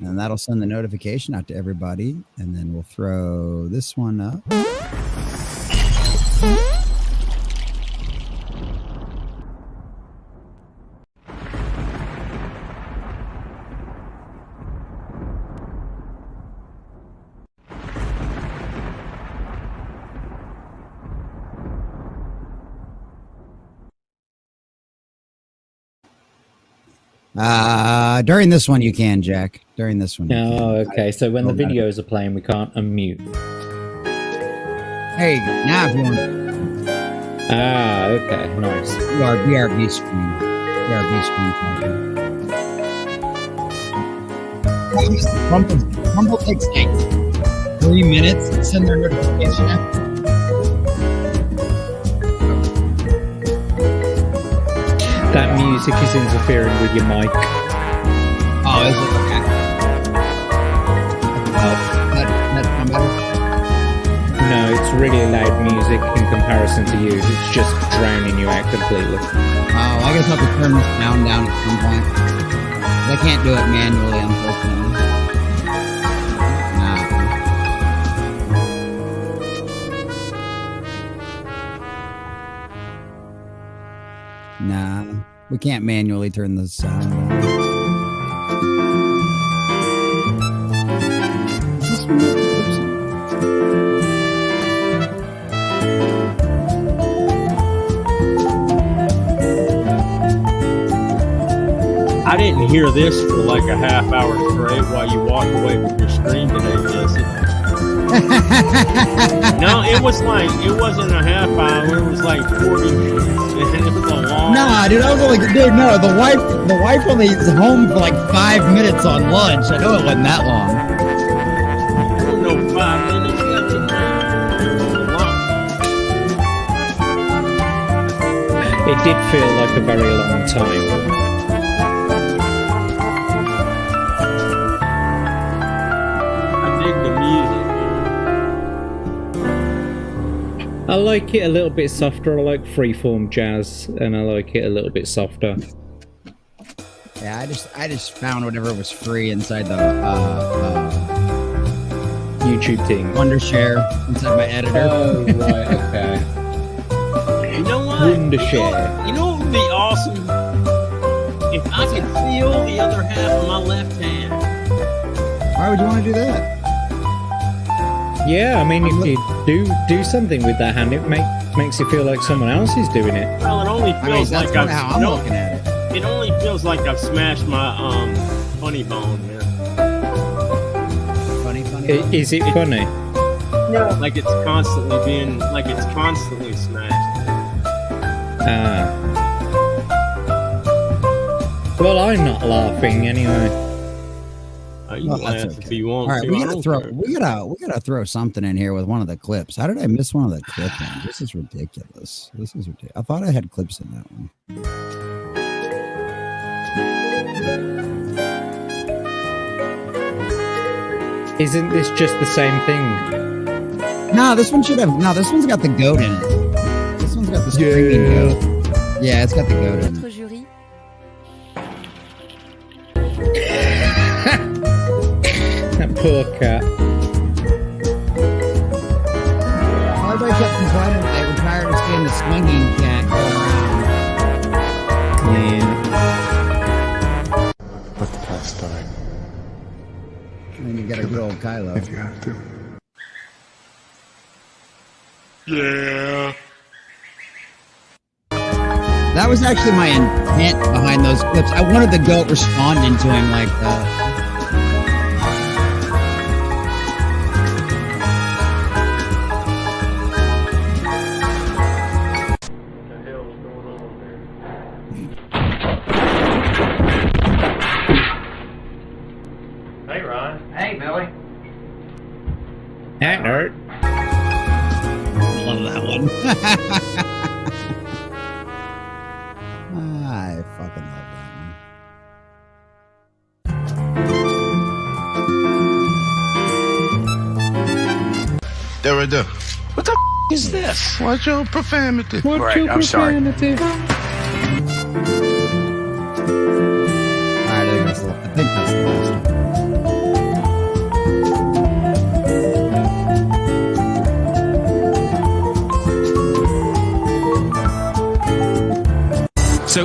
And that'll send the notification out to everybody. And then we'll throw this one up. During this one you can, Jack. During this one. Oh, okay. So when the videos are playing, we can't unmute. Hey, now if you want. Ah, okay, nice. BRB screen. BRB screen. Rumble takes like 3 minutes to send their notification out. That music is interfering with your mic. Oh, is it? Okay. That's better? No, it's really loud music in comparison to you. It's just drowning you out completely. Oh, I guess I'll have to turn this down at some point. I can't do it manually, unfortunately. Nah, we can't manually turn the sound down. I didn't hear this for like a half hour straight while you walked away from your screen today, Jesse. No, it wasn't a half hour, it was like 40 minutes. It was a long Nah, dude, I was like, dude, no, the wife only is home for like 5 minutes on lunch. I know it wasn't that long. No, 5 minutes. It did feel like a very long time. I like it a little bit softer. I like freeform jazz, and I like it a little bit softer. Yeah, I just found whatever was free inside the YouTube thing. Wondershare inside my editor. Oh, right, okay. You know what? Wondershare. You know what would be awesome? If I could feel the other half of my left hand. Why would you want to do that? Yeah, I mean, if you do something with that hand, it makes you feel like someone else is doing it. Well, it only feels like I'm looking at it. It only feels like I've smashed my funny bone here. Funny. Is it funny? No. Like it's constantly smashed. Well, I'm not laughing anyway. You can laugh if you want. All right, to. we gotta throw something in here with one of the clips. How did I miss one of the clip ones? This is ridiculous. I thought I had clips in that one. Isn't this just the same thing? No, this one should have. No, this one's got the goat in it. This one's got the stringy goat. Yeah, it's got the goat in it. That poor cat. Everybody kept complaining that they were tired of seeing the swinging cat going around. Yeah. Let the past die. And then you got a good old Kylo. If you have to. Yeah. That was actually my intent behind those clips. I wanted the goat responding to him like that. Hey, Ryan. Hey, Billy. That hurt. Love that one. I fucking love that one. There I do. What the is this? Watch your profanity. What's your I'm sorry. profanity? Alright, I think that's the last one.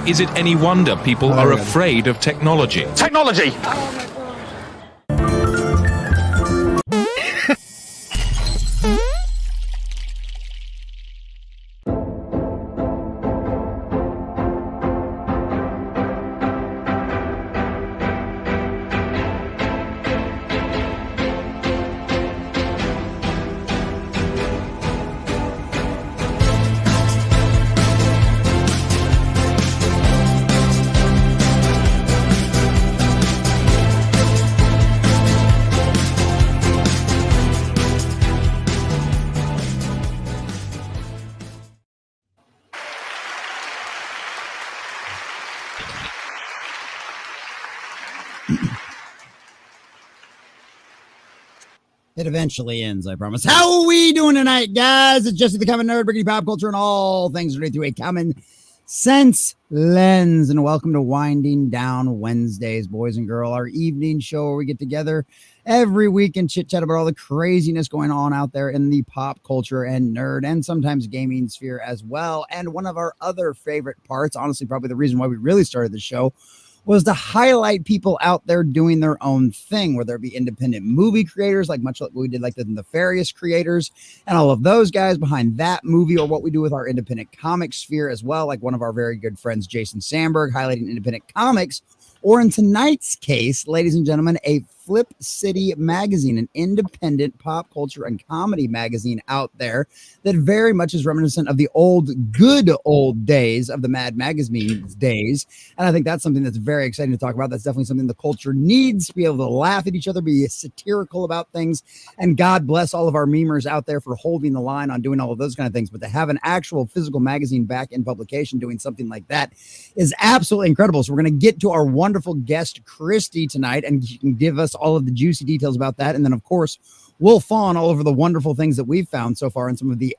is it any wonder people are afraid of technology? Technology! It eventually ends, I promise. How are we doing tonight, guys? It's Jesse the Common Nerd, bringing you pop culture and all things related to a common sense lens. And welcome to Winding Down Wednesdays, boys and girl, our evening show where we get together every week and chit-chat about all the craziness going on out there in the pop culture and nerd and sometimes gaming sphere as well. And one of our other favorite parts, honestly, probably the reason why we really started the show, was to highlight people out there doing their own thing, whether it be independent movie creators, like much like we did like the Nefarious creators and all of those guys behind that movie, or what we do with our independent comic sphere as well, like one of our very good friends, Jason Sandberg, highlighting independent comics, or in tonight's case, ladies and gentlemen, a Flip City magazine, an independent pop culture and comedy magazine out there that very much is reminiscent of the good old days of the Mad Magazine's days. And I think that's something that's very exciting to talk about. That's definitely something the culture needs to be able to laugh at each other, be satirical about things. And God bless all of our memers out there for holding the line on doing all of those kind of things. But to have an actual physical magazine back in publication doing something like that is absolutely incredible. So we're going to get to our wonderful guest, Christy, tonight, and she can give us all of the juicy details about that. And then, of course, we'll fawn all over the wonderful things that we've found so far and some of the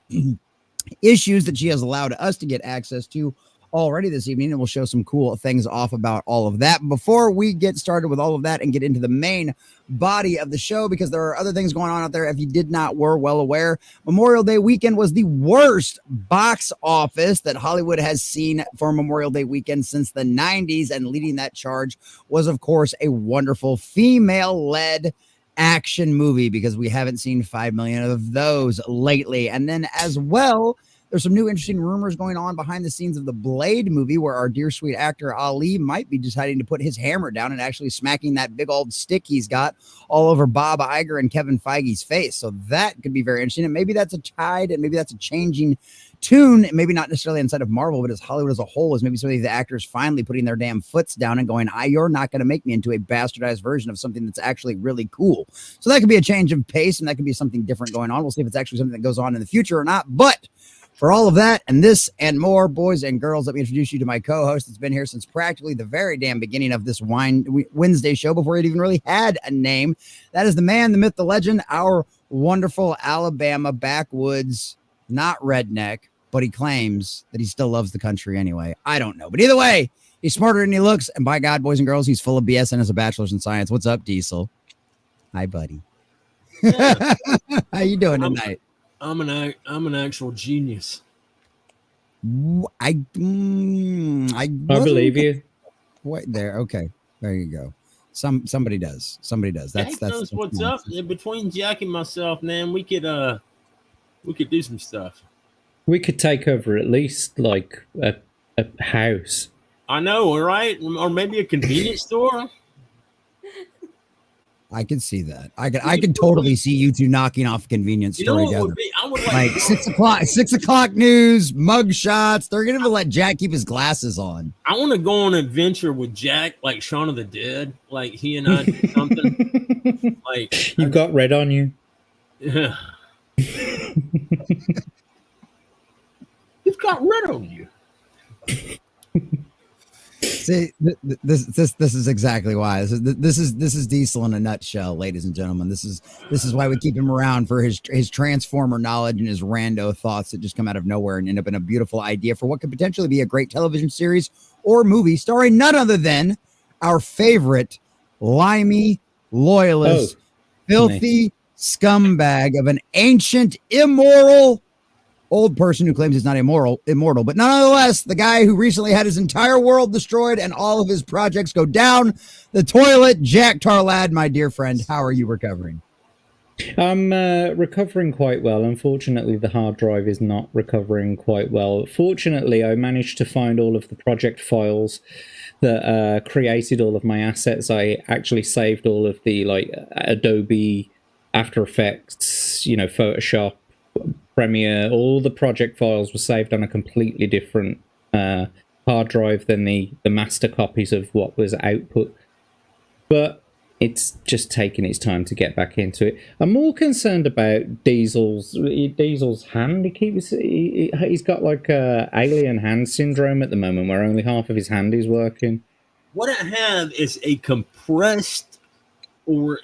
issues that she has allowed us to get access to already this evening, and we'll show some cool things off about all of that. Before we get started with all of that and get into the main body of the show, because there are other things going on out there, if you did not were well aware, Memorial Day weekend was the worst box office that Hollywood has seen for Memorial Day weekend since the 90s, and leading that charge was, of course, a wonderful female-led action movie, because we haven't seen 5 million of those lately. And then as well, there's some new interesting rumors going on behind the scenes of the Blade movie, where our dear sweet actor Ali might be deciding to put his hammer down and actually smacking that big old stick he's got all over Bob Iger and Kevin Feige's face. So that could be very interesting. And maybe that's a tide, and maybe that's a changing tune, maybe not necessarily inside of Marvel, but as Hollywood as a whole, is maybe some of the actors finally putting their damn foots down and going, you're not going to make me into a bastardized version of something that's actually really cool. So that could be a change of pace, and that could be something different going on. We'll see if it's actually something that goes on in the future or not. But for all of that and this and more, boys and girls, let me introduce you to my co-host that's been here since practically the very damn beginning of this Wednesday show, before it even really had a name. That is the man, the myth, the legend, our wonderful Alabama backwoods, not redneck, but he claims that he still loves the country anyway. I don't know. But either way, he's smarter than he looks. And by God, boys and girls, he's full of BS and has a bachelor's in science. What's up, Diesel? Hi, buddy. Yeah. How you doing tonight? I'm an actual genius. I believe you. Wait there. Okay, there you go. Somebody does. That's what's up. Between Jack and myself, man, we could do some stuff. We could take over at least like a house. I know, right? Or maybe a convenience store. I could see that. I could totally see you two knocking off a convenience store together. I would like 6 o'clock news, mug shots. They're gonna let Jack keep his glasses on. I want to go on an adventure with Jack, like Shaun of the Dead. Like he and I do something. Like you've got red on you. Yeah. You've got red on you. See, this is exactly why. This is Diesel in a nutshell, ladies and gentlemen. This is why we keep him around, for his Transformer knowledge and his rando thoughts that just come out of nowhere and end up in a beautiful idea for what could potentially be a great television series or movie starring none other than our favorite limey, loyalist, filthy scumbag of an ancient, immoral old person who claims he's not immortal, but nonetheless, the guy who recently had his entire world destroyed and all of his projects go down the toilet. Jack Tarlad, my dear friend, how are you recovering? I'm recovering quite well. Unfortunately, the hard drive is not recovering quite well. Fortunately, I managed to find all of the project files that created all of my assets. I actually saved all of the Adobe After Effects, Photoshop, Premiere. All the project files were saved on a completely different hard drive than the master copies of what was output. But it's just taking its time to get back into it. I'm more concerned about Diesel's hand. He's got like alien hand syndrome at the moment, where only half of his hand is working. What I have is a compressed or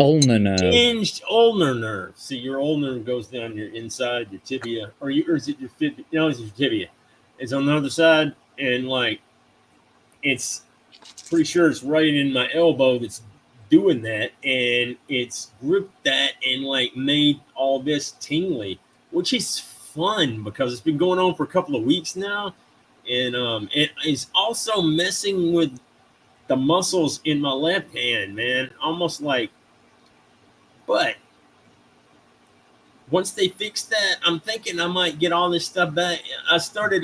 ulnar nerve. Hinged ulnar nerve. See, your ulnar goes down your inside, your tibia, or is it your fibula? No, it's your tibia. It's on the other side, and it's pretty sure it's right in my elbow that's doing that, and it's gripped that and made all this tingly, which is fun because it's been going on for a couple of weeks now, and it is also messing with the muscles in my left hand, man, almost but once they fix that, I'm thinking I might get all this stuff back. I started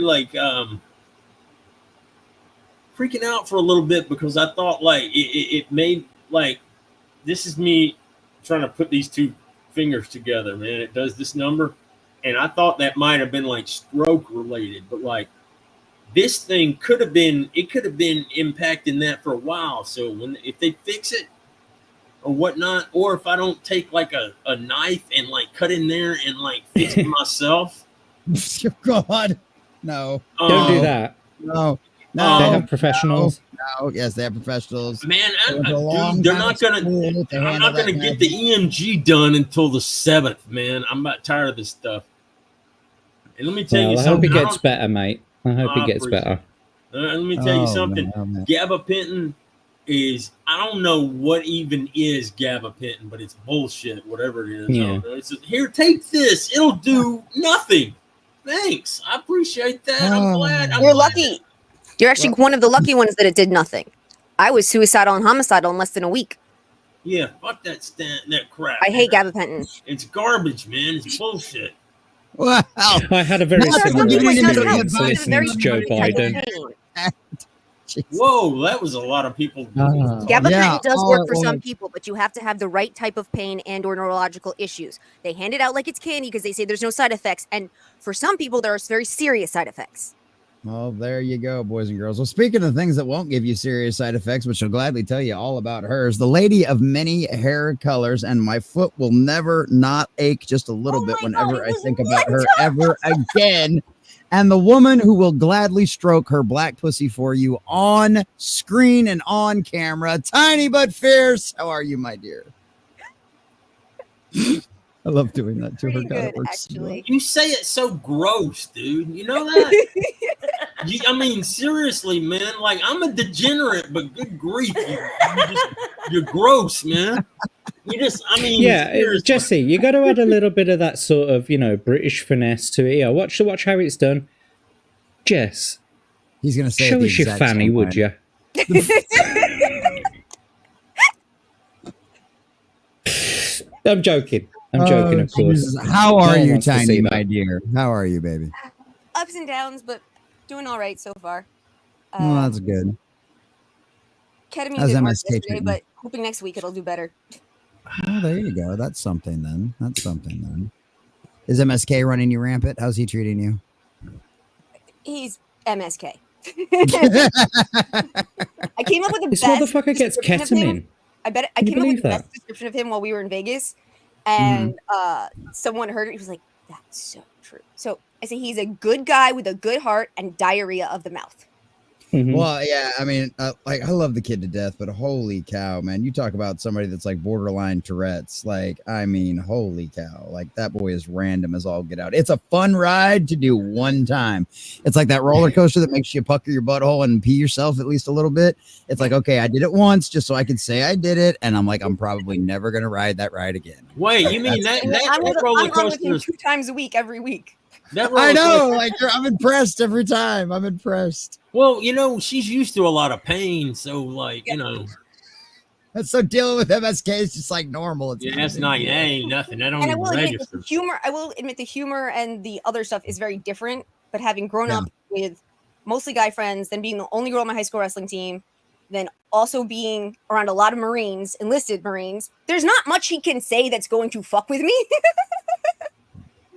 freaking out for a little bit because I thought it made this is me trying to put these two fingers together, man. It does this number, and I thought that might have been stroke related, but this thing could have been impacting that for a while. So if they fix it or whatnot, or if I don't take a knife and cut in there and fix it myself. God, no, don't do that. No, they have professionals. No, yes, they have professionals. Man, dude, they're not gonna. I'm not gonna get the EMG done until the 7th, man. I'm about tired of this stuff. And let me tell you something. I hope it gets better, mate. I hope it gets better. Let me tell you something. Man. Gabapentin is, I don't know what even is gabapentin, but it's bullshit, whatever it is. Yeah. It's just, here, take this. It'll do nothing. Thanks. I appreciate that. I'm glad. You're lucky. You're actually one of the lucky ones that it did nothing. I was suicidal and homicidal in less than a week. Yeah, fuck that crap. I hate gabapentin. It's garbage, man. It's bullshit. Well, I had a very similar experience listening to Joe Biden. Whoa, that was a lot of people. Gabapentin does work for some people, but you have to have the right type of pain and or neurological issues. They hand it out like it's candy because they say there's no side effects. And for some people, there are very serious side effects. Well, there you go, boys and girls. Well, speaking of things that won't give you serious side effects, which I'll gladly tell you all about hers, the lady of many hair colors, and my foot will never not ache just a little bit whenever I think about her ever again. And the woman who will gladly stroke her black pussy for you on screen and on camera, Tiny but Fierce. How are you, my dear? I love doing that to her. God, it works so well. You say it so gross, dude. You know that? I mean, seriously, man. I'm a degenerate, but good grief, you're gross, man. Jesse, you got to add a little bit of that sort of, British finesse to it. Yeah, watch how it's done. Jess, he's gonna say, show us your fanny, would you? I'm joking. Of course. Jesus. How are you, Tiny, my dear? How are you, baby? Ups and downs, but doing all right so far. Well, that's good. Ketamine didn't work yesterday, but hoping next week it'll do better. Oh, there you go. That's something then. Is MSK running you rampant? How's he treating you? He's MSK. I came up with the this best. This motherfucker gets ketamine. I came up with the best description of him while we were in Vegas. And someone heard it. He was like, that's so true. So I say he's a good guy with a good heart and diarrhea of the mouth. Mhm. Well, yeah, I mean, like I love the kid to death, but holy cow, man! You talk about somebody that's like borderline Tourette's. Like, I mean, holy cow! Like that boy is random as all get out. It's a fun ride to do one time. It's like that roller coaster that makes you pucker your butthole and pee yourself at least a little bit. It's like, okay, I did it once just so I could say I did it, and I'm like, I'm probably never gonna ride that ride again. Wait, you mean that roller I'm on with him coaster? 2 times a week, every week. That I roller know, coaster- like I'm impressed every time. I'm impressed. Well, she's used to a lot of pain, so like, That's so dealing with MSK is just like normal. It's yeah, that's not, that ain't nothing. That don't And I even will admit register. the humor and the other stuff is very different. But having grown Yeah. up with mostly guy friends, then being the only girl on my high school wrestling team, then also being around a lot of Marines, enlisted Marines, there's not much he can say that's going to fuck with me.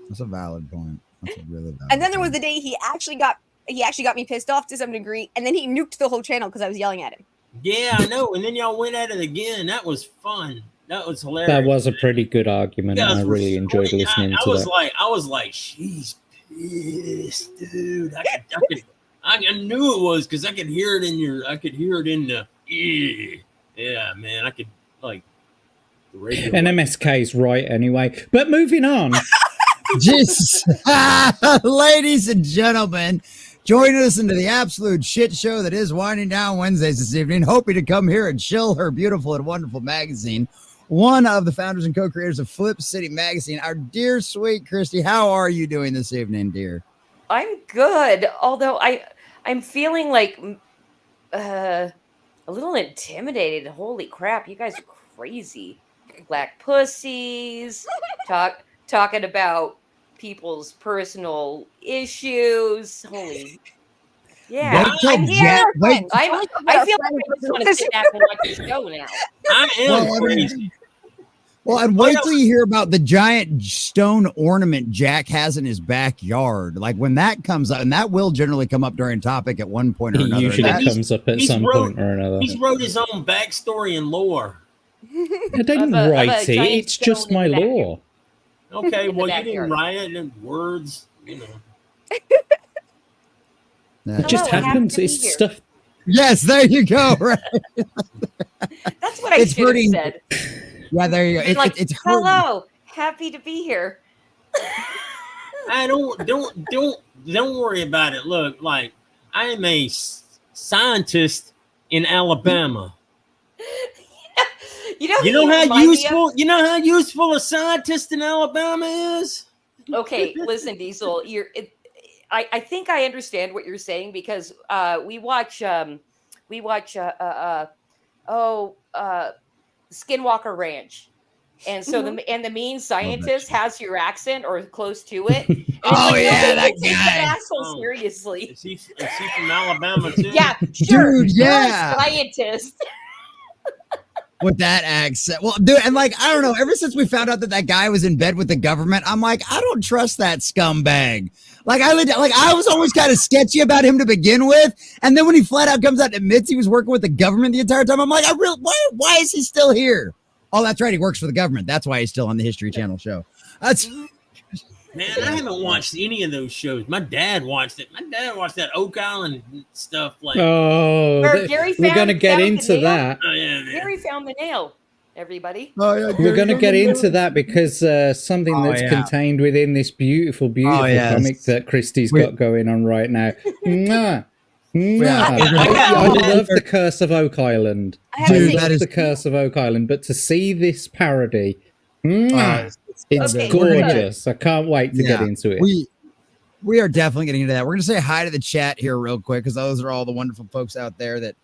That's a valid point. That's a really valid And then there was point. the day he actually got me pissed off to some degree, and then he nuked the whole channel because I was yelling at him. Yeah, I know. And then y'all went at it again. That was fun. That was hilarious. That was a pretty good argument. You guys I were really enjoyed sweating. listening I to was that. I was like, she's pissed, dude. I knew it was because I could hear it in the yeah, man. I could like the radio. And MSK's right anyway. But moving on. Jesus. Ladies and gentlemen, joining us into the absolute shit show that is Winding Down Wednesdays this evening, hoping to come here and chill her beautiful and wonderful magazine. One of the founders and co-creators of Flip City Magazine, our dear sweet Christy. How are you doing this evening, dear? I'm good, although I'm feeling like a little intimidated. Holy crap, you guys are crazy. Black pussies, talking about people's personal issues. Holy, yeah, Wait till I'm here. Jack- wait- I feel like I just want to sit back and watch the show now. I am Well, crazy. Well, and wait till you hear about the giant stone ornament Jack has in his backyard. Like when that comes up, and that will generally come up during topic at one point or He another. usually That- comes up at some point or another. He's wrote his own backstory and lore. I didn't of a write it. giant It's just stone my in the backyard. law. Okay, In the well, you backyard. didn't write it in words, Yeah. It just Hello, happy happens. to be It's here. stuff. Yes, there you go. Right. That's what I It's should have hurting. said. Yeah, there you go. Been like, It's hurting. hello, happy to be here. I don't worry about it. Look, like I am a scientist in Alabama. You know You who know how remind me of? useful a scientist in Alabama is? Okay, listen, Diesel. I think I understand what you're saying because we watch Skinwalker Ranch, and so the main scientist has your accent or close to it. And it's Oh, yeah, nobody that takes guy. that asshole Oh. seriously. Is he from Alabama too? Yeah, sure. Dude, you're a yeah. scientist. With that accent. Well, dude, and like, I don't know, ever since we found out that guy was in bed with the government, I'm like, I don't trust that scumbag. Like, I was always kind of sketchy about him to begin with. And then when he flat out comes out and admits he was working with the government the entire time, I'm like, why is he still here? Oh, that's right. He works for the government. That's why he's still on the History Channel show. That's Man, I haven't watched any of those shows. My dad watched it. My dad watched that Oak Island stuff. Like, Oh, Where Gary we're going to found get the into nail? that. oh, yeah, man. Gary found the nail. Everybody. oh, yeah, We're going to get into that because something Oh, that's yeah. contained within this beautiful yes. comic that Christy's We- got going on right now. Mwah. Mwah. Yeah. I love The Curse of Oak Island. I have to Dude, say, that is- The Curse of Oak Island, but to see this parody, mwah, it's Okay, gorgeous. I can't wait to get Yeah. into it. We are definitely getting into that. We're going to say hi to the chat here real quick because those are all the wonderful folks out there that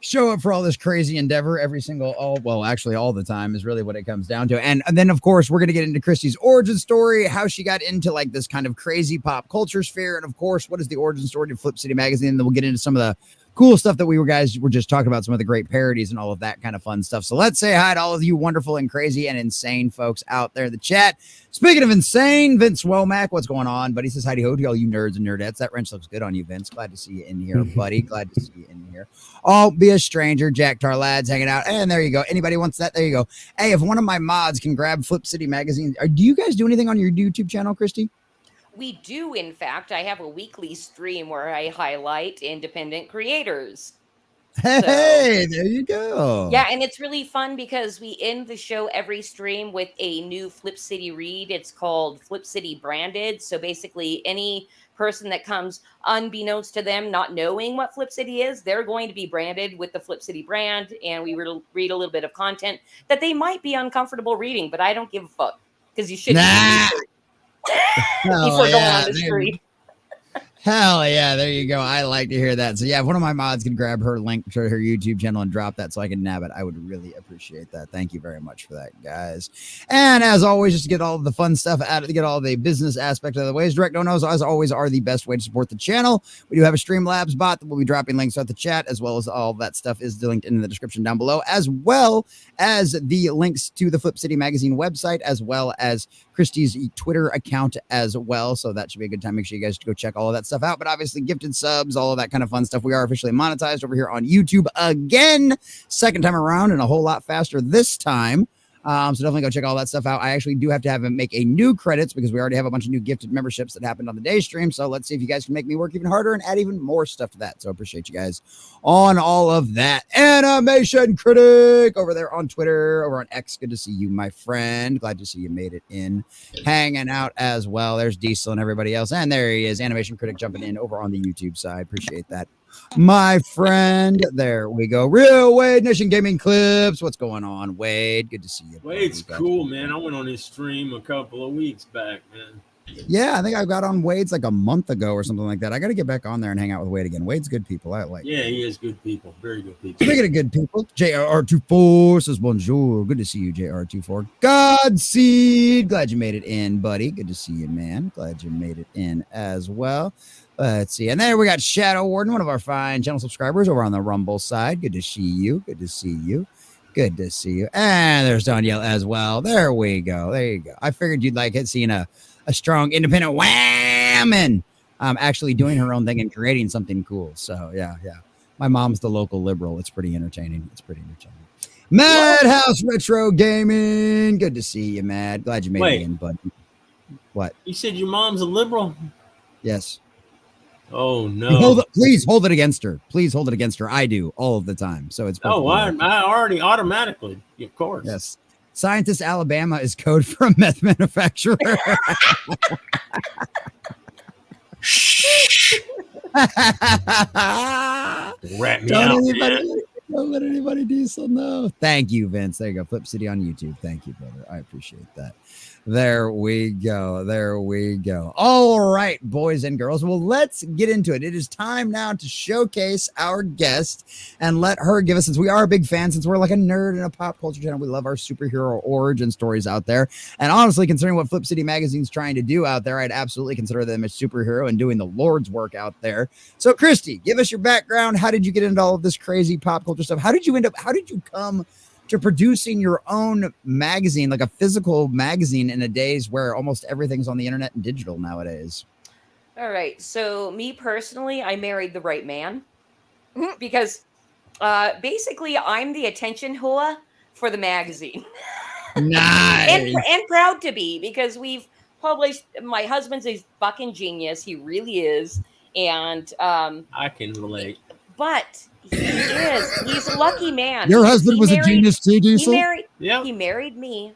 show up for all this crazy endeavor actually all the time is really what it comes down to. And then, of course, we're going to get into Christy's origin story, how she got into like this kind of crazy pop culture sphere. And of course, what is the origin story to Flip City Magazine? And then we'll get into some of the cool stuff that we guys were just talking about, some of the great parodies and all of that kind of fun stuff. So let's say hi to all of you wonderful and crazy and insane folks out there in the chat. Speaking of insane, Vince Womack, what's going on? Buddy says hi to all you nerds and nerdettes. That wrench looks good on you, Vince. Glad to see you in here, buddy. Glad to see you in here. Oh, be a stranger. Jack Tarlad's hanging out. And there you go. Anybody wants that? There you go. Hey, if one of my mods can grab Flip City Magazine, do you guys do anything on your YouTube channel, Christy? we do, in fact, I have a weekly stream where I highlight independent creators. Hey, there you go. Yeah, and it's really fun because we end the show every stream with a new Flip City read. It's called Flip City Branded. So basically, any person that comes unbeknownst to them, not knowing what Flip City is, they're going to be branded with the Flip City brand. And we read a little bit of content that they might be uncomfortable reading, but I don't give a fuck because you should do Nah. research before going on the stream. Hell yeah, there you go. I like to hear that. So yeah, if one of my mods can grab her link to her YouTube channel and drop that so I can nab it, I would really appreciate that. Thank you very much for that, guys. And as always, just to get all the fun stuff out of to get all the business aspect of the ways, direct donos as always are the best way to support the channel. We do have a Streamlabs bot that will be dropping links out the chat, as well as all that stuff is linked in the description down below, as well as the links to the Flip City Magazine website, as well as Christy's Twitter account as well. So that should be a good time. Make sure you guys go check all of that stuff out. But obviously, gifted subs, all of that kind of fun stuff. We are officially monetized over here on YouTube again, second time around, and a whole lot faster this time. So definitely go check all that stuff out. I actually do have to make a new credits because we already have a bunch of new gifted memberships that happened on the day stream. So let's see if you guys can make me work even harder and add even more stuff to that. So appreciate you guys on all of that. Animation Critic over there on Twitter, over on X. Good to see you, my friend. Glad to see you made it in, hanging out as well. There's Diesel and everybody else. And there he is, Animation Critic jumping in over on the YouTube side. Appreciate that, my friend. There we go. Real Wade Nation Gaming Clips. What's going on, Wade? Good to see you. Wade's cool, man. I went on his stream a couple of weeks back, man. Yeah, I think I got on Wade's like a month ago or something like that. I got to get back on there and hang out with Wade again. Wade's good people. I like. Yeah, he is good people. Very good people. Speaking of good people, JR24 says bonjour. Good to see you, JR24. Godseed. Glad you made it in, buddy. Good to see you, man. Glad you made it in as well. Let's see. And there we got Shadow Warden, one of our fine channel subscribers over on the Rumble side. Good to see you. Good to see you. Good to see you. And there's Danielle as well. There we go. There you go. I figured you'd like it seeing a strong independent whammon actually doing her own thing and creating something cool. So yeah. My mom's the local liberal. It's pretty entertaining. Madhouse Retro Gaming. Good to see you, Mad. Glad you made it in, buddy. What? You said your mom's a liberal? Yes. Oh no! Please hold it against her. Please hold it against her. I do all of the time. So it's. Oh, I already automatically, of course. Yes. Scientist Alabama is code for a meth manufacturer. Rat me out. Don't let anybody Diesel know. Thank you, Vince. There you go. Flip City on YouTube. Thank you, brother. I appreciate that. There we go. All right, boys and girls. Well, let's get into it. It is time now to showcase our guest and let her give us, since we are a big fan, since we're like a nerd and a pop culture channel, we love our superhero origin stories out there. And honestly, considering what Flip City Magazine's trying to do out there, I'd absolutely consider them a superhero and doing the Lord's work out there. So, Christy, give us your background. How did you get into all of this crazy pop culture stuff? How did you come to producing your own magazine, like a physical magazine, in a days where almost everything's on the internet and digital nowadays? All right. So me personally, I married the right man because basically I'm the attention whore for the magazine. Nice. and proud to be, because we've published, my husband's a fucking genius. He really is. And I can relate. But he's a lucky man. Your husband was a genius too, Diesel? He married me.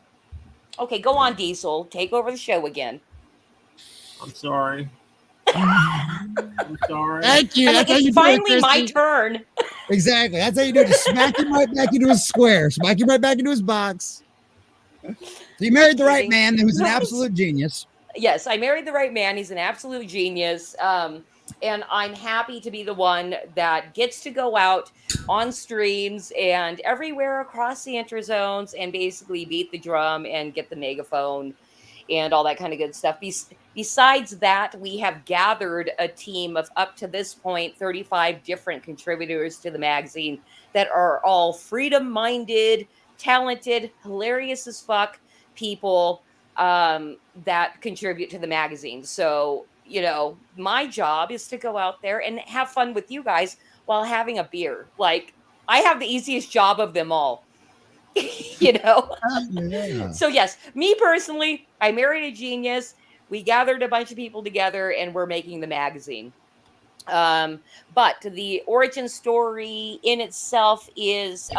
Okay, go on, Diesel. Take over the show again. I'm sorry. I'm sorry. Thank you. Like, it's finally my turn. Exactly. That's how you do it. Just smack him right back into his square. Smack him right back into his box. So you married the right man who's an absolute genius. Yes, I married the right man. He's an absolute genius. And I'm happy to be the one that gets to go out on streams and everywhere across the interzones and basically beat the drum and get the megaphone and all that kind of good stuff. Besides that, we have gathered a team of up to this point 35 different contributors to the magazine that are all freedom-minded, talented, hilarious as fuck people that contribute to the magazine. So, you know, my job is to go out there and have fun with you guys while having a beer. Like, I have the easiest job of them all, you know? Yeah. So yes, me personally, I married a genius. we gathered a bunch of people together and we're making the magazine. But the origin story in itself is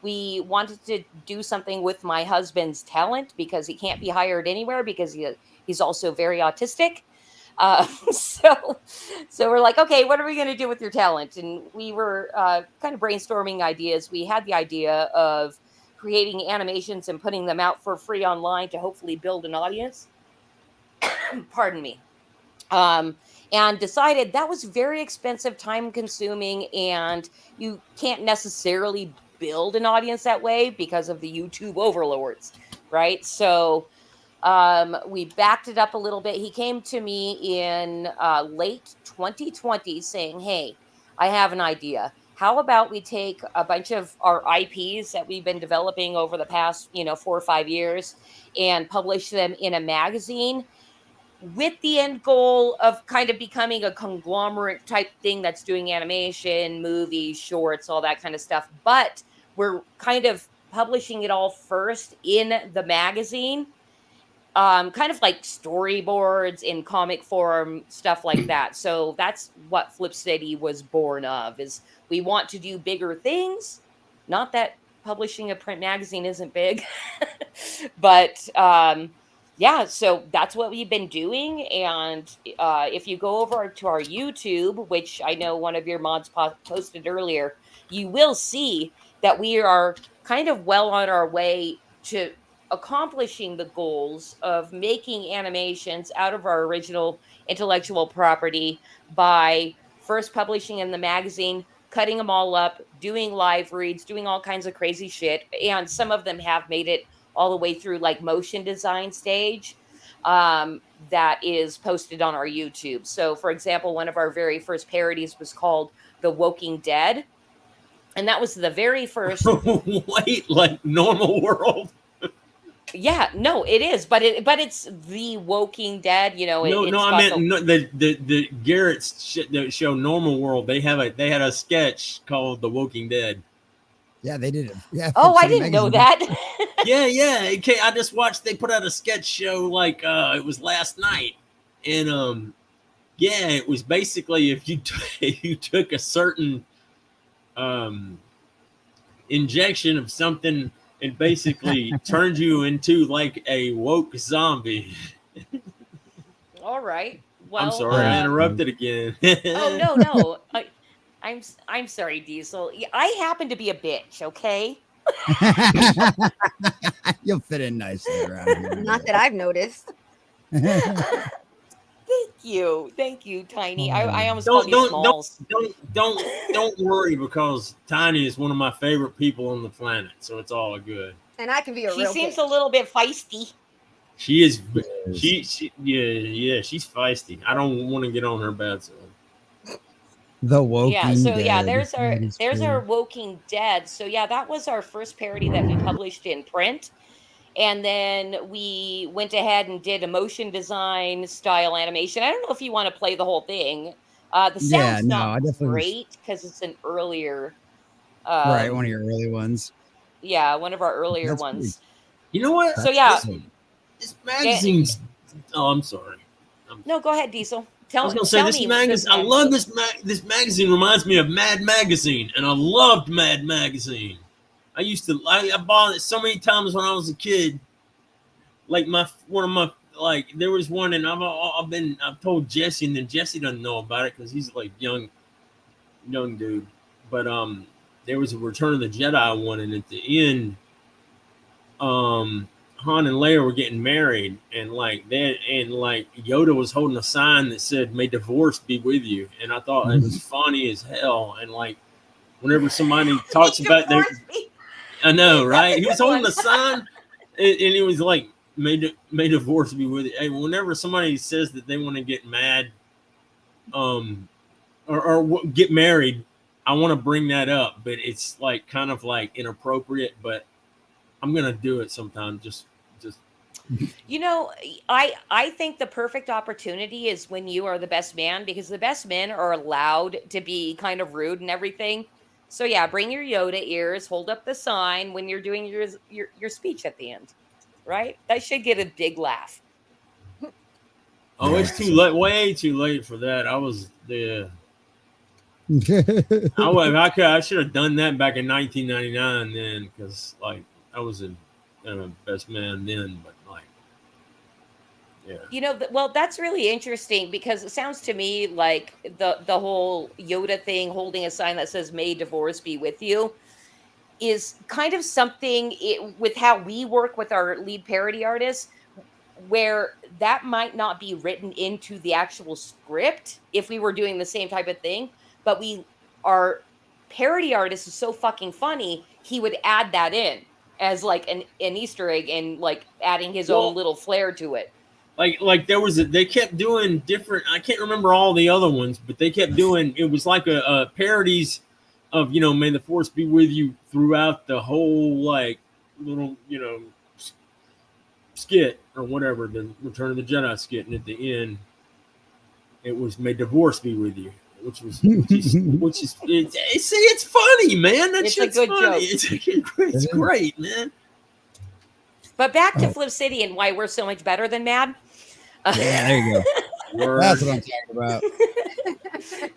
we wanted to do something with my husband's talent because he can't be hired anywhere because he's also very autistic. So we're like, okay, what are we going to do with your talent? And we were kind of brainstorming ideas. We had the idea of creating animations and putting them out for free online to hopefully build an audience. Pardon me. And decided that was very expensive, time consuming, and you can't necessarily build an audience that way because of the YouTube overlords, right? So we backed it up a little bit. He came to me in late 2020 saying, hey, I have an idea. How about we take a bunch of our IPs that we've been developing over the past, 4 or 5 years and publish them in a magazine with the end goal of kind of becoming a conglomerate type thing that's doing animation, movies, shorts, all that kind of stuff. But we're kind of publishing it all first in the magazine, kind of like storyboards in comic form, stuff like that. So that's what Flip City was born of, is we want to do bigger things. Not that publishing a print magazine isn't big, but yeah, so that's what we've been doing. And if you go over to our YouTube, which I know one of your mods posted earlier, you will see that we are kind of well on our way to accomplishing the goals of making animations out of our original intellectual property by first publishing in the magazine, cutting them all up, doing live reads, doing all kinds of crazy shit. And some of them have made it all the way through like motion design stage, that is posted on our YouTube. So for example, one of our very first parodies was called The Woking Dead. And that was the very first. Wait, like Normal World? Yeah, no, it is, but it's The Woking Dead. No, I meant the Garrett's show Normal World. They had a sketch called The Woking Dead. Yeah, they did it. Yeah. Oh, I didn't know that. yeah. Okay, I just watched. They put out a sketch show like it was last night, and yeah, it was basically if you took a certain injection of something and basically turned you into like a woke zombie. All right. Well, I'm sorry, I interrupted again. Oh no. I'm sorry, Diesel. I happen to be a bitch, okay? You'll fit in nicely around here. Not that I've noticed. Thank you, Tiny. I almost called you Smalls. Don't worry, because Tiny is one of my favorite people on the planet, so it's all good. And I can be She seems a little bit feisty. She is. Yeah, she's feisty. I don't want to get on her bad side. The Woking Dead. So yeah, there's our Woking Dead. So yeah, that was our first parody that we published in print. And then we went ahead and did a motion design style animation. I don't know if you want to play the whole thing. The sound's not great because it's an earlier. Right, one of your early ones. Yeah, one of our earlier ones. You know what? So yeah, this magazine's. Oh, I'm sorry. No, go ahead, Diesel. I was gonna say this magazine. I love this magazine. Reminds me of Mad Magazine, and I loved Mad Magazine. I bought it so many times when I was a kid. Like there was one, and I've told Jesse, and then Jesse doesn't know about it because he's like young dude. But there was a Return of the Jedi one, and at the end, Han and Leia were getting married, and Yoda was holding a sign that said "May divorce be with you," and I thought it was funny as hell. And like whenever somebody talks about their, I know, right? He was holding a sign, and it was like "May divorce be with you." Hey, whenever somebody says that they want to get mad, or get married, I want to bring that up, but it's like kind of like inappropriate, but I'm gonna do it sometime. Just. I think the perfect opportunity is when you are the best man, because the best men are allowed to be kind of rude and everything. So yeah, bring your Yoda ears, hold up the sign when you're doing your speech at the end, right? That should get a big laugh. Oh, Yeah, it's too late, way too late for that. I was the. I should have done that back in 1999 then, because like I was a best man then, but like, yeah. You know, well, that's really interesting because it sounds to me like the whole Yoda thing, holding a sign that says "May divorce be with you," is kind of something with how we work with our lead parody artists, where that might not be written into the actual script if we were doing the same type of thing, but our parody artist is so fucking funny, he would add that in as like an Easter egg and like adding his own Well, little flair to it. like there was they kept doing different. I can't remember all the other ones, but they kept doing. It was like a parodies of "May the Force be with you" throughout the whole like little skit or whatever, the Return of the Jedi skit, and at the end it was "May divorce be with you," which is it's funny, man. That It's a shit's good funny. joke. It's great, man. But back to Flip City and why we're so much better than Mad. Yeah, there you go. That's what I'm talking about.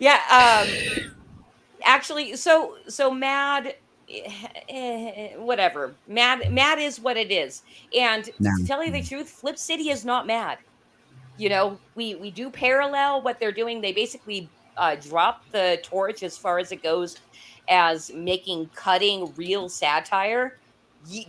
Yeah. Actually, so Mad, whatever. Mad is what it is. And to tell you the truth, Flip City is not mad. We do parallel what they're doing. They basically drop the torch as far as it goes as making cutting real satire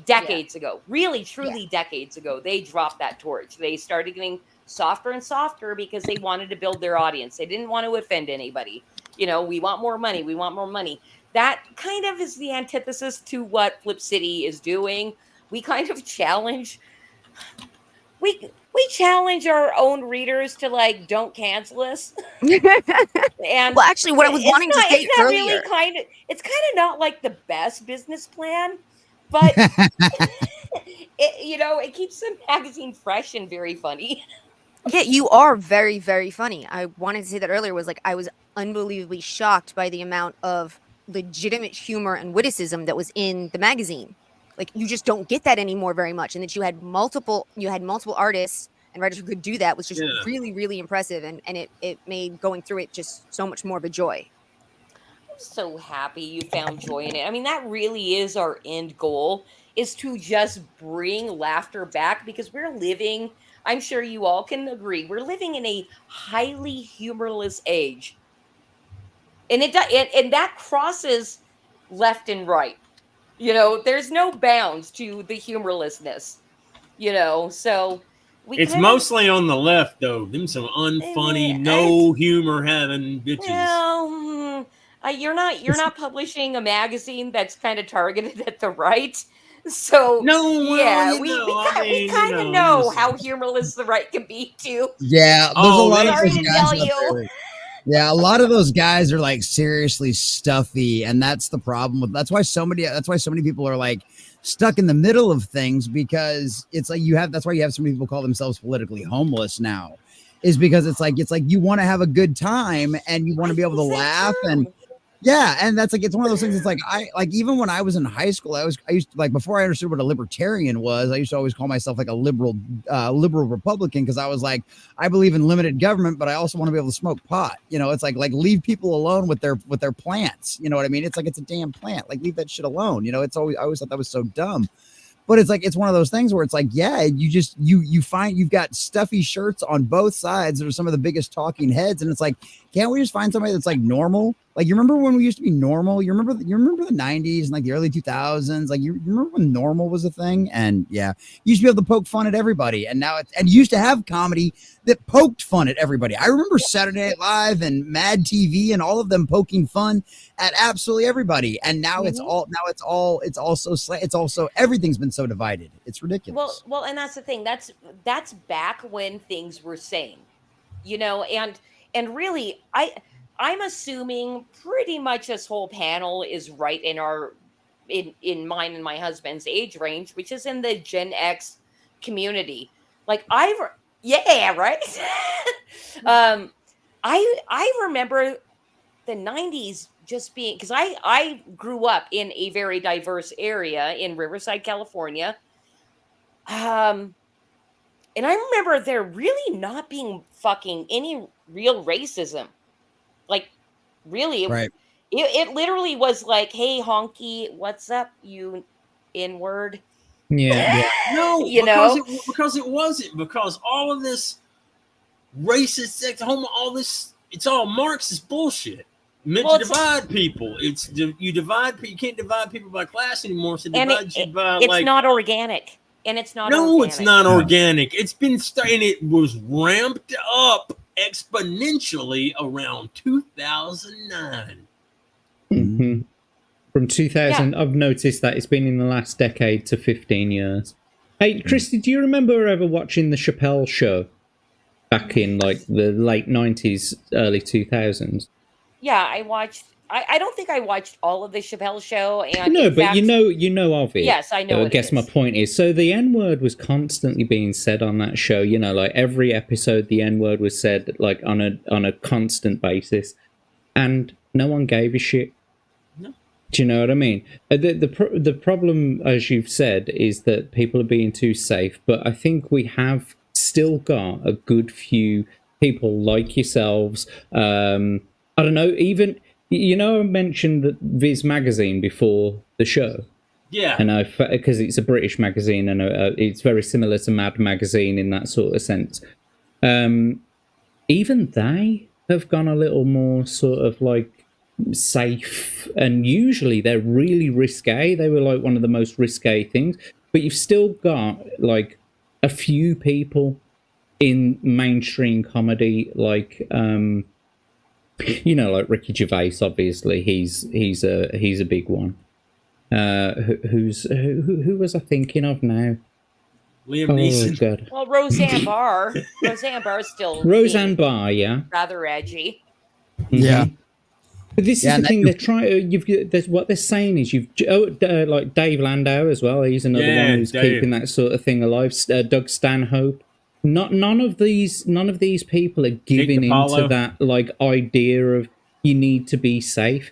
decades ago. Really, truly decades ago, they dropped that torch. They started getting softer and softer because they wanted to build their audience. They didn't want to offend anybody. We want more money. We want more money. That kind of is the antithesis to what Flip City is doing. We kind of challenge we challenge our own readers to like don't cancel us. And well, actually, what I was wanting to say earlier, really it's kind of not like the best business plan, but it keeps the magazine fresh and very funny. yeah, you are very, very funny. I wanted to say that earlier was like I was unbelievably shocked by the amount of legitimate humor and witticism that was in the magazine. Like you just don't get that anymore very much, and that you had multiple artists and writers who could do that was just really, really impressive, and it made going through it just so much more of a joy. I'm so happy you found joy in it. I mean, that really is our end goal, is to just bring laughter back, because we're living, I'm sure you all can agree, we're living in a highly humorless age. And and that crosses left and right. There's no bounds to the humorlessness. So it's mostly on the left though. Them some unfunny, no humor having bitches. Well, you're not publishing a magazine that's kind of targeted at the right. So we kind of know how humorless the right can be too. Yeah, there's a lot of sorry those to guys tell out you. there. Yeah, a lot of those guys are like seriously stuffy, and that's the problem. That's why so many people are like stuck in the middle of things, because it's like that's why you have so many people call themselves politically homeless now, is because it's like you want to have a good time and you want to be able to laugh and that's like, it's one of those things. It's like even when I was in high school, I used to, like, before I understood what a libertarian was, I used to always call myself like a liberal Republican, because I was like, I believe in limited government, but I also want to be able to smoke pot. It's like leave people alone with their plants. You know what I mean? It's like, it's a damn plant. Like, leave that shit alone. I always thought that was so dumb. But it's like, it's one of those things where it's like, you find you've got stuffy shirts on both sides that are some of the biggest talking heads. And it's like, can't we just find somebody that's like normal? Like, you remember when we used to be normal? You remember the 90s and like the early 2000s? Like, you remember when normal was a thing? And you used to be able to poke fun at everybody. And now you used to have comedy that poked fun at everybody. I remember Saturday Night Live and Mad TV and all of them poking fun at absolutely everybody. And now it's also everything's been so divided. It's ridiculous. Well, and that's the thing. That's back when things were sane, and really, I'm assuming pretty much this whole panel is right in mine and my husband's age range, which is in the Gen X community. Like right. I remember the 90s just being, because I grew up in a very diverse area in Riverside, California. And I remember there really not being fucking any real racism. Like, really, Right. it literally was like, hey, honky, what's up, you N-word? Yeah. No, You because know? because it wasn't, because all of this racist, sex, homo, all this, it's all Marxist bullshit. Meant Well, to divide people. You divide. You can't divide people by class anymore. So And divide you by it's like. not organic. And it's not No, organic. it's not organic. It's been and it was ramped up exponentially around 2009. Mhm. From 2000, I've noticed that it's been in the last decade to 15 years. Hey, Christy, do you remember ever watching the Chappelle Show back in like the late 90s, early 2000s? Yeah, I watched. I don't think I watched all of the Chappelle Show, and No, in but fact, you know of it. Yes, I know I what it guess my is. point is, so the N-word was constantly being said on that show. You know, like every episode, the N-word was said like on a constant basis, and no one gave a shit. No. Do you know what I mean? The problem, as you've said, is that people are being too safe. But I think we have still got a good few people like yourselves. I don't know, even. You know, I mentioned that Viz magazine before the show. Yeah. And because it's a British magazine and it's very similar to Mad magazine in that sort of sense. Even they have gone a little more sort of like safe, and usually they're really risque. They were like one of the most risque things, but you've still got like a few people in mainstream comedy, like you know, like Ricky Gervais. Obviously, he's a big one. Who was I thinking of now? Liam Neeson. God. Well, Roseanne Barr. Roseanne Barr is still Roseanne Barr, yeah, rather edgy. Yeah. But this Yeah, is the thing they're trying. What they're saying is like Dave Landau as well. He's another one who's keeping that sort of thing alive. Doug Stanhope. None of these people are giving into that like idea of you need to be safe.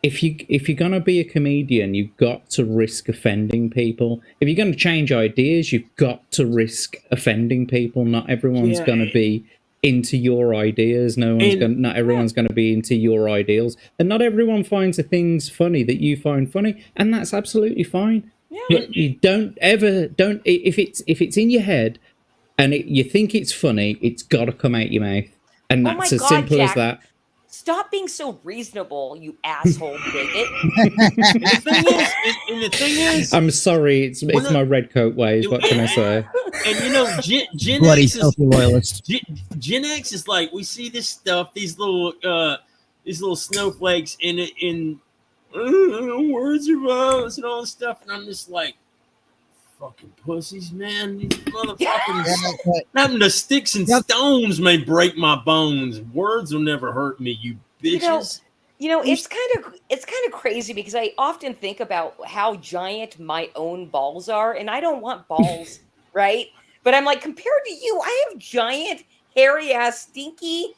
If you're gonna be a comedian, you've got to risk offending people. If you're gonna change ideas, you've got to risk offending people. Not everyone's gonna be into your ideas. Not everyone's gonna be into your ideals, and not everyone finds the things funny that you find funny, and that's absolutely fine. Yeah. But you don't if it's in your head. And you think it's funny, it's got to come out your mouth. And that's as simple as that. Stop being so reasonable, you asshole bigot. The thing is, I'm sorry, it's my red coat ways. What can I say? And you know, Gen Bloody X filthy loyalist. Gen X is like, we see this stuff, these little snowflakes in words of violence and all this stuff, and I'm just like, fucking pussies, man. These motherfuckers. Having the sticks and stones may break my bones. Words will never hurt me, you bitches. You know, it's kind of crazy because I often think about how giant my own balls are, and I don't want balls, right? But I'm like, compared to you, I have giant, hairy ass, stinky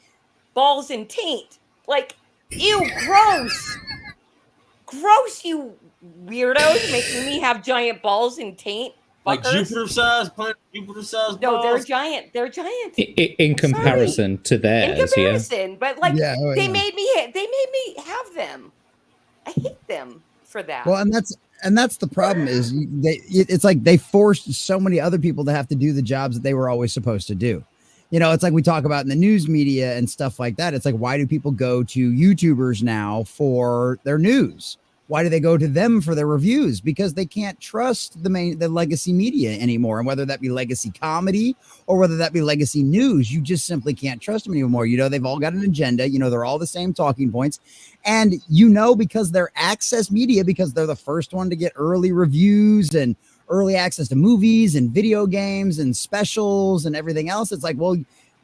balls and taint. Like, ew, gross. Gross, you weirdos, making me have giant balls and taint. Like Jupiter-sized balls? No, they're giant. They're giant. In comparison to theirs, in comparison, but like they made me have them. I hate them for that. Well, and that's the problem is it's like they forced so many other people to have to do the jobs that they were always supposed to do. You know, it's like we talk about in the news media and stuff like that. It's like, why do people go to YouTubers now for their news? Why do they go to them for their reviews? Because they can't trust the legacy media anymore. And whether that be legacy comedy or whether that be legacy news, you just simply can't trust them anymore. You know, they've all got an agenda. You know, they're all the same talking points. And, you know, because they're access media, because they're the first one to get early reviews and early access to movies and video games and specials and everything else. It's like, well,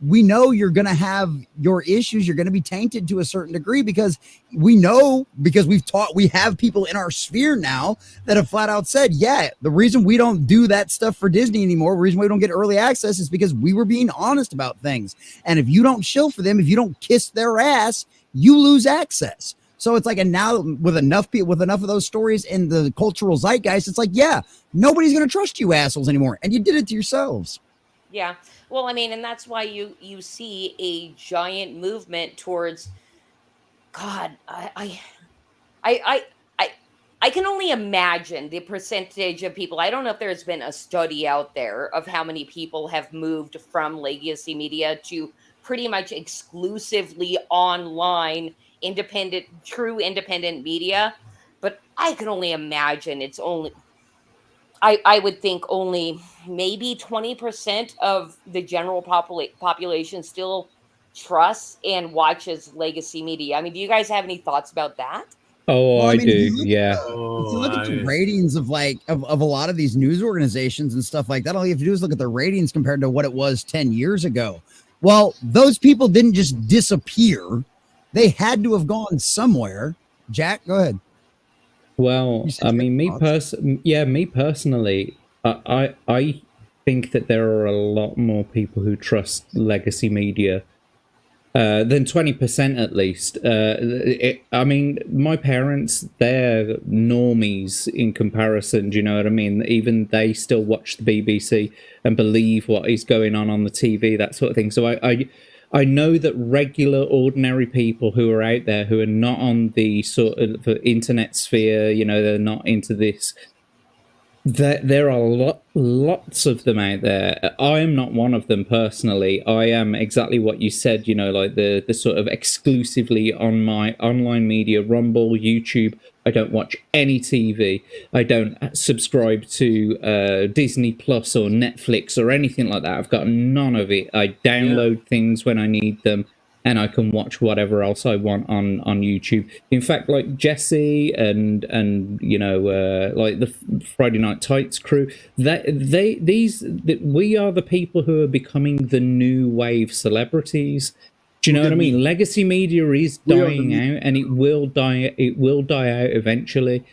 we know you're going to have your issues. You're going to be tainted to a certain degree because we know, because we have people in our sphere now that have flat out said, yeah, the reason we don't do that stuff for Disney anymore, the reason we don't get early access is because we were being honest about things. And if you don't shill for them, if you don't kiss their ass, you lose access. So it's like, and now with enough of those stories in the cultural zeitgeist, it's like, yeah, nobody's going to trust you assholes anymore. And you did it to yourselves. Yeah. Well, I mean, and that's why you see a giant movement towards God. I I I I can only imagine the percentage of people. I don't know if there's been a study out there of how many people have moved from legacy media to pretty much exclusively online true independent media, but I can only imagine it's only I would think only maybe 20% of the general population still trusts and watches legacy media. I mean, do you guys have any thoughts about that? Oh, Well, I I mean, do. Yeah. if you look at the ratings of of a lot of these news organizations and stuff like that, all you have to do is look at the ratings compared to what it was 10 years ago. Well, those people didn't just disappear. They had to have gone somewhere. Jack, go ahead. Well, I mean, me personally, I think that there are a lot more people who trust legacy media than 20% at least. I mean, my parents, they're normies in comparison. Do you know what I mean? Even they still watch the BBC and believe what is going on the TV, that sort of thing. So I know that regular, ordinary people who are out there who are not on the sort of internet sphere, you know, they're not into this. There are lots of them out there. I am not one of them personally. I am exactly what you said, you know, like the sort of exclusively on my online media, Rumble, YouTube. I don't watch any TV. I don't subscribe to Disney Plus or Netflix or anything like that. I've got none of it. I download things when I need them, and I can watch whatever else I want on YouTube. In fact, like Jesse and you know, like the Friday Night Tights crew, we are the people who are becoming the new wave celebrities. Do you know what I mean? Legacy media is dying out, and it will die. It will die out eventually.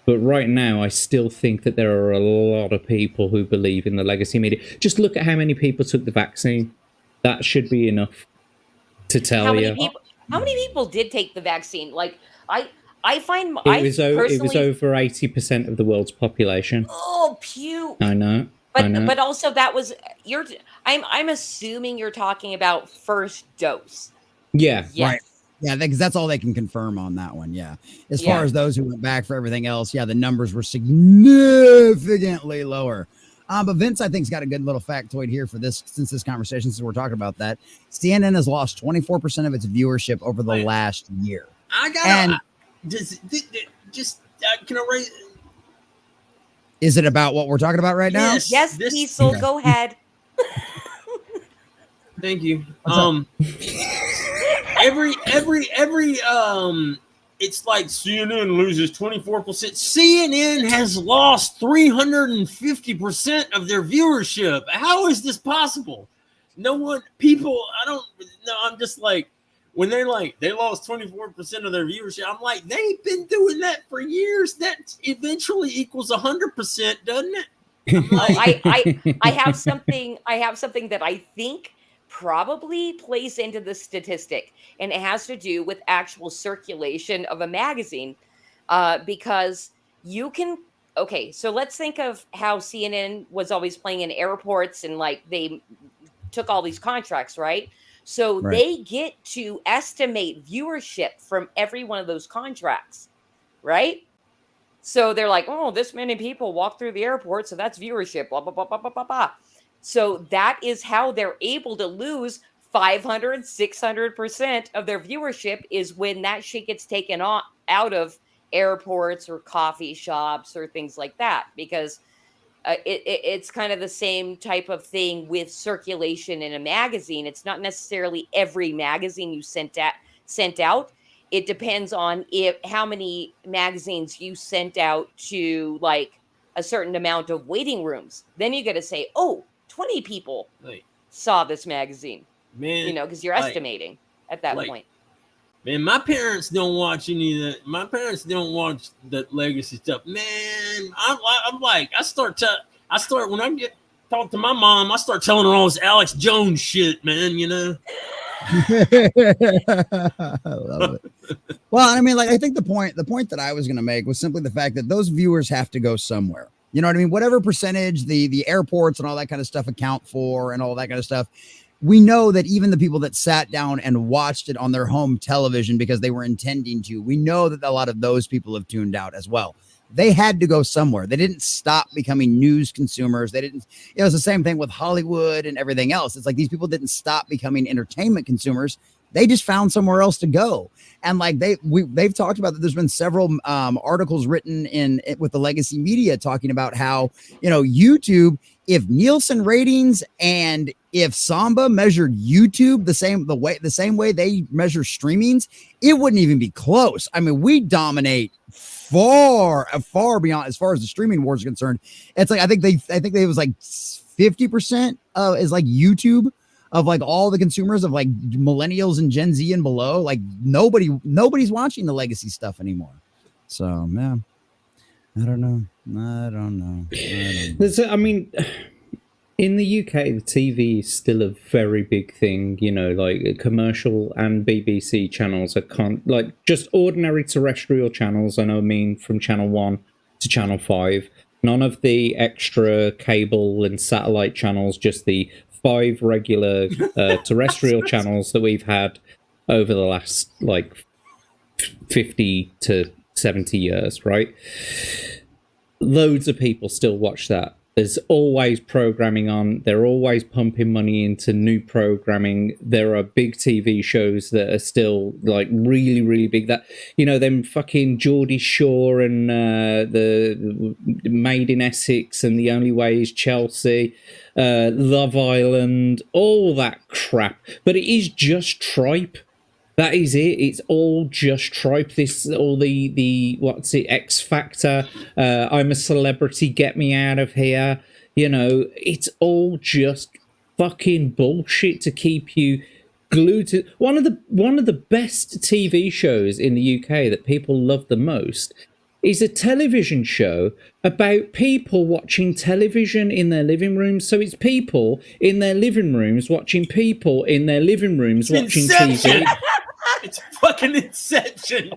But right now, I still think that there are a lot of people who believe in the legacy media. Just look at how many people took the vaccine. That should be enough to tell How you. how many people did take the vaccine? Like I find It was over 80% of the world's population. Oh, pew. I know. But also that was I'm assuming you're talking about first dose. Yeah. Yes. Right. Yeah, because that's all they can confirm on that one. Yeah. As far as those who went back for everything else, yeah, the numbers were significantly lower. But Vince, I think, has got a good little factoid here for this, since this conversation, since we're talking about that. CNN has lost 24% of its viewership over the last year. I got can I raise? Is it about what we're talking about right now? Yes, Diesel, go ahead. Thank you. Every it's like CNN loses 24%. CNN has lost 350% of their viewership. How is this possible? I'm just like, when they're like, they lost 24% of their viewership, I'm like, they've been doing that for years. That eventually equals 100%, doesn't it? I have something that I think probably plays into the statistic, and it has to do with actual circulation of a magazine, because you can so let's think of how CNN was always playing in airports, and like they took all these contracts, right? So they get to estimate viewership from every one of those contracts, right? So they're like, oh, this many people walk through the airport, so that's viewership, blah, blah, blah, blah, blah, blah, blah. So that is how they're able to lose 500, 600% of their viewership, is when that shit gets taken out of airports or coffee shops or things like that, because it's kind of the same type of thing with circulation in a magazine. It's not necessarily every magazine you sent out. It depends on how many magazines you sent out to like a certain amount of waiting rooms. Then you got to say, oh, 20 people saw this magazine, man, you know, because you're estimating at that point. Man, my parents don't watch any of that. My parents don't watch that legacy stuff. Man, I'm like, when I get talk to my mom, I start telling her all this Alex Jones shit, man, you know. I love it. Well, I mean, like, I think the point that I was going to make was simply the fact that those viewers have to go somewhere. You know what I mean? Whatever percentage the airports and all that kind of stuff account for and all that kind of stuff. We know that even the people that sat down and watched it on their home television because they were intending to, we know that a lot of those people have tuned out as well. They had to go somewhere. They didn't stop becoming news consumers. They didn't, it was the same thing with Hollywood and everything else. It's like these people didn't stop becoming entertainment consumers. They just found somewhere else to go. And like they've talked about that. There's been several articles written with the legacy media talking about how, YouTube, if Nielsen ratings and if Samba measured YouTube the same way they measure streamings, it wouldn't even be close. I mean, we dominate far beyond as far as the streaming wars are concerned. It's like I think they was like 50% is like YouTube of like all the consumers of like millennials and Gen Z and below. Like nobody's watching the legacy stuff anymore. So yeah, I don't know. I mean, in the UK, the TV is still a very big thing. Like commercial and BBC channels are like just ordinary terrestrial channels. I mean, from Channel 1 to Channel 5. None of the extra cable and satellite channels, just the 5 regular terrestrial channels that we've had over the last like 50 to 70 years, right? Loads of people still watch that. There's always programming on. They're always pumping money into new programming. There are big TV shows that are still like really, really big. That, them fucking Geordie Shore and the Made in Essex and The Only Way is Chelsea, Love Island, all that crap. But it is just tripe. That is it. It's all just tripe. All the what's it? X Factor. I'm a Celebrity. Get me out of here. It's all just fucking bullshit to keep you glued to. One of the best TV shows in the UK that people love the most is a television show about people watching television in their living rooms. So it's people in their living rooms watching people in their living rooms watching TV. It's fucking Inception.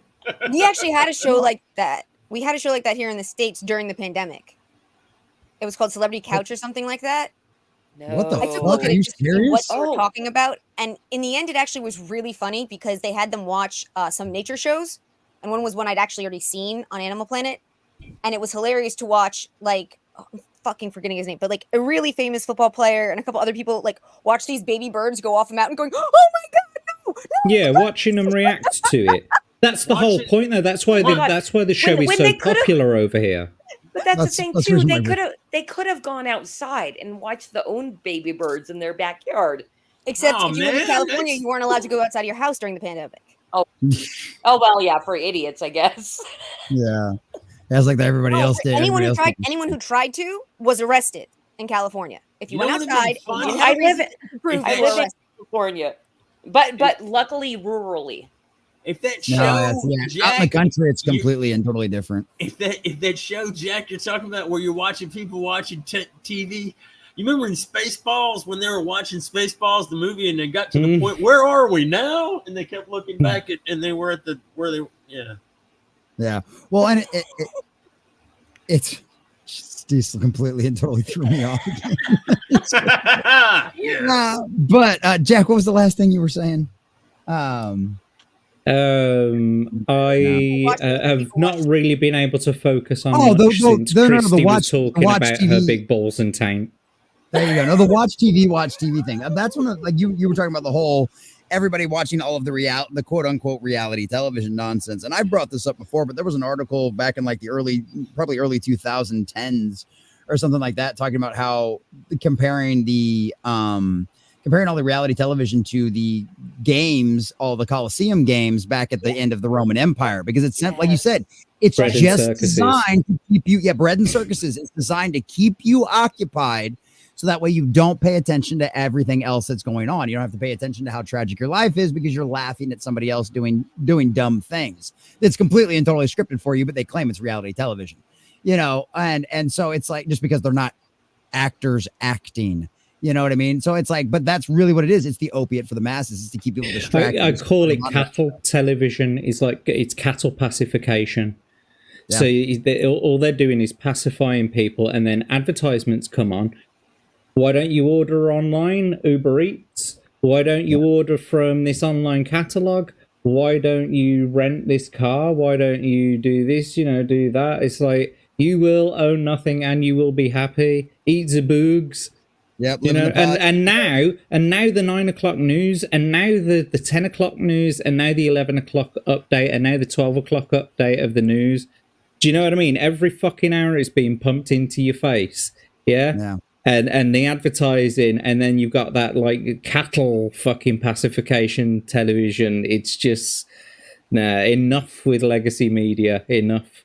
We actually had a show like that. We had a show like that here in the States during the pandemic. It was called Celebrity Couch or something like that. No. What the I took a fuck? look at Are it you just to see what serious? they were talking about. And in the end, it actually was really funny because they had them watch some nature shows. And one was one I'd actually already seen on Animal Planet. And it was hilarious to watch, like, I'm fucking forgetting his name, but like a really famous football player and a couple other people like watch these baby birds go off a mountain going, oh my God, no. Yeah, watching them react to it. That's the whole point, though. That's why the show is so popular over here. But that's the thing that's too. reasonable. They could have gone outside and watched their own baby birds in their backyard. Except Oh, if you lived in man, California, that's- you weren't allowed to go outside of your house during the pandemic. Oh well, yeah, for idiots, I guess. Yeah. That's like that everybody else did. Anyone Everybody who tried to was arrested in California. If you went outside, I live in California, but luckily rurally. If that show, out in the Jack, country, it's completely and totally different. if that show, Jack, you're talking about where you're watching people watching TV. You remember in Spaceballs when they were watching Spaceballs, the movie, and they got to the point, where are we now? And they kept looking back at, and they were at Yeah. Well, and it's just completely and totally threw me off. But Jack, what was the last thing you were saying? I have not really been able to focus on much since the Christy watch, was talking watch about TV. her big balls and taint. There you go. No, the watch TV thing. That's one of, like you were talking about the whole everybody watching all of the quote unquote reality television nonsense. And I brought this up before, but there was an article back in like the early 2010s or something like that, talking about how comparing all the reality television to the games, all the Colosseum games back at the end of the Roman Empire, because it's like you said, it's Bread and just circuses. designed to keep you, bread and circuses. It's designed to keep you occupied. So that way you don't pay attention to everything else that's going on. You don't have to pay attention to how tragic your life is because you're laughing at somebody else doing dumb things. It's completely and totally scripted for you, but they claim it's reality television, and so it's like, just because they're not actors acting, you know what I mean? So it's like, but that's really what it is. It's the opiate for the masses. It's to keep people distracted. I call it cattle television. It's like, it's cattle pacification. Yeah. So all they're doing is pacifying people, and then advertisements come on. Why don't you order online, Uber Eats? Why don't you order from this online catalog? Why don't you rent this car? Why don't you do this, do that? It's like, you will own nothing and you will be happy. Eat the boogs. Yep. And now the 9 o'clock news, and now the 10 o'clock news, and now the 11 o'clock update, and now the 12 o'clock update of the news. Do you know what I mean? Every fucking hour is being pumped into your face. Yeah. And the advertising, and then you've got that like cattle fucking pacification television. It's just enough with legacy media. Enough.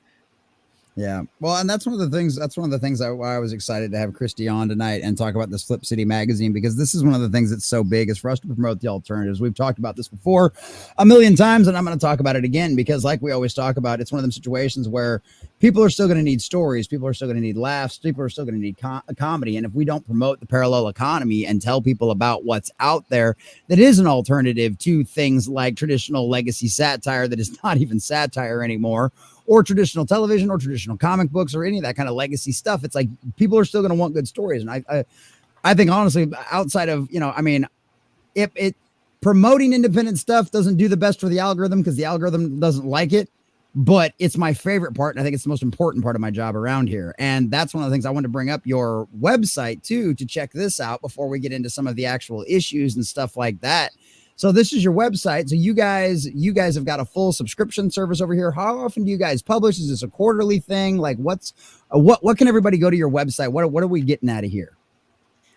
Yeah. Well, and that's one of the things. That's one of the things why I was excited to have Christy on tonight and talk about this Flip City magazine, because this is one of the things that's so big is for us to promote the alternatives. We've talked about this before a million times, and I'm going to talk about it again because, like we always talk about, it's one of them situations where people are still going to need stories, people are still going to need laughs, people are still going to need comedy, and if we don't promote the parallel economy and tell people about what's out there that is an alternative to things like traditional legacy satire that is not even satire anymore, or traditional television, or traditional comic books, or any of that kind of legacy stuff, it's like people are still going to want good stories. And I think honestly, outside of, if it promoting independent stuff doesn't do the best for the algorithm because the algorithm doesn't like it, but it's my favorite part, and I think it's the most important part of my job around here. And that's one of the things I want to bring up your website too, to check this out before we get into some of the actual issues and stuff like that. So this is your website. So you guys have got a full subscription service over here. How often do you guys publish? Is this a quarterly thing? Like what can everybody go to your website? What are we getting out of here?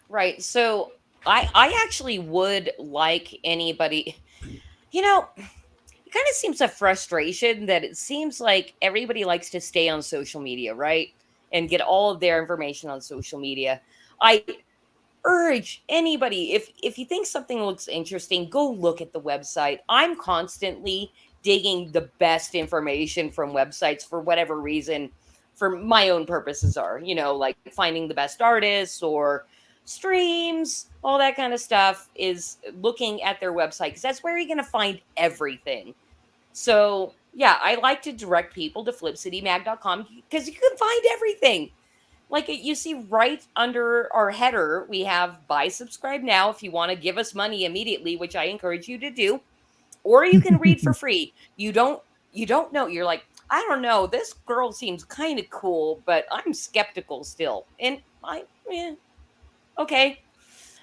Right. So I actually would like anybody, it kind of seems a frustration that it seems like everybody likes to stay on social media, right? And get all of their information on social media. I urge anybody, if you think something looks interesting, go look at the website. I'm constantly digging the best information from websites for whatever reason, for my own purposes are, like finding the best artists or streams, all that kind of stuff is looking at their website, because that's where you're going to find everything. So yeah, I like to direct people to flipcitymag.com because you can find everything. Like you see right under our header, we have buy subscribe now if you want to give us money immediately, which I encourage you to do, or you can read for free. You don't know. You're like, I don't know. This girl seems kind of cool, but I'm skeptical still. And okay.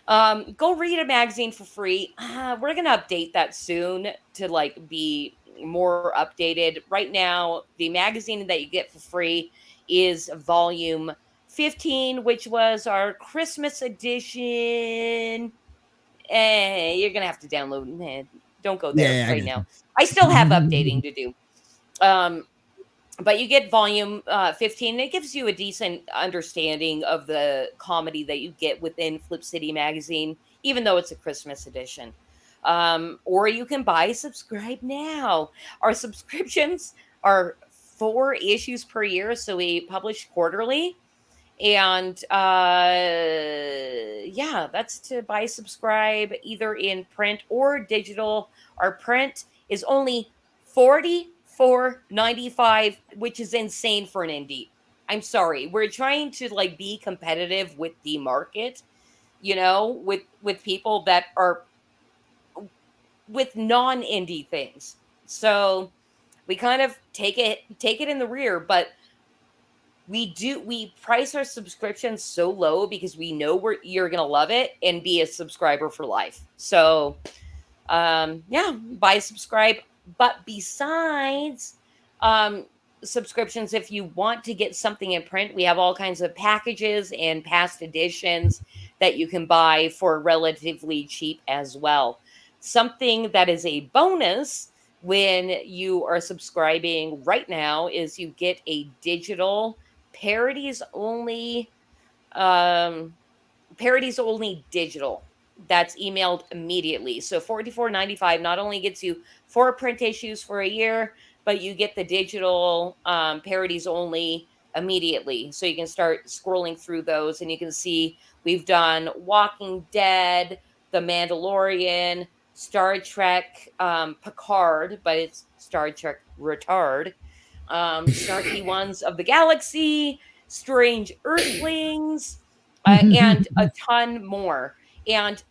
Go read a magazine for free. We're going to update that soon to be more updated. Right now, the magazine that you get for free is volume 15, which was our Christmas edition. You're going to have to download. Don't go there right now. I still have updating to do. But you get volume 15, and it gives you a decent understanding of the comedy that you get within Flip City magazine, even though it's a Christmas edition. Or you can buy subscribe now. Our subscriptions are 4 issues per year, so we publish quarterly. And that's to buy subscribe either in print or digital. Our print is only $44.95, which is insane for an indie. I'm sorry. We're trying to be competitive with the market, with people that are with non-indie things. So we kind of take it in the rear, but we price our subscriptions so low because we know you're gonna love it and be a subscriber for life. So buy subscribe. But besides subscriptions, if you want to get something in print, we have all kinds of packages and past editions that you can buy for relatively cheap as well. Something that is a bonus when you are subscribing right now is you get a digital parodies only digital that's emailed immediately. So $44.95 not only gets you 4 print issues for a year, but you get the digital parodies only immediately. So you can start scrolling through those, and you can see we've done Walking Dead, The Mandalorian, Star Trek, Picard, but it's Star Trek Retard. Snarky Ones of the Galaxy, Strange Earthlings, and a ton more. And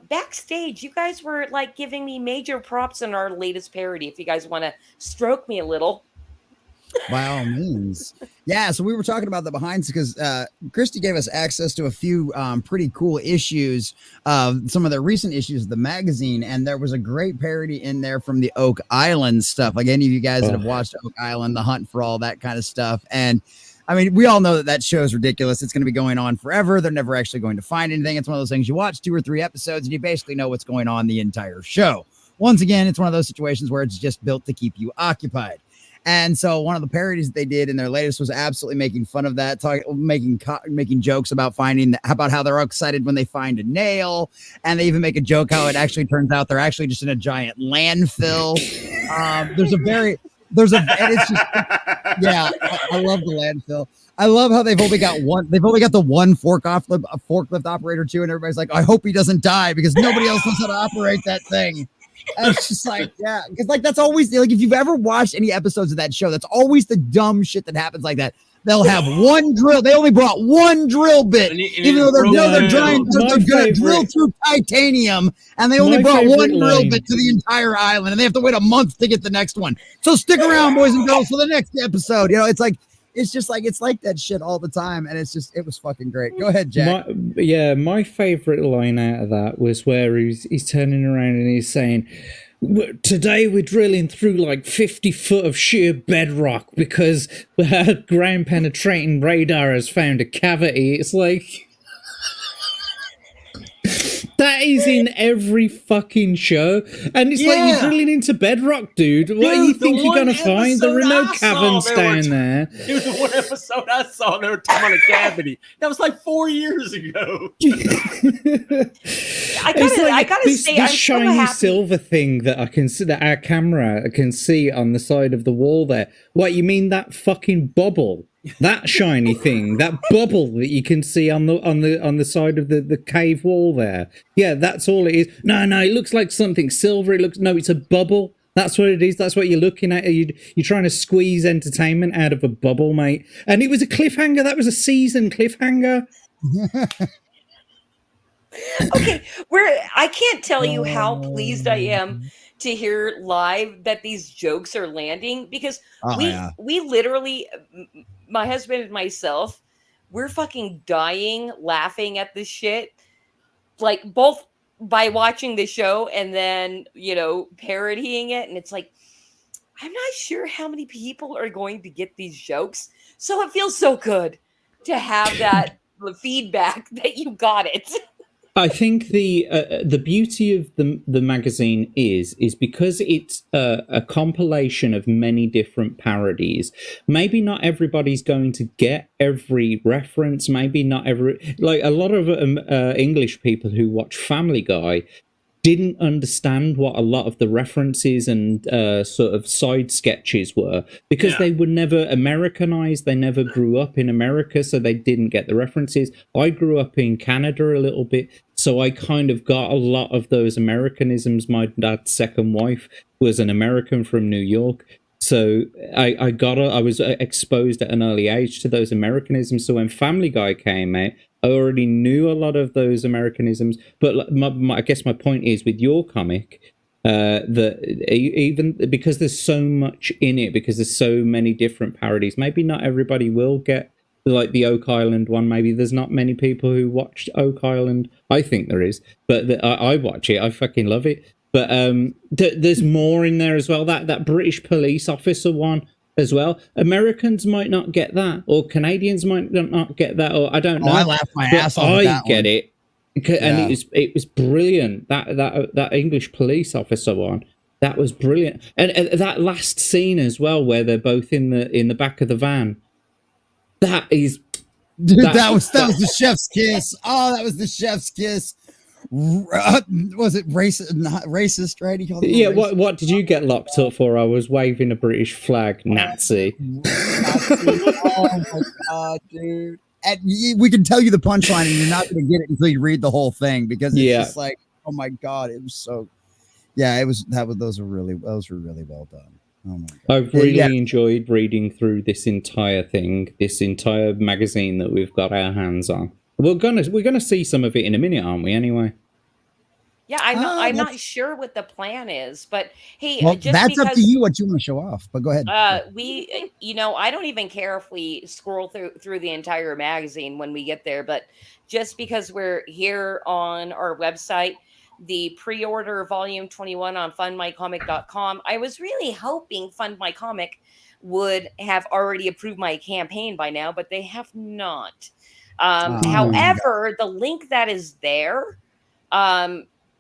backstage, you guys were like giving me major props in our latest parody. If you guys want to stroke me a little. By all means. Yeah, so we were talking about the behinds because Christy gave us access to a few pretty cool issues of some of the recent issues of the magazine, and there was a great parody in there from the Oak Island stuff. Like any of you guys that have watched Oak Island, The Hunt for all that kind of stuff. And I mean, we all know that show is ridiculous. It's going to be going on forever. They're never actually going to find anything. It's one of those things you watch 2 or 3 episodes and you basically know what's going on the entire show. Once again, it's one of those situations where it's just built to keep you occupied. And so one of the parodies that they did in their latest was absolutely making fun of that, making jokes about about how they're all excited when they find a nail. And they even make a joke how it actually turns out they're actually just in a giant landfill. And it's just, yeah, I love the landfill. I love how they've only got the one forklift operator too. And everybody's like, I hope he doesn't die because nobody else knows how to operate that thing. And it's just like, yeah, because like that's always like if you've ever watched any episodes of that show, that's always the dumb shit that happens like that. They'll have one drill. They only brought one drill bit, even though they're giant. They're going to drill through titanium, and they only brought one drill bit to the entire island, and they have to wait a month to get the next one. So stick around, boys and girls, for the next episode. You know, it's like that shit all the time, and it was fucking great. Go ahead, Jack. My favorite line out of that was where he's turning around and he's saying, today we're drilling through like 50 foot of sheer bedrock because our ground penetrating radar has found a cavity. It's like that is in every fucking show, and it's like you're drilling into bedrock, dude. What do you think you're gonna find? There are no caverns down there. Dude, the one episode I saw, they were talking about a cavity. That was like 4 years ago. I gotta say, this shiny silver thing that I can see, that our camera can see on the side of the wall there. What, you mean that fucking bubble? That shiny thing, that bubble that you can see on the side of the cave wall there. Yeah, that's all it is. No, it looks like something silver. It's a bubble. That's what it is. That's what you're looking at. You're trying to squeeze entertainment out of a bubble, mate. And it was a cliffhanger. That was a season cliffhanger. Okay, I can't tell you how pleased I am to hear live that these jokes are landing because we literally, my husband and myself, we're fucking dying laughing at this shit, like both by watching the show and then, parodying it. And it's like, I'm not sure how many people are going to get these jokes. So it feels so good to have that feedback that you got it. I think the beauty of the magazine is because it's a compilation of many different parodies. Maybe not everybody's going to get every reference. Maybe not like a lot of English people who watch Family Guy didn't understand what a lot of the references and sort of side sketches were because they were never Americanized. They never grew up in America, so they didn't get the references. I grew up in Canada a little bit, so I kind of got a lot of those Americanisms. My dad's second wife was an American from New York. So I was exposed at an early age to those Americanisms. So when Family Guy came out, I already knew a lot of those Americanisms. But I guess my point is with your comic, that even because there's so much in it, because there's so many different parodies, maybe not everybody will get like the Oak Island one. Maybe there's not many people who watched Oak Island. I think there is, but I watch it. I fucking love it. But there's more in there as well. That British police officer one as well. Americans might not get that, or Canadians might not get that, or I don't know. I laughed my ass off. I get it, and it was brilliant. That English police officer one, that was brilliant, and that last scene as well, where they're both in the back of the van. That is, dude. That was the chef's kiss. Oh, that was the chef's kiss. Was it racist, right? Yeah. What did you get locked up for? I was waving a British flag. Nazi. Oh my god, dude! And we can tell you the punchline, and you're not going to get it until you read the whole thing because it's just like, oh my god, it was so. Yeah, it was. Those were really well done. Oh my God. I've really Yeah. enjoyed reading through this entire thing, this entire magazine that we've got our hands on. We're gonna see some of it in a minute, aren't we? Anyway. Yeah, I'm That's not sure what the plan is, but hey, well, just that's up to because you what you want to show off. But go ahead. I don't even care if we scroll through the entire magazine when we get there, but just because we're here on our website, the pre-order volume 21 on fundmycomic.com, I was really hoping Fund My Comic would have already approved my campaign by now, but they have not. Oh, However, the link that is there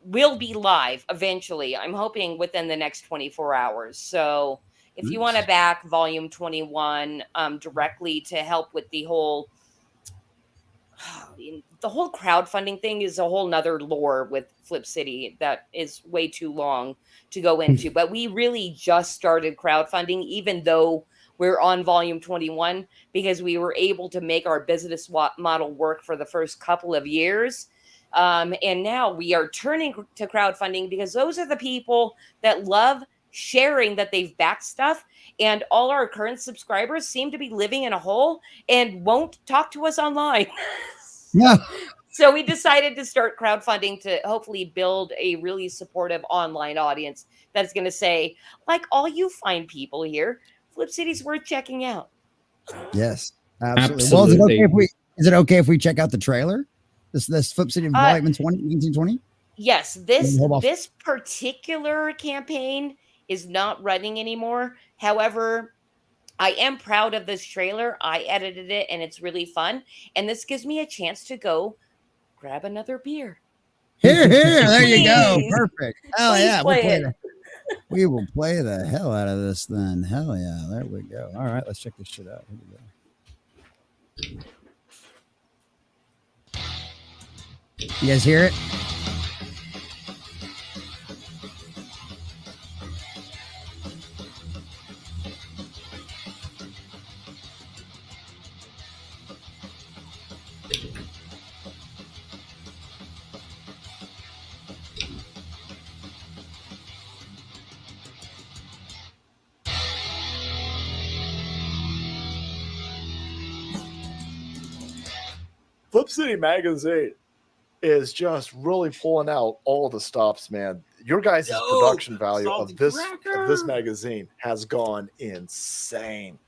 will be live eventually. I'm hoping within the next 24 hours. So if you want to back volume 21 directly to help with the whole crowdfunding thing is a whole nother lore with Flip City that is way too long to go into. But we really just started crowdfunding, even though we're on volume 21, because we were able to make our business model work for the first couple of years. And now we are turning to crowdfunding because those are the people that love sharing that they've backed stuff. And all our current subscribers seem to be living in a hole and won't talk to us online. Yeah. So we decided to start crowdfunding to hopefully build a really supportive online audience that's going to say, like all you fine people here, Flip City's worth checking out. Yes, absolutely. Well, is it okay if we check out the trailer? This Flip City Volume 1920? Yes, this particular campaign is not running anymore. However, I am proud of this trailer. I edited it and it's really fun. And this gives me a chance to go grab another beer. Here, there you go. Please. Perfect. Hell Please yeah. play it. We will play the hell out of this then. Hell yeah. There we go. All right, let's check this shit out. Here we go. You guys hear it? Flip City Magazine is just really pulling out all the stops, man. Your guys' production value of this magazine has gone insane.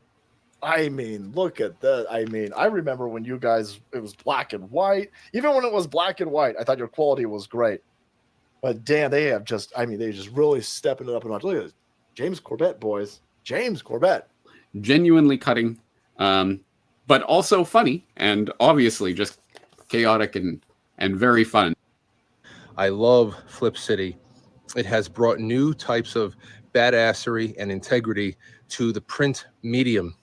I mean, look at that. I mean, I remember when you guys, it was black and white. Even when it was black and white, I thought your quality was great. But damn, they just really stepping it up a notch. Look at this. James Corbett, boys. James Corbett. Genuinely cutting, but also funny and obviously just chaotic and very fun. I love Flip City. It has brought new types of badassery and integrity to the print medium.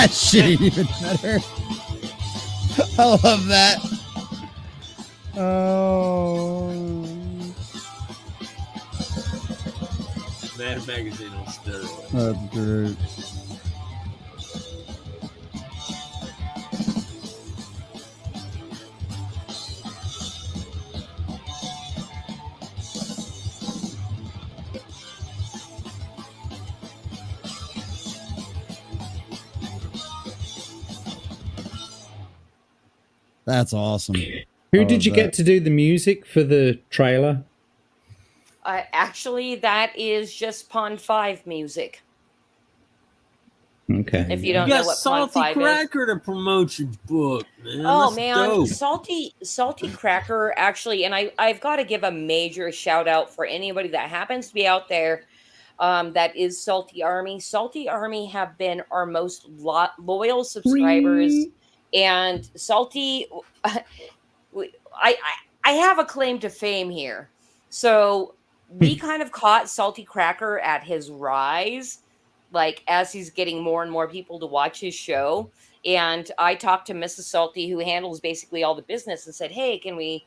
Shit, even better. I love that. Oh. Mad Magazine on steroids. That's great. That's awesome. Who did you get to do the music for the trailer? Actually, that is just Pond 5 music. Okay. If you don't You know got what Pond 5 is. Salty Cracker to promote your book, man. Oh That's man, dope. Salty Cracker actually, and I've got to give a major shout out for anybody that happens to be out there that is Salty Army. Salty Army have been our most loyal subscribers, and Salty, I have a claim to fame here. So we kind of caught Salty Cracker at his rise, like as he's getting more and more people to watch his show. And I talked to Mrs. Salty, who handles basically all the business, and said, "Hey, can we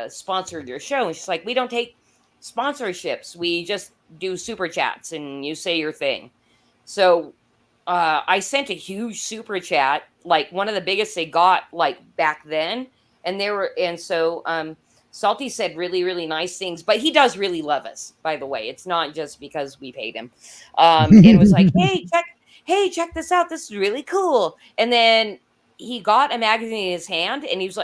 sponsor your show?" And she's like, "We don't take sponsorships. We just do super chats, and you say your thing." So I sent a huge super chat, like one of the biggest they got like back then. And so Salty said really, really nice things, but he does really love us, by the way. It's not just because we paid him. And it was like, check this out. This is really cool. And then he got a magazine in his hand, and he was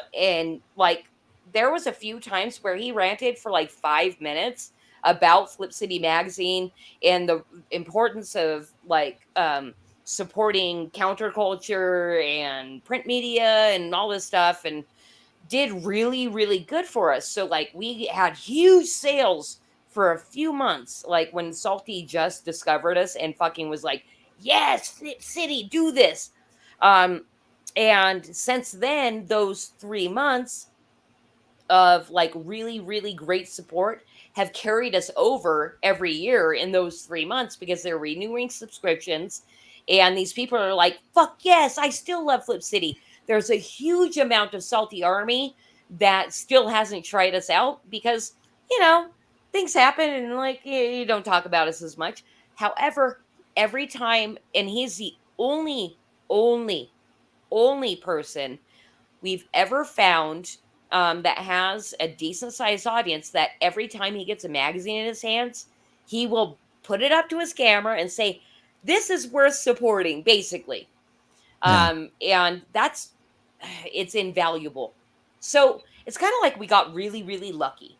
like, there was a few times where he ranted for like 5 minutes about Flip City magazine and the importance of like supporting counterculture and print media and all this stuff, and did really, really good for us. So like we had huge sales for a few months, like when Salty just discovered us and fucking was like, yes, Flip City, do this. And since then, those 3 months of like really, really great support have carried us over every year in those 3 months because they're renewing subscriptions. And these people are like, fuck yes, I still love Flip City. There's a huge amount of Salty Army that still hasn't tried us out because, things happen and like you don't talk about us as much. However, every time, and he's the only person we've ever found that has a decent sized audience that every time he gets a magazine in his hands, he will put it up to his camera and say, this is worth supporting, basically. And it's invaluable. So it's kind of like we got really, really lucky.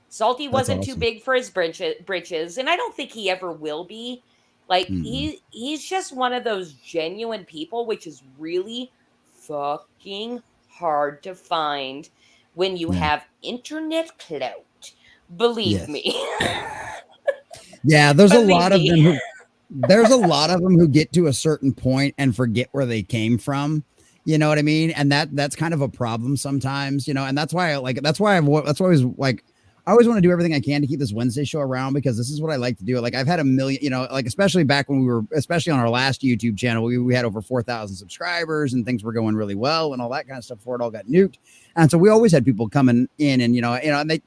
Salty wasn't too big for his britches, and I don't think he ever will be. Like he's just one of those genuine people, which is really fucking hard to find when you have internet clout. Believe me. Yeah, there's a lot of them who get to a certain point and forget where they came from. You know what I mean? And that's kind of a problem sometimes, and that's why I always want to do everything I can to keep this Wednesday show around, because this is what I like to do. Like I've had a million, like especially back when especially on our last YouTube channel, we had over 4,000 subscribers and things were going really well and all that kind of stuff before it all got nuked. And so we always had people coming in and, and they,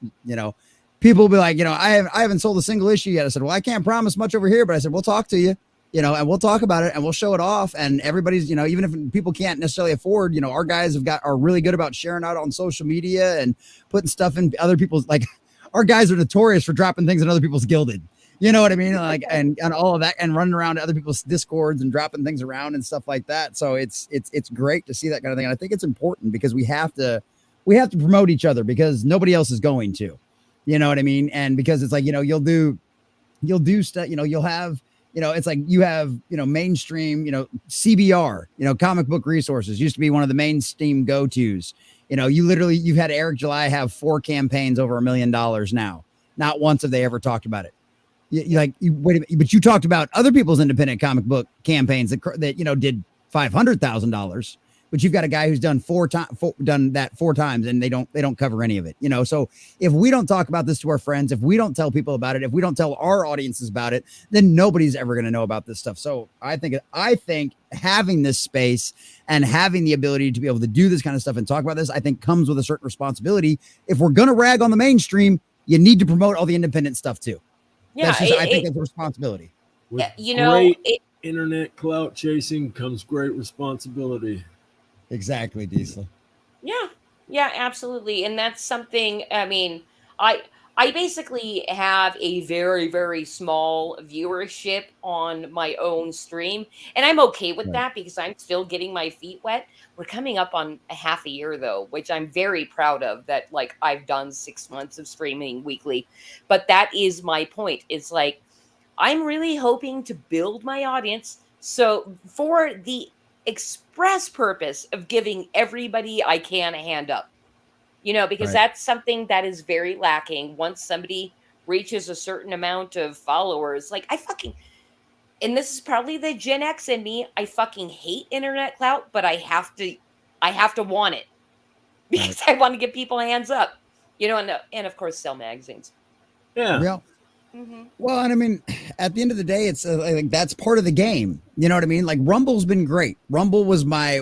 people will be like, I haven't sold a single issue yet. I said, well, I can't promise much over here, but I said, we'll talk to you, and we'll talk about it and we'll show it off. And everybody's, even if people can't necessarily afford, our guys are really good about sharing out on social media and putting stuff in other people's, like our guys are notorious for dropping things in other people's Gilded. You know what I mean? Like, and all of that, and running around to other people's Discords and dropping things around and stuff like that. So it's great to see that kind of thing. And I think it's important because we have to promote each other because nobody else is going to, you know what I mean? And because it's like, you'll do stuff, you'll have, it's like you have, mainstream, CBR, comic book resources used to be one of the mainstream go-tos. You've had Eric July have 4 campaigns over $1 million now. Not once have they ever talked about it. Wait a minute, but you talked about other people's independent comic book campaigns that did $500,000. But you've got a guy who's done that 4 times and they don't cover any of it, So if we don't talk about this to our friends, if we don't tell people about it, if we don't tell our audiences about it, then nobody's ever going to know about this stuff. So I think having this space and having the ability to be able to do this kind of stuff and talk about this, I think comes with a certain responsibility. If we're going to rag on the mainstream, you need to promote all the independent stuff too. Yeah, I think it's a responsibility. With great internet clout chasing comes great responsibility. Exactly, Diesel. Yeah, absolutely. And that's something, I mean, I basically have a very, very small viewership on my own stream. And I'm okay with that because I'm still getting my feet wet. We're coming up on a half a year though, which I'm very proud of, that like I've done 6 months of streaming weekly. But that is my point. It's like, I'm really hoping to build my audience. So for the express purpose of giving everybody I can a hand up, because that's something that is very lacking. Once somebody reaches a certain amount of followers, like and this is probably the Gen X in me, I fucking hate internet clout, but I have to want it because I want to give people hands up, and of course sell magazines. Yeah. Mm-hmm. Well, and I mean, at the end of the day, it's I think that's part of the game. You know what I mean? Like Rumble's been great. Rumble was my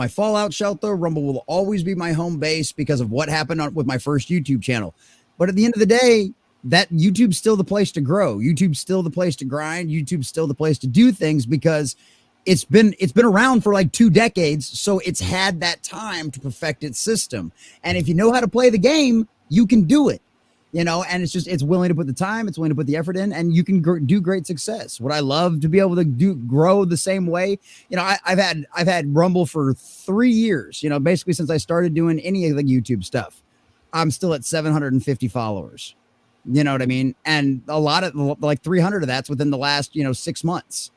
fallout shelter. Rumble will always be my home base because of what happened with my first YouTube channel. But at the end of the day, that YouTube's still the place to grow. YouTube's still the place to grind. YouTube's still the place to do things because it's been around for like 2 decades, so it's had that time to perfect its system. And if you know how to play the game, you can do it. And it's willing to put the time, it's willing to put the effort in, and you can do great success. What I love to be able to grow the same way. I've had Rumble for 3 years, basically since I started doing any of the YouTube stuff. I'm still at 750 followers. You know what I mean? And a lot of like 300 of that's within the last, 6 months.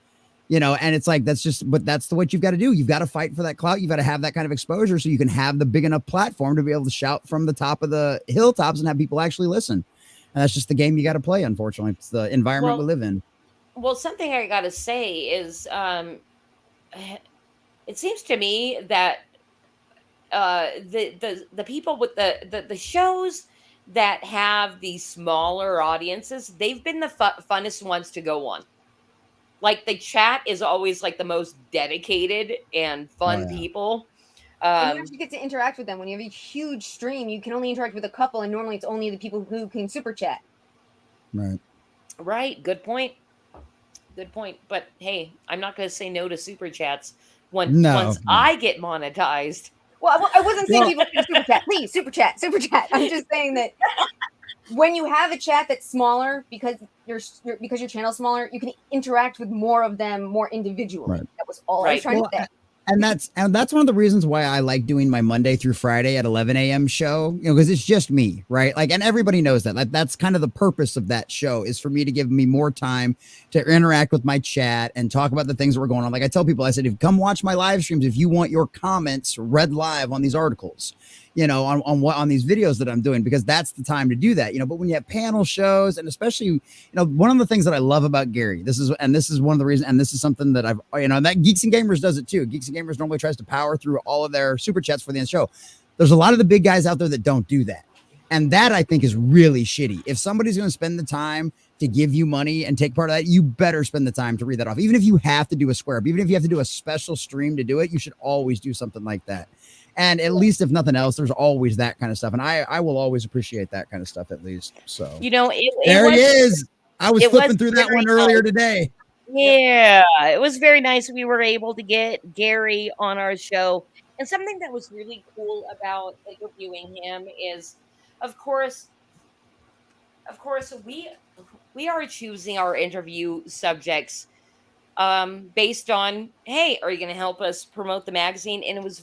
And it's like, that's what you've got to do. You've got to fight for that clout. You've got to have that kind of exposure so you can have the big enough platform to be able to shout from the top of the hilltops and have people actually listen. And that's just the game you got to play. Unfortunately, it's the environment we live in. Well, something I got to say is, it seems to me that the people with the shows that have these smaller audiences, they've been the funnest ones to go on. Like the chat is always like the most dedicated and fun people. And you actually get to interact with them. When you have a huge stream, you can only interact with a couple, and normally it's only the people who can super chat. Right. Good point. But hey, I'm not going to say no to super chats once I get monetized. Well, I wasn't saying people can super chat. Please, super chat. I'm just saying that when you have a chat that's smaller, because your channel's smaller, you can interact with more of them more individually. Right. That was all I was trying to say. And that's one of the reasons why I like doing my Monday through Friday at 11 a.m. show, because it's just me, right? Like, and everybody knows that. Like, that's kind of the purpose of that show, is for me to give me more time to interact with my chat and talk about the things that were going on. Like I tell people, I said, if you come watch my live streams, if you want your comments read live on these articles, on these videos that I'm doing, because that's the time to do that, but when you have panel shows, and especially, one of the things that I love about Gary, this is one of the reasons, and this is something that I've, that Geeks and Gamers does it too. Geeks and Gamers normally tries to power through all of their super chats for the end show. There's a lot of the big guys out there that don't do that. And that I think is really shitty. If somebody's going to spend the time to give you money and take part of that, you better spend the time to read that off. Even if you have to do a square up, even if you have to do a special stream to do it, you should always do something like that. And at least, if nothing else, there's always that kind of stuff. And I will always appreciate that kind of stuff, at least. So, there he is. I was flipping through that one earlier today. Yeah, it was very nice. We were able to get Gary on our show. And something that was really cool about interviewing him is, of course, we are choosing our interview subjects based on, hey, are you going to help us promote the magazine? And it was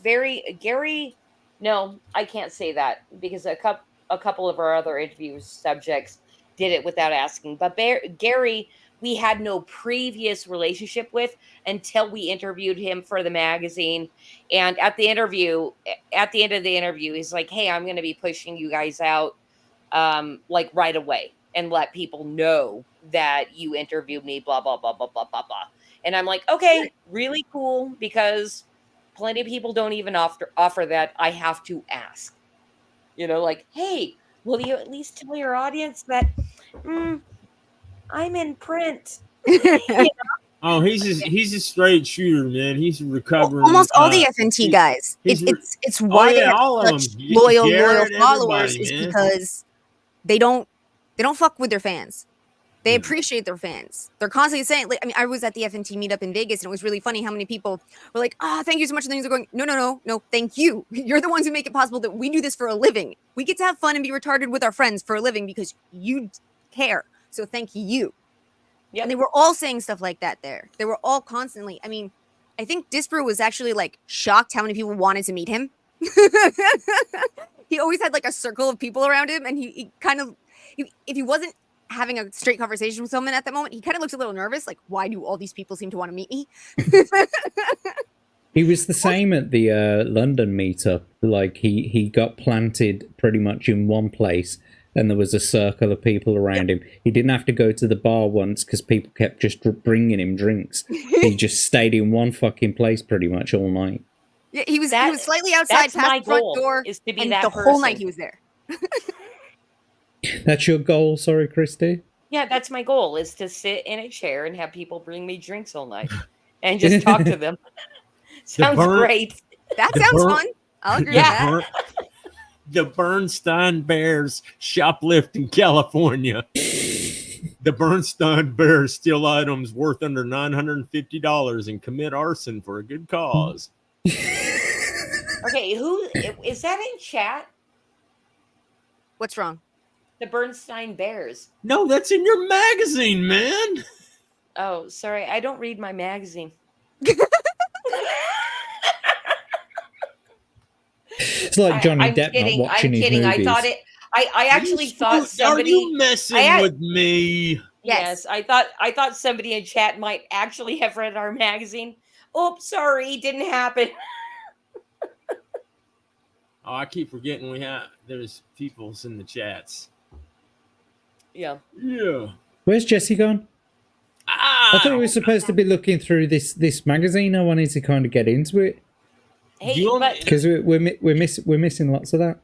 Gary. No, I can't say that, because a couple of our other interview subjects did it without asking. But Gary, we had no previous relationship with until we interviewed him for the magazine. And at the end of the interview, he's like, hey, I'm going to be pushing you guys out like right away and let people know that you interviewed me, blah, blah, blah, blah, blah, blah, blah. And I'm like, okay, really cool, because plenty of people don't even offer that. I have to ask, like, hey, will you at least tell your audience that I'm in print? Oh, he's a straight shooter, man. He's recovering. Almost all the FNT guys. It's why they have such loyal followers, is because they don't fuck with their fans. They appreciate their fans. They're constantly saying, like, I was at the FNT meetup in Vegas, and it was really funny how many people were like, thank you so much. And things are going, no, thank you. You're the ones who make it possible that we do this for a living. We get to have fun and be retarded with our friends for a living because you care. So thank you. Yeah. And they were all saying stuff like that there. They were all constantly, I think Disper was actually like shocked how many people wanted to meet him. He always had like a circle of people around him, and he kind of, if he wasn't having a straight conversation with someone at that moment, he kind of looks a little nervous, like, why do all these people seem to want to meet me? He was the same at the London meetup. Like, he got planted pretty much in one place, and there was a circle of people around him. He didn't have to go to the bar once because people kept just bringing him drinks. He just stayed in one fucking place pretty much all night. Yeah, he was slightly outside past the front door, is to be and that the person. whole night he was there. That's your goal? Sorry, Christy? Yeah, that's my goal, is to sit in a chair and have people bring me drinks all night and just talk to them. Sounds great. That sounds fun. I'll agree with that. The Bernstein Bears shoplift in California. The Bernstein Bears steal items worth under $950 and commit arson for a good cause. Okay, who is that in chat? What's wrong? The Bernstein Bears. No, that's in your magazine, man. Oh, sorry. I don't read my magazine. It's like Johnny Depp kidding, not watching I'm his kidding. movies. I thought it. I actually thought somebody. Are you messing with me? Yes, I thought somebody in chat might actually have read our magazine. Oops, sorry, didn't happen. Oh, I keep forgetting there's people's in the chats. Yeah. Yeah. Where's Jesse gone? I thought we were supposed to be looking through this magazine. I wanted to kind of get into it. Hey, because we're missing lots of that.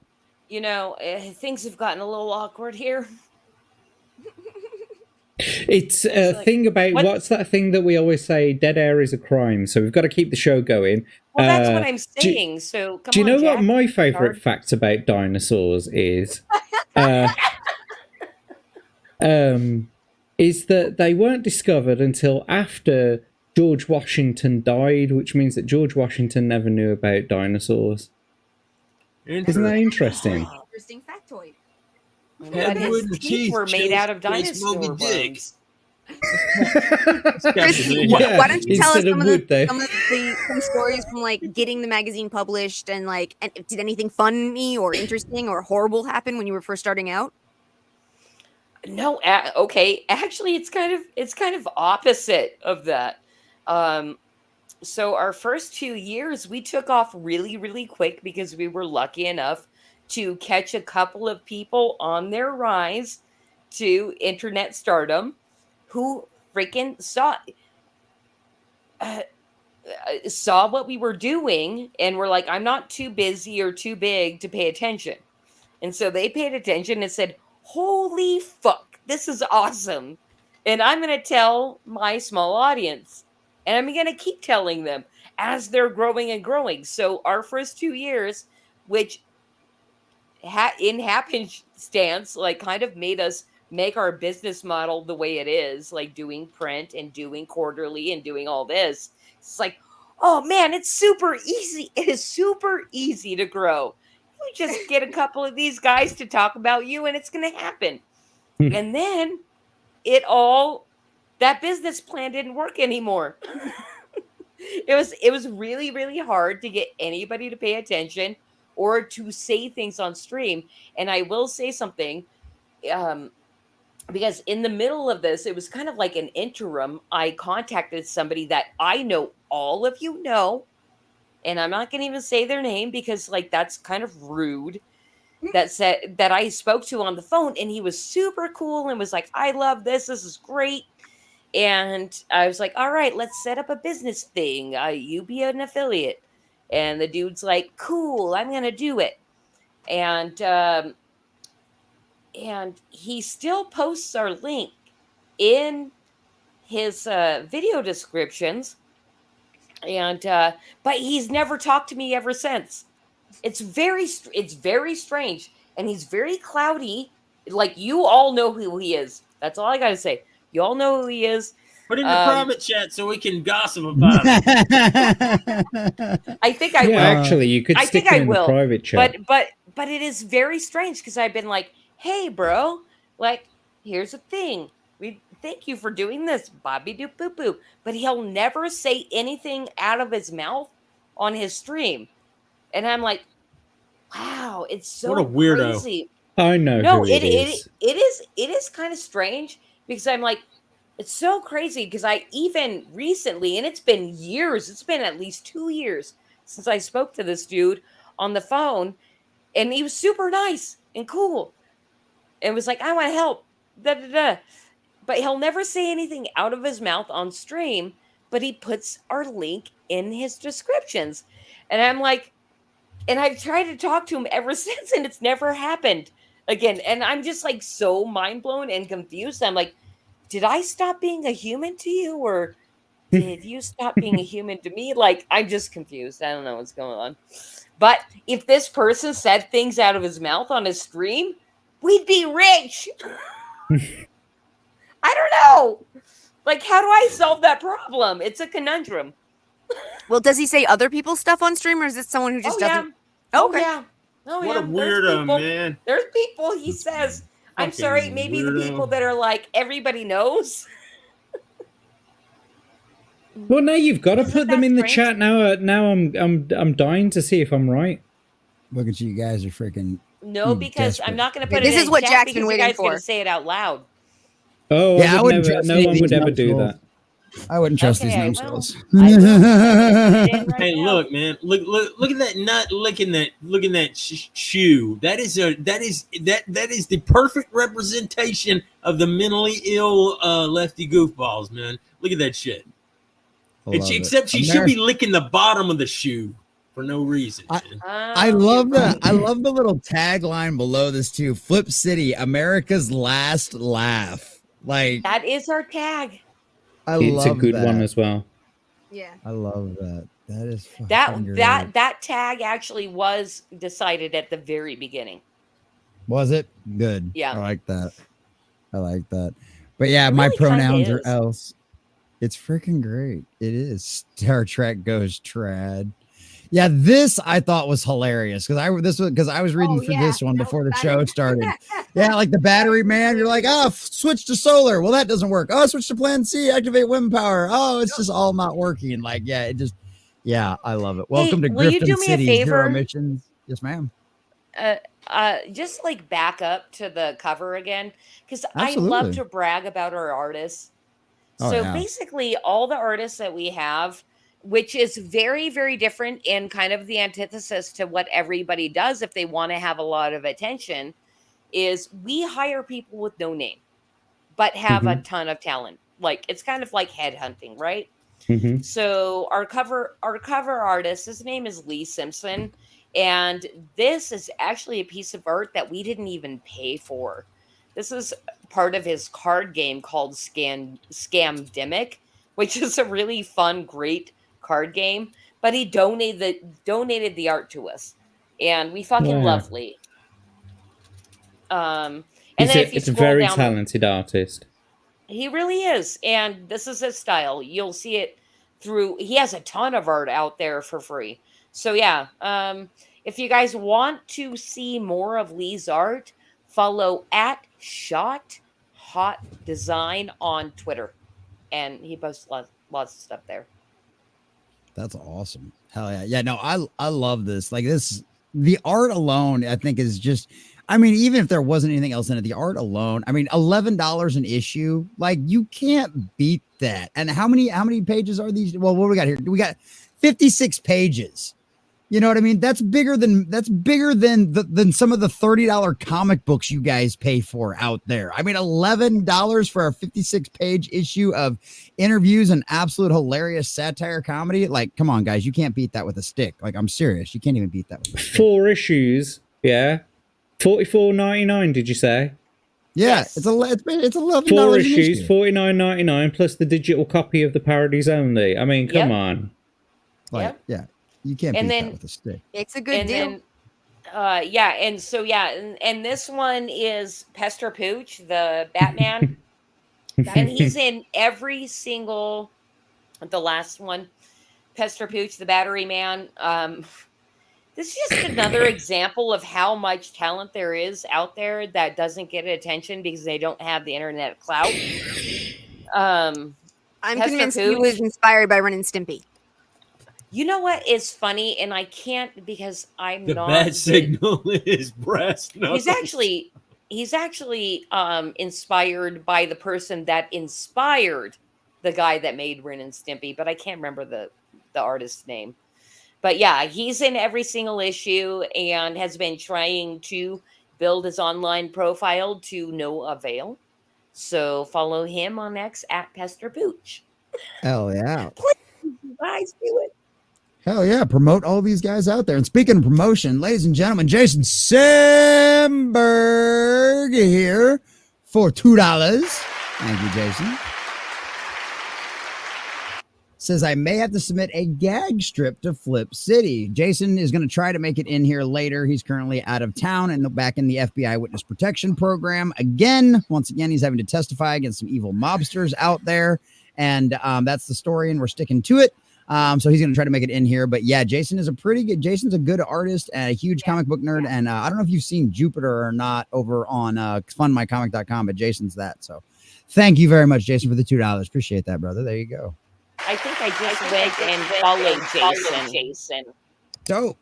You know, things have gotten a little awkward here. It's a thing about what's that thing that we always say? Dead air is a crime. So we've got to keep the show going. Well, that's what I'm saying. So come on, do you know Jack? what my favorite fact about dinosaurs is? Is that they weren't discovered until after George Washington died, which means that George Washington never knew about dinosaurs. Isn't that interesting? Interesting factoid. But his teeth were made out of dinosaur bones. Why don't you tell us some stories from like getting the magazine published and did anything funny or interesting or horrible happen when you were first starting out? No, okay. Actually, it's kind of opposite of that. So our first 2 years, we took off really, really quick because we were lucky enough to catch a couple of people on their rise to internet stardom who freaking saw what we were doing and were like, I'm not too busy or too big to pay attention. And so they paid attention and said, holy fuck, this is awesome. And I'm going to tell my small audience. And I'm going to keep telling them as they're growing and growing. So our first 2 years, which in happenstance, like kind of made us make our business model the way it is, like doing print and doing quarterly and doing all this. It's like, oh man, it's super easy. It is super easy to grow. You just get a couple of these guys to talk about you and it's going to happen. And then that business plan didn't work anymore. It was really, really hard to get anybody to pay attention or to say things on stream. And I will say something, because in the middle of this, it was kind of like an interim. I contacted somebody that I know all of you know, and I'm not going to even say their name because like that's kind of rude. That I spoke to on the phone, and he was super cool and was like, I love this. This is great. And I was like, all right, let's set up a business thing. You be an affiliate. And the dude's like, cool, I'm going to do it. And he still posts our link in his video descriptions. And but he's never talked to me ever since. It's very strange, and he's very cloudy. Like, you all know who he is. That's all I gotta say. You all know who he is. Put in the private chat so we can gossip about it. I think I will. Actually, you could stick it in the private chat. But it is very strange because I've been like, hey, bro, like, here's the thing. We thank you for doing this, Bobby Doop Boop Boop. But he'll never say anything out of his mouth on his stream. And I'm like, wow, it's so what a weirdo. Crazy. I know. No, who it is kind of strange because I'm like, it's so crazy because I even recently, and it's been years, it's been at least 2 years since I spoke to this dude on the phone, and he was super nice and cool. And was like, I want to help. Da, da, da. But he'll never say anything out of his mouth on stream, but he puts our link in his descriptions. And I'm like, and I've tried to talk to him ever since, and it's never happened again. And I'm just like so mind blown and confused. I'm like, did I stop being a human to you, or did you stop being a human to me? Like, I'm just confused. I don't know what's going on. But if this person said things out of his mouth on his stream, we'd be rich. I I don't know. Like, how do I solve that problem? It's a conundrum. Well, does he say other people's stuff on stream, or is it someone who just doesn't? Yeah. Oh, Okay. Yeah. Oh, What yeah. a weirdo, man. There's people he says, I'm Fucking sorry, maybe the weirdo. people that are like, everybody knows. Well, now you've got to Isn't put them that in the strange? chat. Now I'm dying to see if I'm right. Look at you guys are freaking. No, because I'm not going to put This it is in what chat Jack's been because you waiting guys going for. to say it out loud. Oh, Yeah, I I would wouldn't never. trust No any one of would these ever do numbskulls. that. I wouldn't trust Okay, these well, numbskulls. I will. Put it in right Hey, now. look, man! Look at that nut licking that shoe. That is the perfect representation of the mentally ill lefty goofballs, man. Look at that shit. Except she should be licking the bottom of the shoe for no reason. I love that. I love the little tagline below this too. Flip City, America's last laugh. Like That is our tag. It's a good one as well. Yeah. I love that. That is fucking great. That tag actually was decided at the very beginning. Was it? Good. Yeah. I like that. I like that. But yeah, It my really kinda pronouns are is. else. It's freaking great. It is. Star Trek goes trad. Yeah, this I thought was hilarious because I was reading through this one before the show started. Yeah, like the battery man, you're like, switch to solar. Well, that doesn't work. Oh, switch to plan C, activate wind power. Oh, it's just all not working. Like, yeah, I love it. Welcome to will you Grifton do me a City, Zero favor? emissions. Yes, ma'am. Just like back up to the cover again, because I love Absolutely. to brag about our artists. Oh, So yeah. basically, all the artists that we have, which is very, very different and kind of the antithesis to what everybody does if they want to have a lot of attention, is we hire people with no name, but have a ton of talent. Like it's kind of like headhunting, right? So our cover artist, his name is Lee Simpson, and this is actually a piece of art that we didn't even pay for. This is part of his card game called Scamdemic, which is a really fun, great card game. But he donated the art to us, and we fucking Yeah. love Lee. And then if you It's a scroll very down, talented artist. he really is, and this is his style. You'll see it through. He has a ton of art out there for free. So yeah, if you guys want to see more of Lee's art, follow at Shot Hot Design on Twitter, and he posts lots of stuff there. That's awesome. Hell yeah. Yeah, no, I love this. Like this, the art alone, I think is just, I mean, even if there wasn't anything else in it, the art alone, I mean, $11 an issue, like you can't beat that. And how many pages are these? Well, what do we got here? We got 56 pages. You know what I mean? That's bigger than some of the $30 comic books you guys pay for out there. I mean, $11 for a 56-page issue of interviews and absolute hilarious satire comedy. Like, come on, guys, you can't beat that with a stick. Like, I'm serious, you can't even beat that with a stick. 4 issues, yeah. $44.99, did you say? Yeah, it's $11 4 an issues, issue. $49.99 plus the digital copy of the parodies only. I mean, come Yep. on. Like, yeah, you can't And beat then- that with a stick. It's a good deal. And this one is Pester Pooch, the Batman. And he's in every single, the last one, Pester Pooch, the Battery Man. This is just another example of how much talent there is out there that doesn't get attention because they don't have the internet clout. I'm Pester convinced he Pooch. was inspired by Ren and Stimpy. You know what is funny, and I can't because I'm The not. bad signal is breast. No. He's actually inspired by the person that inspired the guy that made Ren and Stimpy, but I can't remember the artist's name. But yeah, he's in every single issue and has been trying to build his online profile to no avail. So follow him on X at Pester Pooch. Hell yeah. Please, you guys, do it. Hell yeah, promote all these guys out there. And speaking of promotion, ladies and gentlemen, Jason Simberg here for $2. Thank you, Jason. says I may have to submit a gag strip to Flip City. Jason is going to try to make it in here later. He's currently out of town and back in the FBI Witness Protection Program. Once again, he's having to testify against some evil mobsters out there. And that's the story, and we're sticking to it. So he's going to try to make it in here. But yeah, Jason's a good artist and a huge comic book nerd. And I don't know if you've seen Jupiter or not over on fundmycomic.com, but Jason's that. So thank you very much, Jason, for the $2. Appreciate that, brother. There you go. I think I just went and followed Jason. Dope.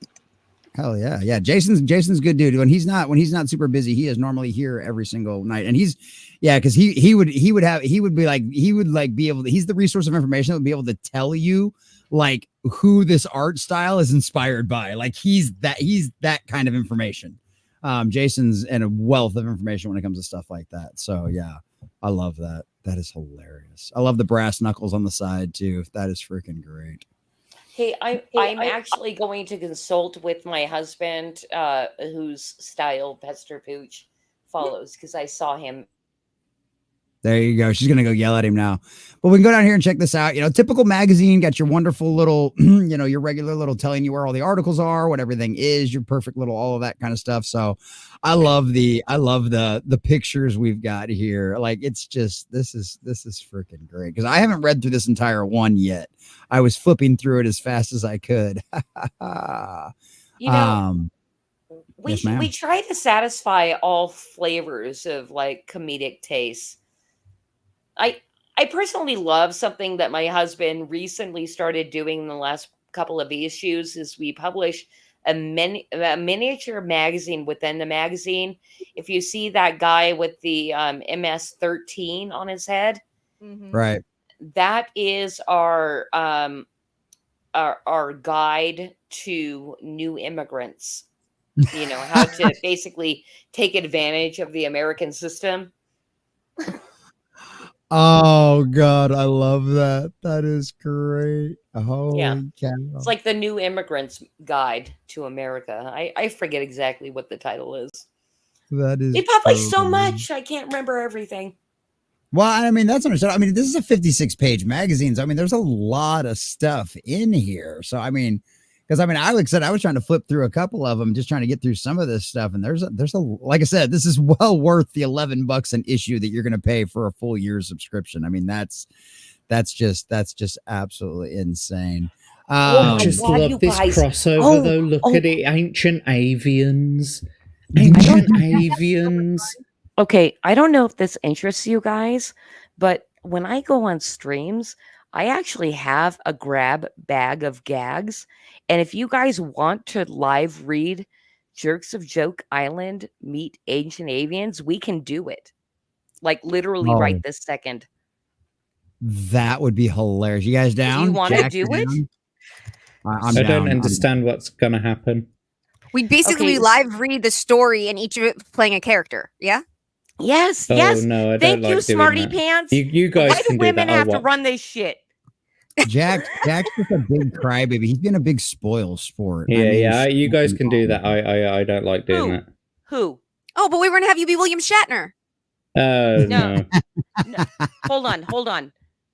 Hell yeah. Yeah. Jason's good dude. When he's not super busy, he is normally here every single night. And he's because he would be able to, he's the resource of information that would be able to tell you like who this art style is inspired by. Like he's that kind of information. Jason's and a wealth of information when it comes to stuff like that. So yeah, I love that. That is hilarious. I love the brass knuckles on the side too. That is freaking great. Hey, I'm actually going to consult with my husband, whose style Pester Pooch follows, because I saw him. There you go. She's going to go yell at him now. But we can go down here and check this out. Typical magazine, got your wonderful little, your regular little telling you where all the articles are, what everything is, your perfect little, all of that kind of stuff. So I love the pictures we've got here. Like, it's just, this is freaking great. Cause I haven't read through this entire one yet. I was flipping through it as fast as I could. We try to satisfy all flavors of like comedic taste. I personally love something that my husband recently started doing in the last couple of issues is we publish a miniature magazine within the magazine. If you see that guy with the MS-13 on his head, right, that is our guide to new immigrants. How to basically take advantage of the American system. Oh God, I love that. That is great. Holy cow. It's like the new immigrants guide to America. I forget exactly what the title is. That is, they publish so much, I can't remember everything. Well, I mean, that's understandable. I mean, this is a 56-page magazine. So, I mean, there's a lot of stuff in here. So, I mean, because I mean, like I said, I was trying to flip through a couple of them, just trying to get through some of this stuff. And there's a, like I said, this is well worth the $11 an issue that you're going to pay for a full year subscription. I mean, that's just absolutely insane. I just love this crossover though. Look at it. Ancient avians. Okay. I don't know if this interests you guys, but when I go on streams, I actually have a grab bag of gags. And if you guys want to live read Jerks of Joke Island meet Ancient Avians, we can do it. Like literally right this second. That would be hilarious. You guys down? Do you want to do it? I don't understand what's going to happen. We basically live read the story and each of it playing a character. Yeah? Yes. Oh, yes. No, I Thank don't you, like Smarty doing that. Pants. You guys Why can do do women that. have to run this shit? Jack's just a big crybaby. He's been a big spoil sport. Yeah, you guys can do that. I don't like doing that. Who? Oh, but we were going to have you be William Shatner. No. No. Hold on.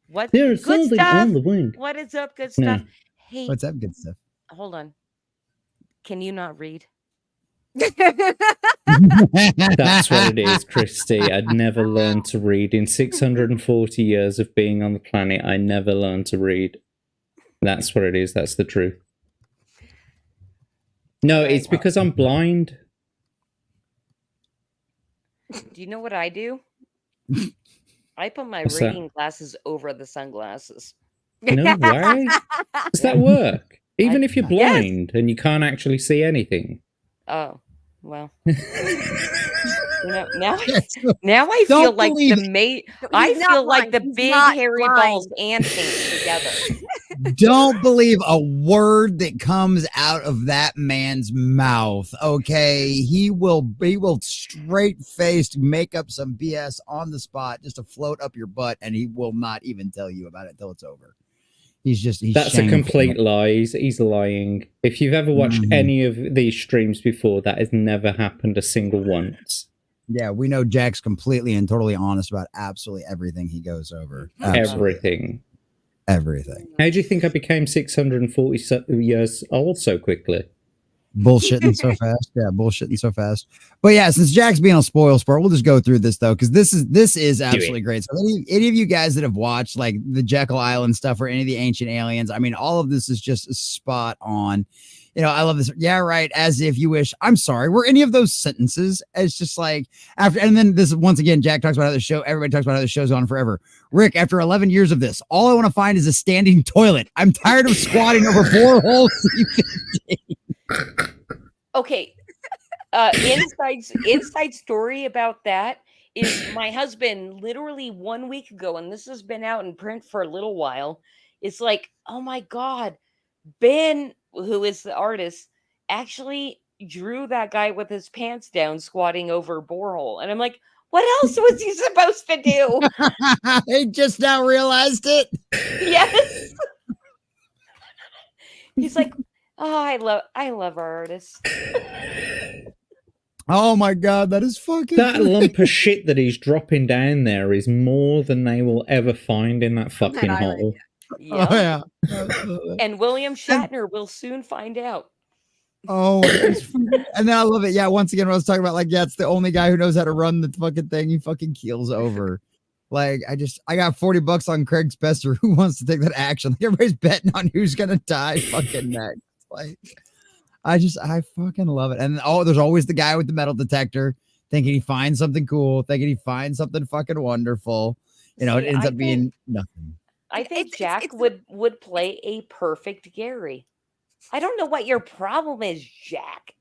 What? There's good something stuff? on the wing. What is up, good No. stuff? Hey, what's up, good stuff? Hold on. Can you not read? That's what it is, Christy. I'd never learned to read. In 640 years of being on the planet, I never learned to read. That's what it is. That's the truth. No, it's because I'm blind. Do you know what I do? I put my What's reading glasses over the sunglasses. No way. Does that work? Even if you're blind and you can't actually see anything. Oh, well. Now I feel like the big hairy balls and things together. Don't believe a word that comes out of that man's mouth. Okay, he will straight faced make up some BS on the spot just to float up your butt, and he will not even tell you about it until it's over. That's a complete lie. He's lying. If you've ever watched any of these streams before, that has never happened a single once. Yeah, we know Jack's completely and totally honest about absolutely everything he goes over. Absolutely. Everything. everything. How do you think I became 640 years old so quickly? Bullshitting so fast. Yeah, bullshitting so fast. But yeah, since Jack's being a spoil sport, we'll just go through this though, because this is absolutely great. So any of you guys that have watched like the Jekyll Island stuff or any of the Ancient Aliens, I mean, all of this is just spot on. You know, I love this. Yeah, right. As if you wish. I'm sorry. Were any of those sentences? It's just like after, and then this once again, Jack talks about how the show. Everybody talks about how the show's on forever. Rick, after 11 years of this, all I want to find is a standing toilet. I'm tired of squatting over 4 whole Okay. Inside story about that is my husband literally 1 week ago, and this has been out in print for a little while. It's like, oh my God, Ben, who is the artist, actually drew that guy with his pants down squatting over a borehole. And I'm like, what else was he supposed to do? I just now realized it. Yes. He's like, oh, I love our artists. Oh my God, that is fucking that lump of shit that he's dropping down there is more than they will ever find in that fucking hole. Yep. Oh yeah. And William Shatner will soon find out. Oh, and then I love it. Yeah, once again, what I was talking about, like, yeah, it's the only guy who knows how to run the fucking thing. He fucking keels over. Like, I got $40 on Craig Spester. Who wants to take that action? Like, everybody's betting on who's gonna die fucking next. Like, I fucking love it. And there's always the guy with the metal detector thinking he finds something cool, thinking he finds something fucking wonderful. You know, it ends up being nothing. I think Jack would play a perfect Gary. I don't know what your problem is, Jack.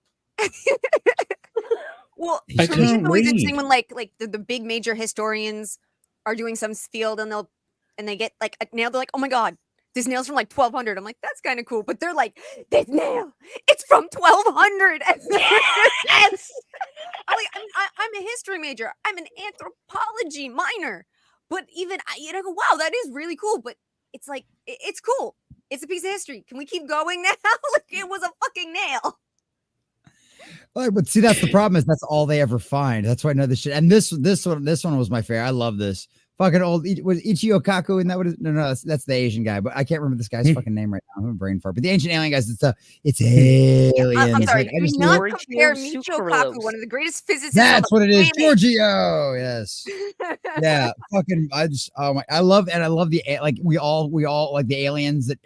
Well, I for me, it's can't always read. interesting when like the big major historians are doing some field and they get like a nail. They're like, oh my God, this nail's from like 1200. I'm like, that's kind of cool. But they're like, this nail, it's from 1200. Yes. I'm a history major. I'm an anthropology minor. But even I go, wow, that is really cool. But it's like, it's cool. It's a piece of history. Can we keep going now? Like, it was a fucking nail. Like, but see, that's the problem, is that's all they ever find. That's why I know this shit. And this one was my favorite. I love this. Fucking old was Ichio Kaku, and that was no, that's the Asian guy, but I can't remember this guy's fucking name right now. I'm a brain fart. But the Ancient Alien guys, it's aliens. I'm sorry, like, do not compare Michio Kaku, one of the greatest physicists. That's what it is, planet. Giorgio. Yes, yeah. Fucking, I love the like we all like the aliens that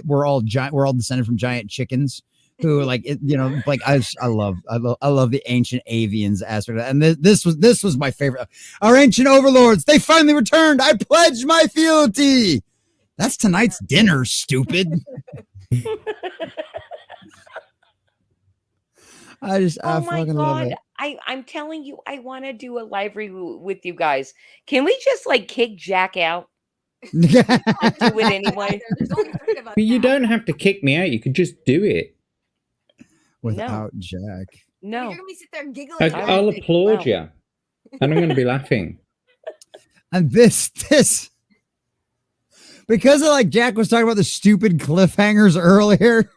we're all giant. We're all descended from giant chickens. Who like it, you know, like I love the ancient avians aspect, and this was my favorite. Our ancient overlords, they finally returned. I pledge my fealty. That's tonight's dinner, stupid. I fucking love it. I'm telling you, I want to do a live review with you guys. Can we just like kick Jack out? And do it anyway. But you don't have to kick me out. You could just do it. Without Jack. No. You're gonna be sit there and giggling. I'll applaud you. And I'm going to be laughing. And this, because of like Jack was talking about the stupid cliffhangers earlier.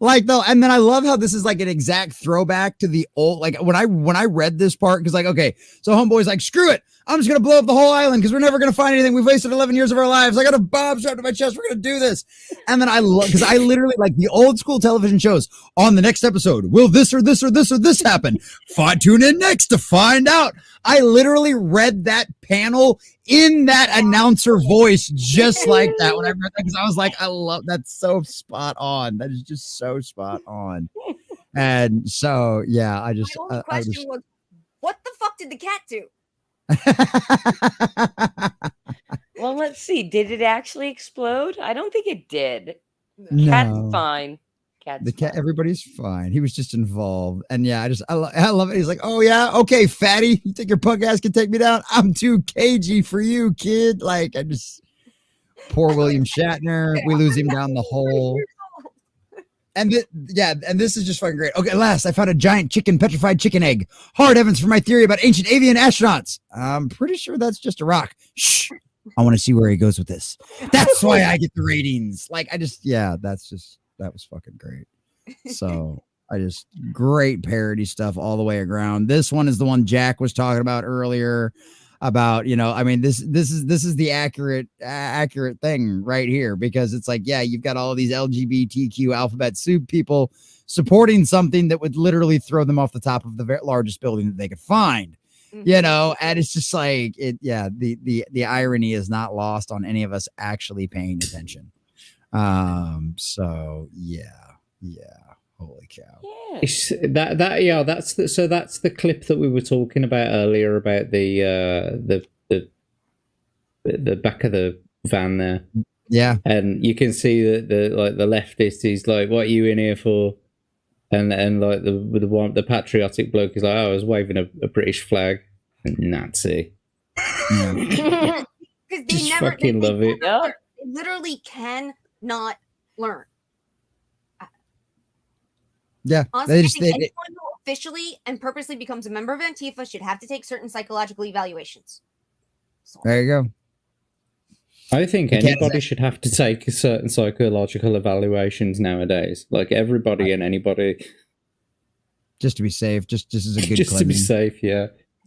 Like though, and then I love how this is like an exact throwback to the old, like when I read this part, because like, okay, so homeboy's like, screw it, I'm just gonna blow up the whole island because we're never gonna find anything. We've wasted 11 years of our lives. I got a bomb strapped to my chest. We're gonna do this. And then I love, because I literally like the old school television shows. On the next episode, will this or this or this or this happen? Tune in next to find out. I literally read that panel in that announcer voice, just like that. When I read that, because I was like, I love that's so spot on. That is just so spot on. And so, yeah, I just. My only question was, what the fuck did the cat do? Well, let's see. Did it actually explode? I don't think it did. No. Cat's fine. The cat, everybody's fine. He was just involved, and yeah, I love it. He's like, oh yeah, okay, fatty, you think your punk ass can take me down? I'm too cagey for you, kid. Like, I just poor William Shatner. We lose him down the hole. And this is just fucking great. Okay, at last I found a giant petrified chicken egg. Hard evidence for my theory about ancient avian astronauts. I'm pretty sure that's just a rock. Shh. I want to see where he goes with this. That's why I get the ratings. Like, that was fucking great. So great parody stuff all the way around. This one is the one Jack was talking about earlier. about, you know, I mean, this is the accurate thing right here, because it's like, yeah, you've got all of these LGBTQ alphabet soup people supporting something that would literally throw them off the top of the largest building that they could find. You know, and it's just like the irony is not lost on any of us actually paying attention. So yeah, holy cow. Yeah. That's the clip that we were talking about earlier about the back of the van there. Yeah. And you can see that the leftist is like, what are you in here for? And like the patriotic bloke is like, oh, I was waving a British flag. Nazi. Because Just fucking love it. They literally can not learn. Yeah. Honestly, I think anyone who officially and purposely becomes a member of Antifa should have to take certain psychological evaluations. There you go. I think anybody should have to take certain psychological evaluations nowadays. Like everybody and anybody. Just to be safe. Just as a good just to be safe, yeah.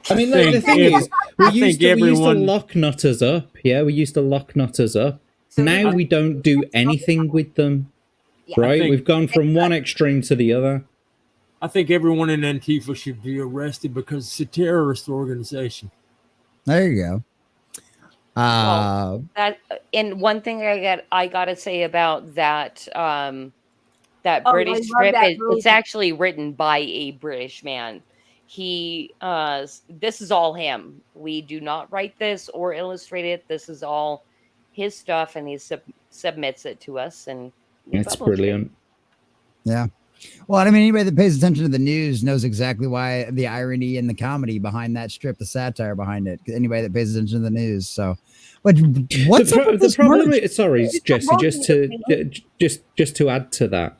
I mean, like, the thing is, we used to lock nutters up. Yeah, we used to lock nutters up. So now we don't do anything with them. Yeah. Right? We've gone from one extreme to the other. I think everyone in Antifa should be arrested because it's a terrorist organization. There you go. That, and one thing I gotta say about that that British strip is it's actually written by a British man. He this is all him. We do not write this or illustrate it. This is all his stuff, and he submits it to us, and it's brilliant. Yeah. Well, I mean, anybody that pays attention to the news knows exactly why the irony and the comedy behind that strip, the satire behind it. Anybody that pays attention to the news. So, but what's the problem? Sorry, Jesse, just to add to that.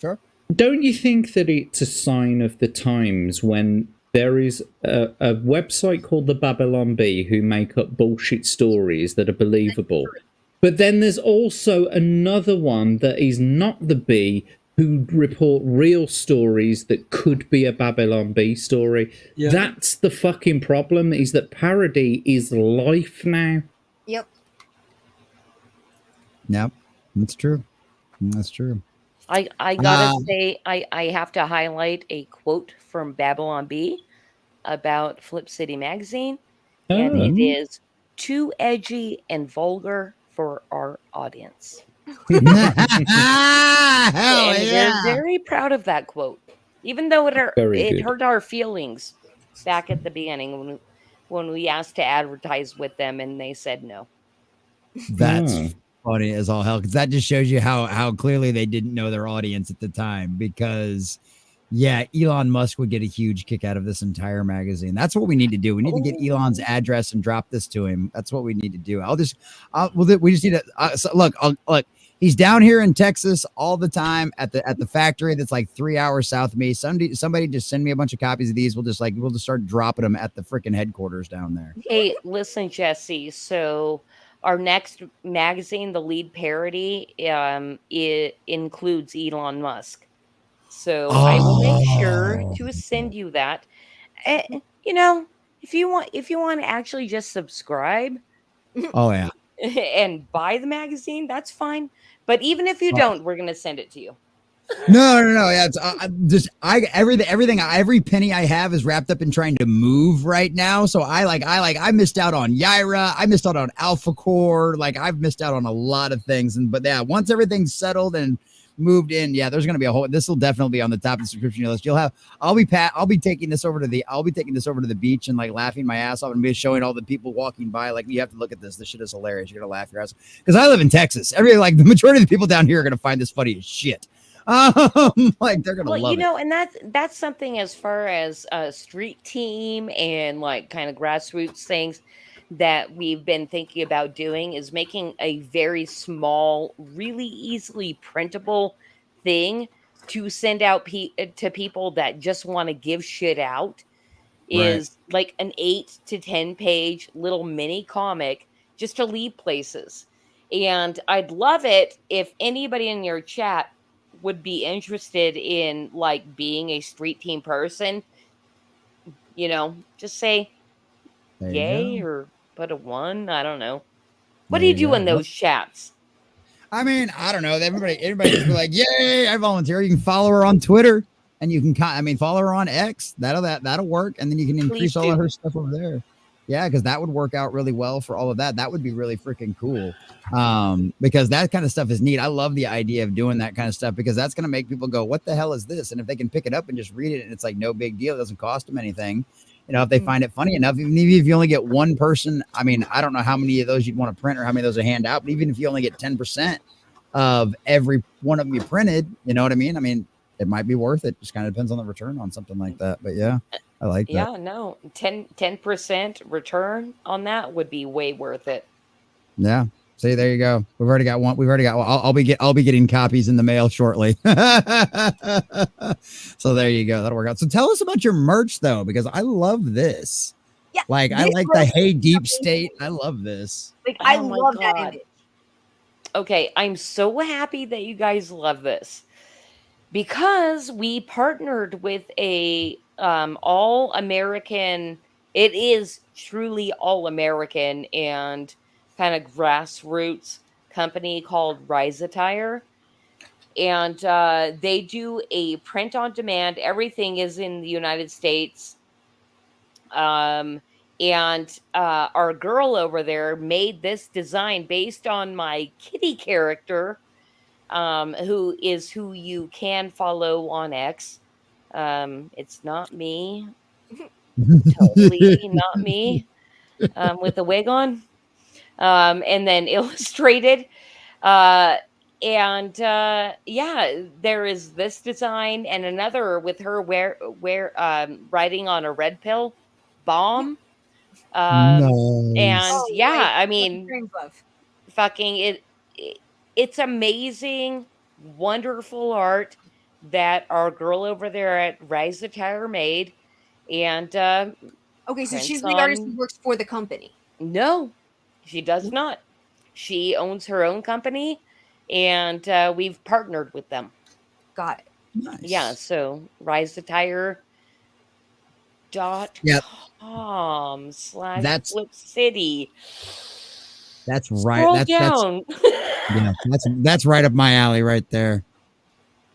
Sure. Don't you think that it's a sign of the times when there is a website called the Babylon Bee who make up bullshit stories that are believable, but then there's also another one that is not the Bee who report real stories that could be a Babylon Bee story? Yeah. That's the fucking problem, is that parody is life now. Yep. Yep. That's true. That's true. I gotta say, I have to highlight a quote from Babylon Bee about Flip City Magazine, and it is too edgy and vulgar for our audience. Hell and yeah. we're very proud of that quote, even though it hurt our feelings back at the beginning when we asked to advertise with them and they said no. That's funny as all hell, because that just shows you how clearly they didn't know their audience at the time, because yeah, Elon Musk would get a huge kick out of this entire magazine. That's what we need to do. We need to get Elon's address and drop this to him. That's what we need to do. We just need to look. He's down here in Texas all the time at the factory that's like 3 hours south of me. Somebody just send me a bunch of copies of these. We'll just start dropping them at the freaking headquarters down there. Hey, listen, Jesse. So our next magazine, the lead parody, it includes Elon Musk. So I will make sure to send you that. You know, if you want to actually just subscribe. Oh yeah. And buy the magazine, that's fine. But even if you don't, we're gonna send it to you. No. Yeah, it's every penny I have is wrapped up in trying to move right now. So I missed out on Yaira. I missed out on Alpha Core. Like I've missed out on a lot of things. But yeah, once everything's settled and moved in, yeah, there's gonna be this will definitely be on the top of the subscription list. I'll be taking this over to the beach and like laughing my ass off and be showing all the people walking by like, you have to look at this shit is hilarious, you're gonna laugh your ass, because I live in Texas. The majority of the people down here are gonna find this funny as shit. Like they're gonna love it. And that's something as far as a street team and like kind of grassroots things that we've been thinking about doing, is making a very small, really easily printable thing to send out to people that just want to give shit out. Is like an 8 to 10 page little mini comic just to leave places. And I'd love it if anybody in your chat would be interested in like being a street team person. You know, just say, There yay you go. or put a 1. I don't know. What There do you you do go. in those chats? I mean, I don't know. Everybody just be like, "Yay, I volunteer." You can follow her on Twitter, and you can, follow her on X. That'll work, and then you can increase Please all of do. her stuff over there. Yeah, because that would work out really well for all of that. That would be really freaking cool. Because that kind of stuff is neat. I love the idea of doing that kind of stuff because that's going to make people go, "What the hell is this?" And if they can pick it up and just read it, and it's like no big deal, it doesn't cost them anything. If they find it funny enough, even if you only get one person, I mean, I don't know how many of those you'd want to print or how many of those are hand out, but even if you only get 10% of every one of them you printed, you know what I mean? I mean, it might be worth it. Just kind of depends on the return on something like that. But yeah, I like that. Yeah, no, 10% return on that would be way worth it. Yeah. See, there you go. We've already got one. I'll be getting copies in the mail shortly. So there you go. That'll work out. So tell us about your merch though, because I love this. Yeah, Like I this like the merch Hey is Deep amazing. State. I love this. Like I Oh my love that God. image. Okay, I'm so happy that you guys love this because we partnered with a all American. It is truly all American and kind of grassroots company called Rise Attire, and they do a print on demand. Everything is in the United States. And our girl over there made this design based on my kitty character, who you can follow on X. It's not me, totally not me, with the wig on, and then illustrated. Uh, and yeah, there is this design and another with her writing on a red pill bomb. Nice. And Oh, like yeah, I what the mean, dreams of. fucking it's amazing, wonderful art that our girl over there at Rise Attire made, and Okay, so prints she's the artist who on. works for the company. No, she does not. She owns her own company, and we've partnered with them. Got it. Nice. Yeah, so riseattire.com Yep. / That's Flip City. That's right. Scroll That's down. yeah. That's right up my alley right there.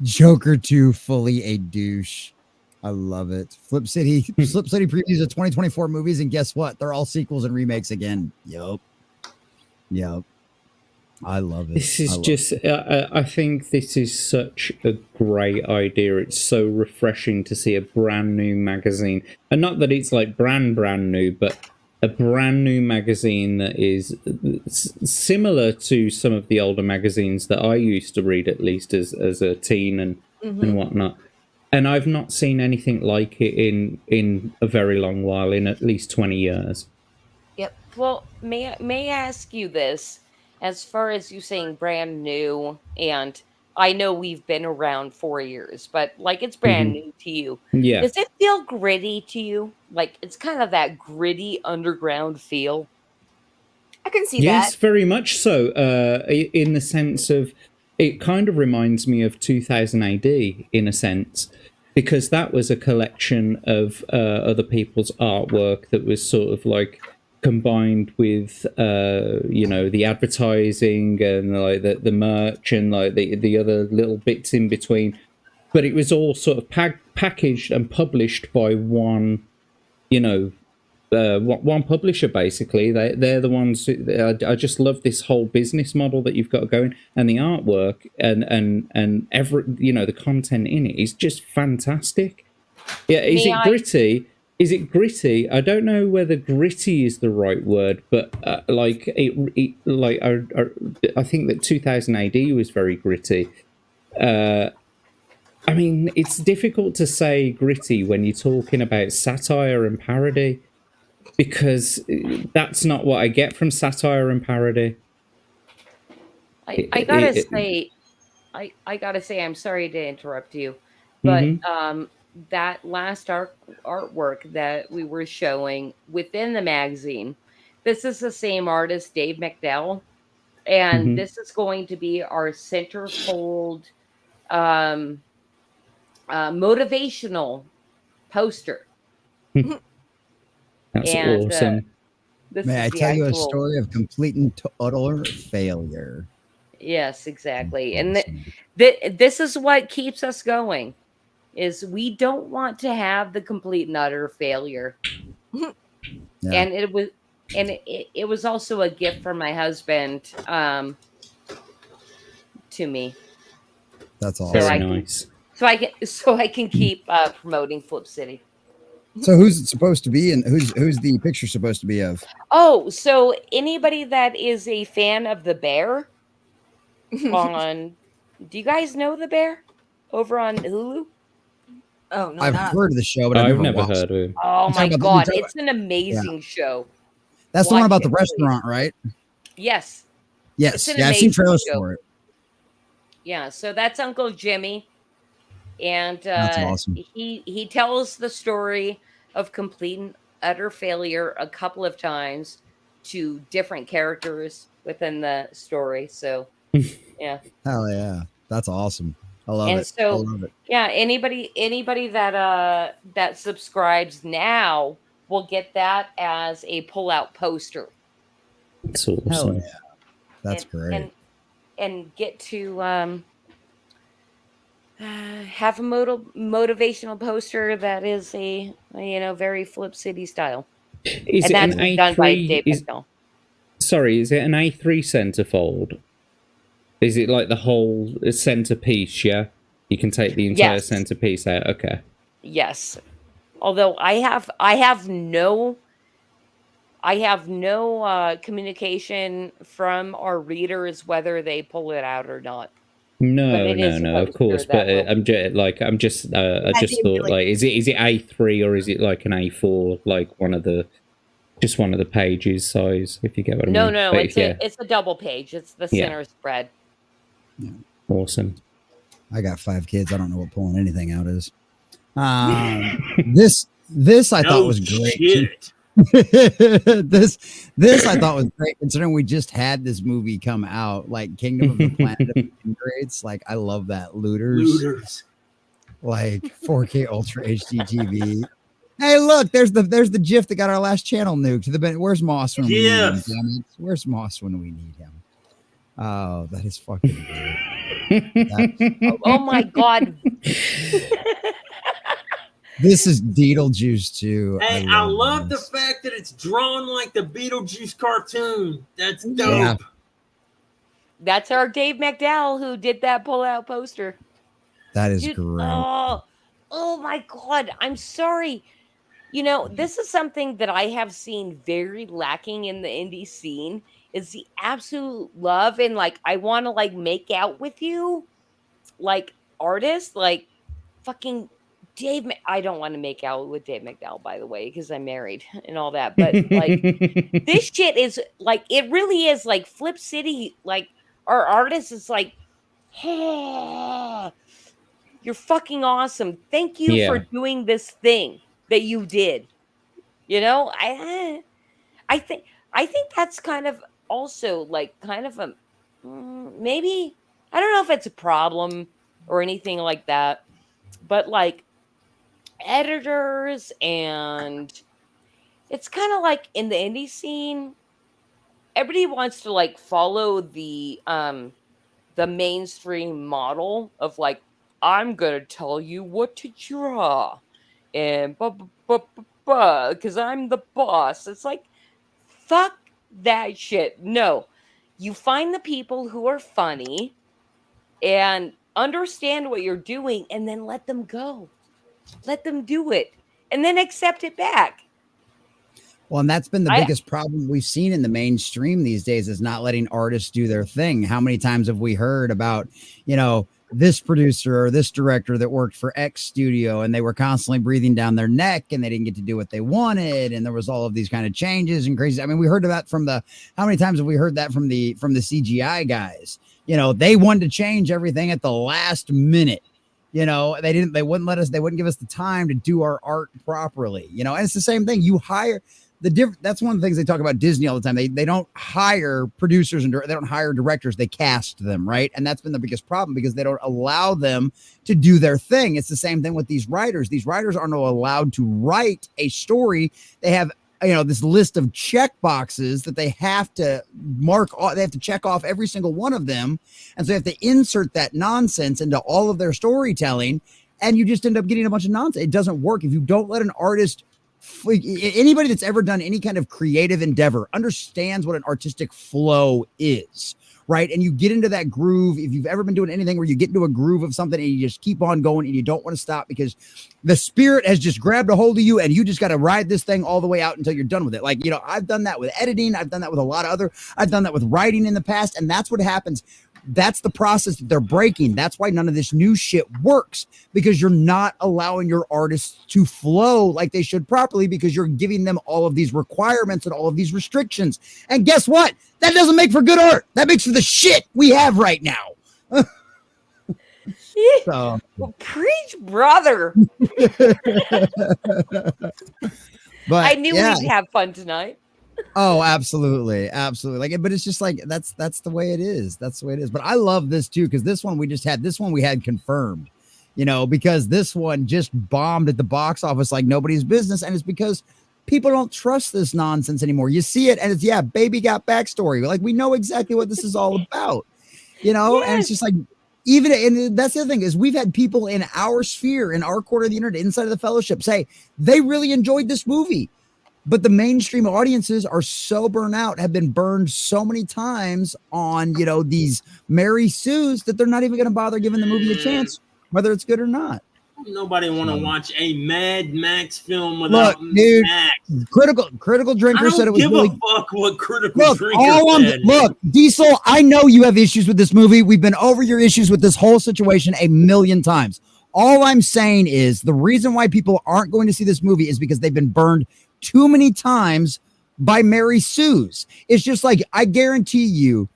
Joker 2 fully a douche. I love it. Flip City previews of 2024 movies, and guess what? They're all sequels and remakes again. Yup. I love it. This is just, I think this is such a great idea. It's so refreshing to see a brand new magazine. And not that it's like brand new, but a brand new magazine that is similar to some of the older magazines that I used to read, at least as a teen and whatnot. And I've not seen anything like it in a very long while, in at least 20 years. Yep. Well, may I ask you this? As far as you saying brand new, and I know we've been around 4 years, but like it's brand new to you. Yeah. Does it feel gritty to you? Like it's kind of that gritty underground feel? I can see Yes, that. very much so. In the sense of, it kind of reminds me of 2000 AD in a sense, because that was a collection of other people's artwork that was sort of like combined with the advertising and like the merch and like the other little bits in between, but it was all sort of packaged and published by one one publisher. Basically they're the ones I just love this whole business model that you've got going, and the artwork and every the content in it is just fantastic. Yeah. Is it gritty? I don't know whether gritty is the right word, but I think that 2000 AD was very gritty. I mean, it's difficult to say gritty when you're talking about satire and parody, because that's not what I get from satire and parody. I gotta say, I'm sorry to interrupt you, but that last artwork that we were showing within the magazine, this is the same artist, Dave McDowell, and this is going to be our centerfold motivational poster. That's awesome. This May is I the tell you a actual. story of complete and utter failure? Yes, exactly. And Awesome. this is what keeps us going. Is we don't want to have the complete and utter failure. Yeah, And it was also a gift from my husband to me. that's So awesome. Very I nice. so I can keep promoting Flip City. So who's it supposed to be, and who's the picture supposed to be of? Oh, so anybody that is a fan of the bear on do you guys know the bear over on Hulu? Oh no, I've not heard of the show, but I've I've never never watched heard it. of it. Oh You're my talking about- god, you're talking it's an amazing show. That's the one Watch about the it, please. restaurant, right? Yes. Yes. an Yeah, I've seen amazing trailers show. for it. Yeah, so that's Uncle Jimmy, and That's awesome. he tells the story of complete and utter failure a couple of times to different characters within the story. So yeah, Hell yeah, that's awesome. I love and it. I so love it. yeah, anybody that that subscribes now will get that as a pull-out poster. It's Hell awesome. yeah, that's and, great. and get to have a motivational poster that is a very Flip City style, Is and it that's an done by A3? Dave McDowell. Sorry, is it an A3 centerfold? Is it like the whole centerpiece? Yeah, you can take the entire Yes. centerpiece out. Okay. Yes, although I have no communication from our readers whether they pull it out or not. No, it is a no, of poster course. that But will- I just Dave, thought like- like, is it A3 or is it like an A4, like one of the pages size? If you get what I No, mean. no, But it's a double page. It's the Yeah. center spread. awesome. I got 5 kids. I don't know what pulling anything out is. This I thought was great. Shit. this I thought was great considering we just had this movie come out, like Kingdom of the Planet of the Ingrates. Like I love that Looters. like 4K Ultra HD TV. Hey, look, there's the GIF that got our last channel nuked. Where's Moss when we need him? GIF. Damn it. Where's Moss when we need him? Oh, that is fucking great. Oh my god. This is Beetlejuice too. Hey, I love the this. fact that it's drawn like the Beetlejuice cartoon. That's dope. Yeah. That's our Dave McDowell who did that pull-out poster. That is Dude, great. oh my god, I'm sorry. This is something that I have seen very lacking in the indie scene is the absolute love and like I want to like make out with you like artists like fucking Dave. I don't want to make out with Dave McDowell, by the way, because I'm married and all that. But like this shit is like it really is like Flip City. Like our artist is like, you're fucking awesome. Thank you for doing this thing that you did. I think that's kind of also like kind of a maybe I don't know if it's a problem or anything like that, but like editors and it's kind of like in the indie scene, everybody wants to like follow the mainstream model of like I'm gonna tell you what to draw and because I'm the boss. It's like fuck that shit. No, you find the people who are funny and understand what you're doing and then let them go. Let them do it and then accept it back. Well, and that's been the biggest problem we've seen in the mainstream these days is not letting artists do their thing. How many times have we heard about, this producer or this director that worked for X studio and they were constantly breathing down their neck and they didn't get to do what they wanted. And there was all of these kind of changes and crazy. I mean, we heard of that how many times have we heard that from the CGI guys? They wanted to change everything at the last minute. They wouldn't let us, they wouldn't give us the time to do our art properly, and it's the same thing. That's one of the things they talk about Disney all the time. They don't hire producers and they don't hire directors. They cast them, right? And that's been the biggest problem because they don't allow them to do their thing. It's the same thing with these writers. These writers aren't allowed to write a story. They have this list of check boxes that they have to mark off. They have to check off every single one of them. And so they have to insert that nonsense into all of their storytelling. And you just end up getting a bunch of nonsense. It doesn't work if you don't let an artist. Anybody that's ever done any kind of creative endeavor understands what an artistic flow is, right? And you get into that groove. If you've ever been doing anything where you get into a groove of something and you just keep on going and you don't want to stop because the spirit has just grabbed a hold of you and you just got to ride this thing all the way out until you're done with it. Like, I've done that with editing. I've done that with a lot of I've done that with writing in the past. And that's what happens. That's the process that they're breaking. That's why none of this new shit works, because you're not allowing your artists to flow like they should properly, because you're giving them all of these requirements and all of these restrictions. And guess what? That doesn't make for good art. That makes for the shit we have right now. So. Well, preach, brother. But I knew we'd have fun tonight. Oh, absolutely. Absolutely. But it's just like, that's the way it is. That's the way it is. But I love this too, because this one we had confirmed, because this one just bombed at the box office like nobody's business. And it's because people don't trust this nonsense anymore. You see it and it's, baby got backstory. Like, we know exactly what this is all about, Yes. And it's just like, and that's the other thing is we've had people in our sphere, in our quarter of the internet, inside of the fellowship, say they really enjoyed this movie. But the mainstream audiences are so burnt out, have been burned so many times on, these Mary Sues, that they're not even going to bother giving the movie a chance, whether it's good or not. Nobody want to watch a Mad Max film without Max. Critical Drinker said it was really... give a fuck what Critical Drinker said. Look, Diesel, I know you have issues with this movie. We've been over your issues with this whole situation a million times. All I'm saying is the reason why people aren't going to see this movie is because they've been burned too many times by Mary Sue's. It's just like, I guarantee you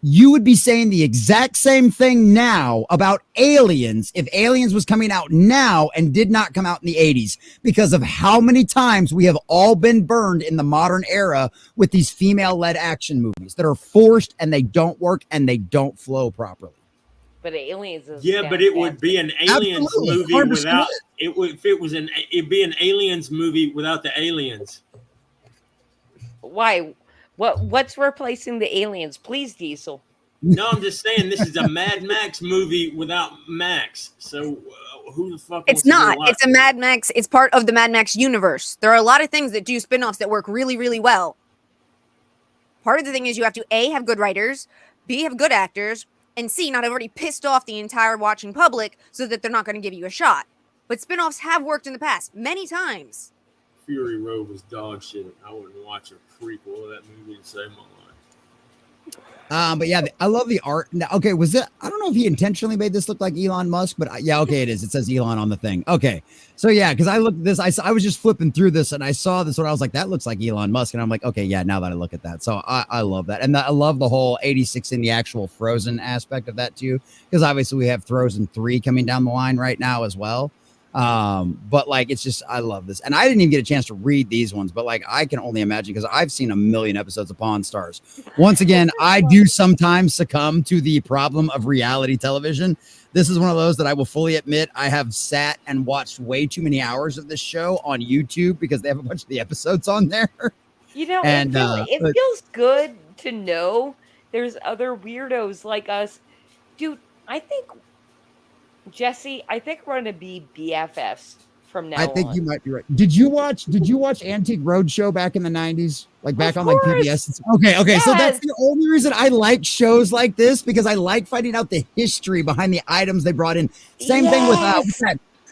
would be saying the exact same thing now about Aliens if Aliens was coming out now and did not come out in the 80s, because of how many times we have all been burned in the modern era with these female-led action movies that are forced and they don't work and they don't flow properly. But Aliens is but it would be an Aliens Absolutely. movie without it. Would if it was it'd be an Aliens movie without the aliens. Why? What's replacing the aliens? Please, Diesel. No, I'm just saying this is a Mad Max movie without Max. So who the fuck? It's not. It's a Mad Max. It's part of the Mad Max universe. There are a lot of things that do spin-offs that work really, really well. Part of the thing is you have to A, have good writers, B, have good actors, and C, not have already pissed off the entire watching public so that they're not going to give you a shot. But spin-offs have worked in the past many times. Fury Road was dog shit. I wouldn't watch a prequel of that movie to save my life. But yeah, I love the art. Now, okay, was it? I don't know if he intentionally made this look like Elon Musk, but yeah, okay, it is. It says Elon on the thing. Okay, so yeah, because I looked at this, I was just flipping through this and I saw this one. I was like, that looks like Elon Musk, and I'm like, okay, yeah. Now that I look at that, so I love that, and I love the whole 86 in the actual Frozen aspect of that too, because obviously we have Frozen 3 coming down the line right now as well. But like, it's just, I love this. And I didn't even get a chance to read these ones, but like, I can only imagine, because I've seen a million episodes of Pawn Stars. Once again, I do sometimes succumb to the problem of reality television. This is one of those that I will fully admit I have sat and watched way too many hours of this show on YouTube because they have a bunch of the episodes on there. And it feels good to know there's other weirdos like us. Dude, I think Jesse, I think we're going to be BFFs from now on. I think you might be right. Did you watch Antique Roadshow back in the 90s? Like back on like PBS? Okay. Yes. So that's the only reason I like shows like this, because I like finding out the history behind the items they brought in. Same thing with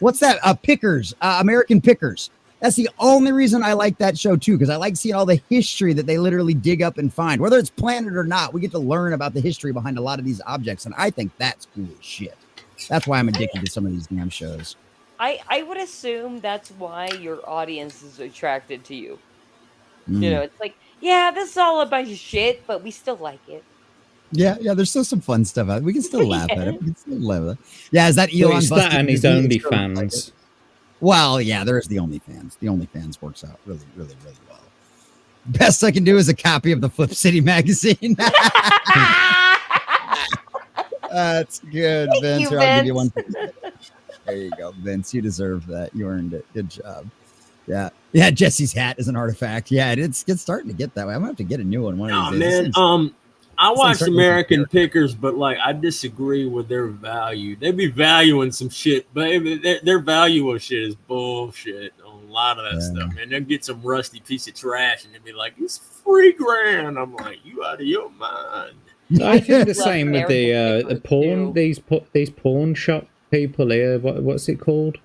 what's that? Pickers, American Pickers. That's the only reason I like that show too, because I like seeing all the history that they literally dig up and find. Whether it's planted or not, we get to learn about the history behind a lot of these objects, and I think that's cool as shit. That's why I'm addicted to some of these damn shows. I would assume that's why your audience is attracted to you. You know, it's like, yeah, this is all a bunch of shit, but we still like it. Yeah, there's still some fun stuff out. We can still laugh at it. We can still laugh at it. Yeah, is that Elon? So it's that and his OnlyFans. Well, yeah, there is the OnlyFans. The OnlyFans works out really, really, really well. Best I can do is a copy of the Flip City magazine. That's good, Vince. You, Here, Vince. I'll give you one. There you go, Vince. You deserve that. You earned it. Good job. Yeah. Yeah, Jesse's hat is an artifact. Yeah, it's starting to get that way. I'm gonna have to get a new one Nah, of these days. man. I watch starting to American look Pickers, but like I disagree with their value. They be valuing some shit, but their value of shit is bullshit on a lot of that stuff, man. They'll get some rusty piece of trash and they'll be like, it's $3,000. I'm like, you out of your mind. I think the same with the pawn. These pawn shop people here. What's it called?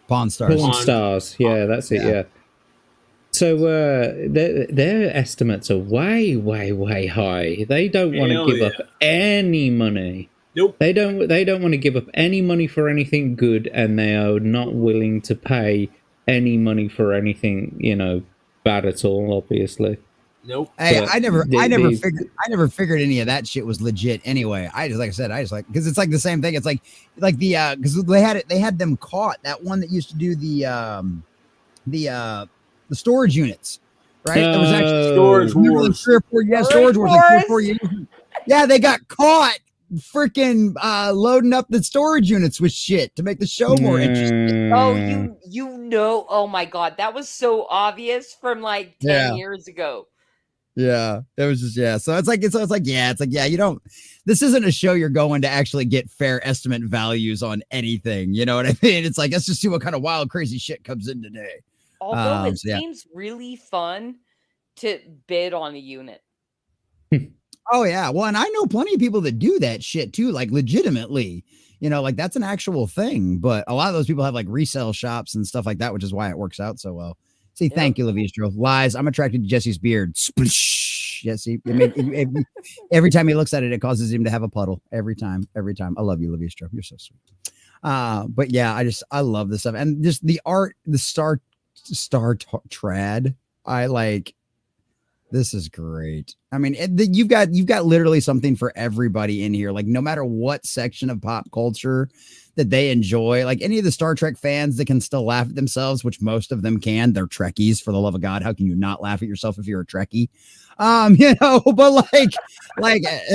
Pawn Stars. Pawn Stars. Yeah, that's it. Yeah. So their estimates are way, way, way high. They don't want to give up any money. Nope. They don't want to give up any money for anything good, and they are not willing to pay any money for anything, bad at all. Obviously. Nope. Hey, I never figured any of that shit was legit. Anyway, because it's like the same thing. It's like the because they had them caught, that one that used to do the storage units, right? There was actually Storage Wars. Storage Wars. Like 4 years. Yeah, they got caught freaking loading up the storage units with shit to make the show more interesting. Oh, oh my God, that was so obvious from like 10 years ago. Yeah, it was just So it's like you don't. This isn't a show you're going to actually get fair estimate values on anything. You know what I mean? It's like, let's just see what kind of wild, crazy shit comes in today. Although it seems really fun to bid on a unit. Oh yeah, well, and I know plenty of people that do that shit too, like legitimately. Like that's an actual thing. But a lot of those people have like resale shops and stuff like that, which is why it works out so well. See, thank you, Leviestro. Lies. I'm attracted to Jesse's beard. Splish. Yeah, see, every time he looks at it, it causes him to have a puddle. Every time. I love you, Leviestro. You're so sweet. But yeah, I love this stuff, and just the art, the star trad. I like. This is great. I mean, you've got literally something for everybody in here. Like, no matter what section of pop culture that they enjoy, like any of the Star Trek fans that can still laugh at themselves, which most of them can. They're Trekkies, for the love of God. How can you not laugh at yourself if you're a Trekkie? But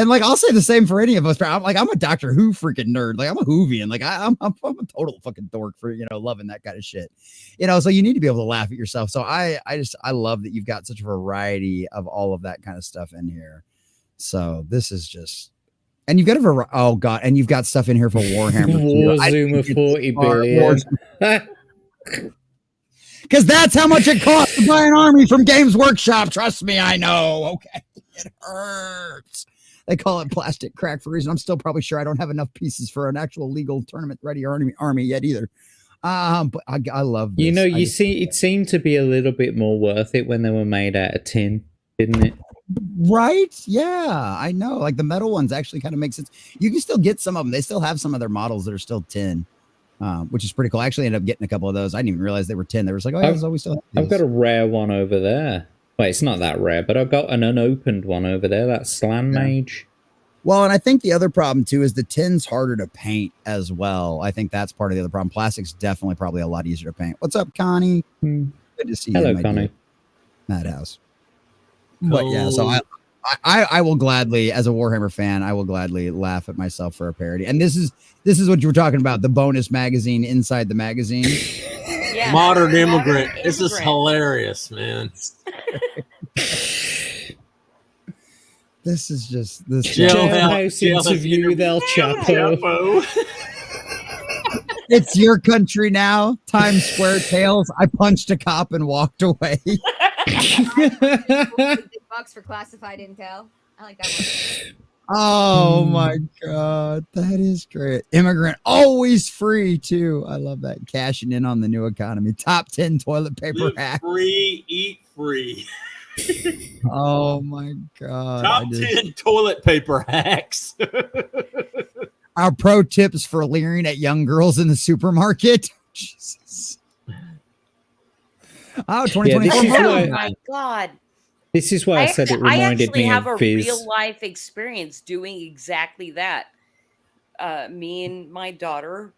like I'll say the same for any of us. I'm a Doctor Who freaking nerd. Like I'm a Whovian. Like I'm a total fucking dork for loving that kind of shit. So you need to be able to laugh at yourself. So I love that you've got such a variety of all of that kind of stuff in here. So this is just. And you've got and you've got stuff in here for Warhammer. Warzuma 40 billion. Because that's how much it costs to buy an army from Games Workshop. Trust me, I know. Okay, it hurts. They call it plastic crack for a reason. I'm still probably sure I don't have enough pieces for an actual legal tournament ready army yet either. But I love this. It seemed to be a little bit more worth it when they were made out of tin, didn't it? Right? Yeah, I know. Like the metal ones actually kind of make sense. You can still get some of them. They still have some of their models that are still tin, which is pretty cool. I actually ended up getting a couple of those. I didn't even realize they were tin. They were just like, oh, yeah, we still have these. I've got a rare one over there. Well, it's not that rare, but I've got an unopened one over there. That's Slan Mage. Well, and I think the other problem too is the tin's harder to paint as well. I think that's part of the other problem. Plastic's definitely probably a lot easier to paint. What's up, Connie? Good to see you. Hello, Connie. Madhouse. But yeah, so I will gladly, as a Warhammer fan, I will gladly laugh at myself for a parody. And this is what you were talking about, the bonus magazine inside the magazine. Yeah, Modern Immigrant. This is hilarious, man. This is just this Jailhouse interview with El Chapo. It's your country now. Times Square Tales. I punched a cop and walked away. $6 for classified intel. I like that one. Oh my God, that is great. Immigrant always free too. I love that. Cashing in on the new economy. Top 10 toilet paper hack. Free, eat free. Oh my God. Top 10 toilet paper hacks. Our pro tips for leering at young girls in the supermarket. Jesus. Oh, 2024. Oh my God. This is why I said it reminded me of Fizz. I actually have a real life experience doing exactly that. Me and my daughter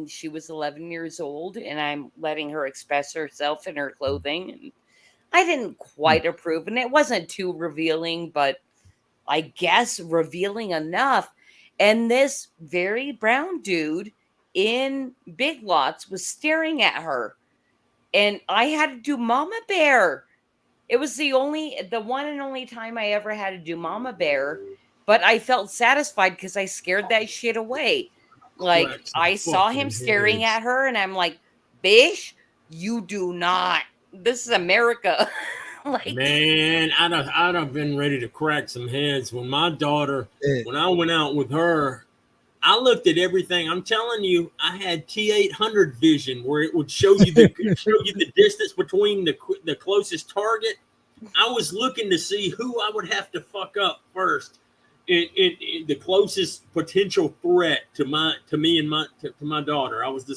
she was 11 years old, and I'm letting her express herself in her clothing. And I didn't quite approve, and it wasn't too revealing, but I guess revealing enough. And this very brown dude in Big Lots was staring at her. and I had to do Mama Bear. It was the one and only time I ever had to do Mama Bear, but I felt satisfied because I scared that shit away. Like, Crack some I saw fucking him staring heads. at her, and I'm like, "Bish, you do not. This is America." Like, Man, I'd have been ready to crack some heads when my daughter, when I went out with her. I looked at everything. I'm telling you, I had T800 vision where it would show you the distance between the closest target. I was looking to see who I would have to fuck up first. In the closest potential threat to me and my daughter. I would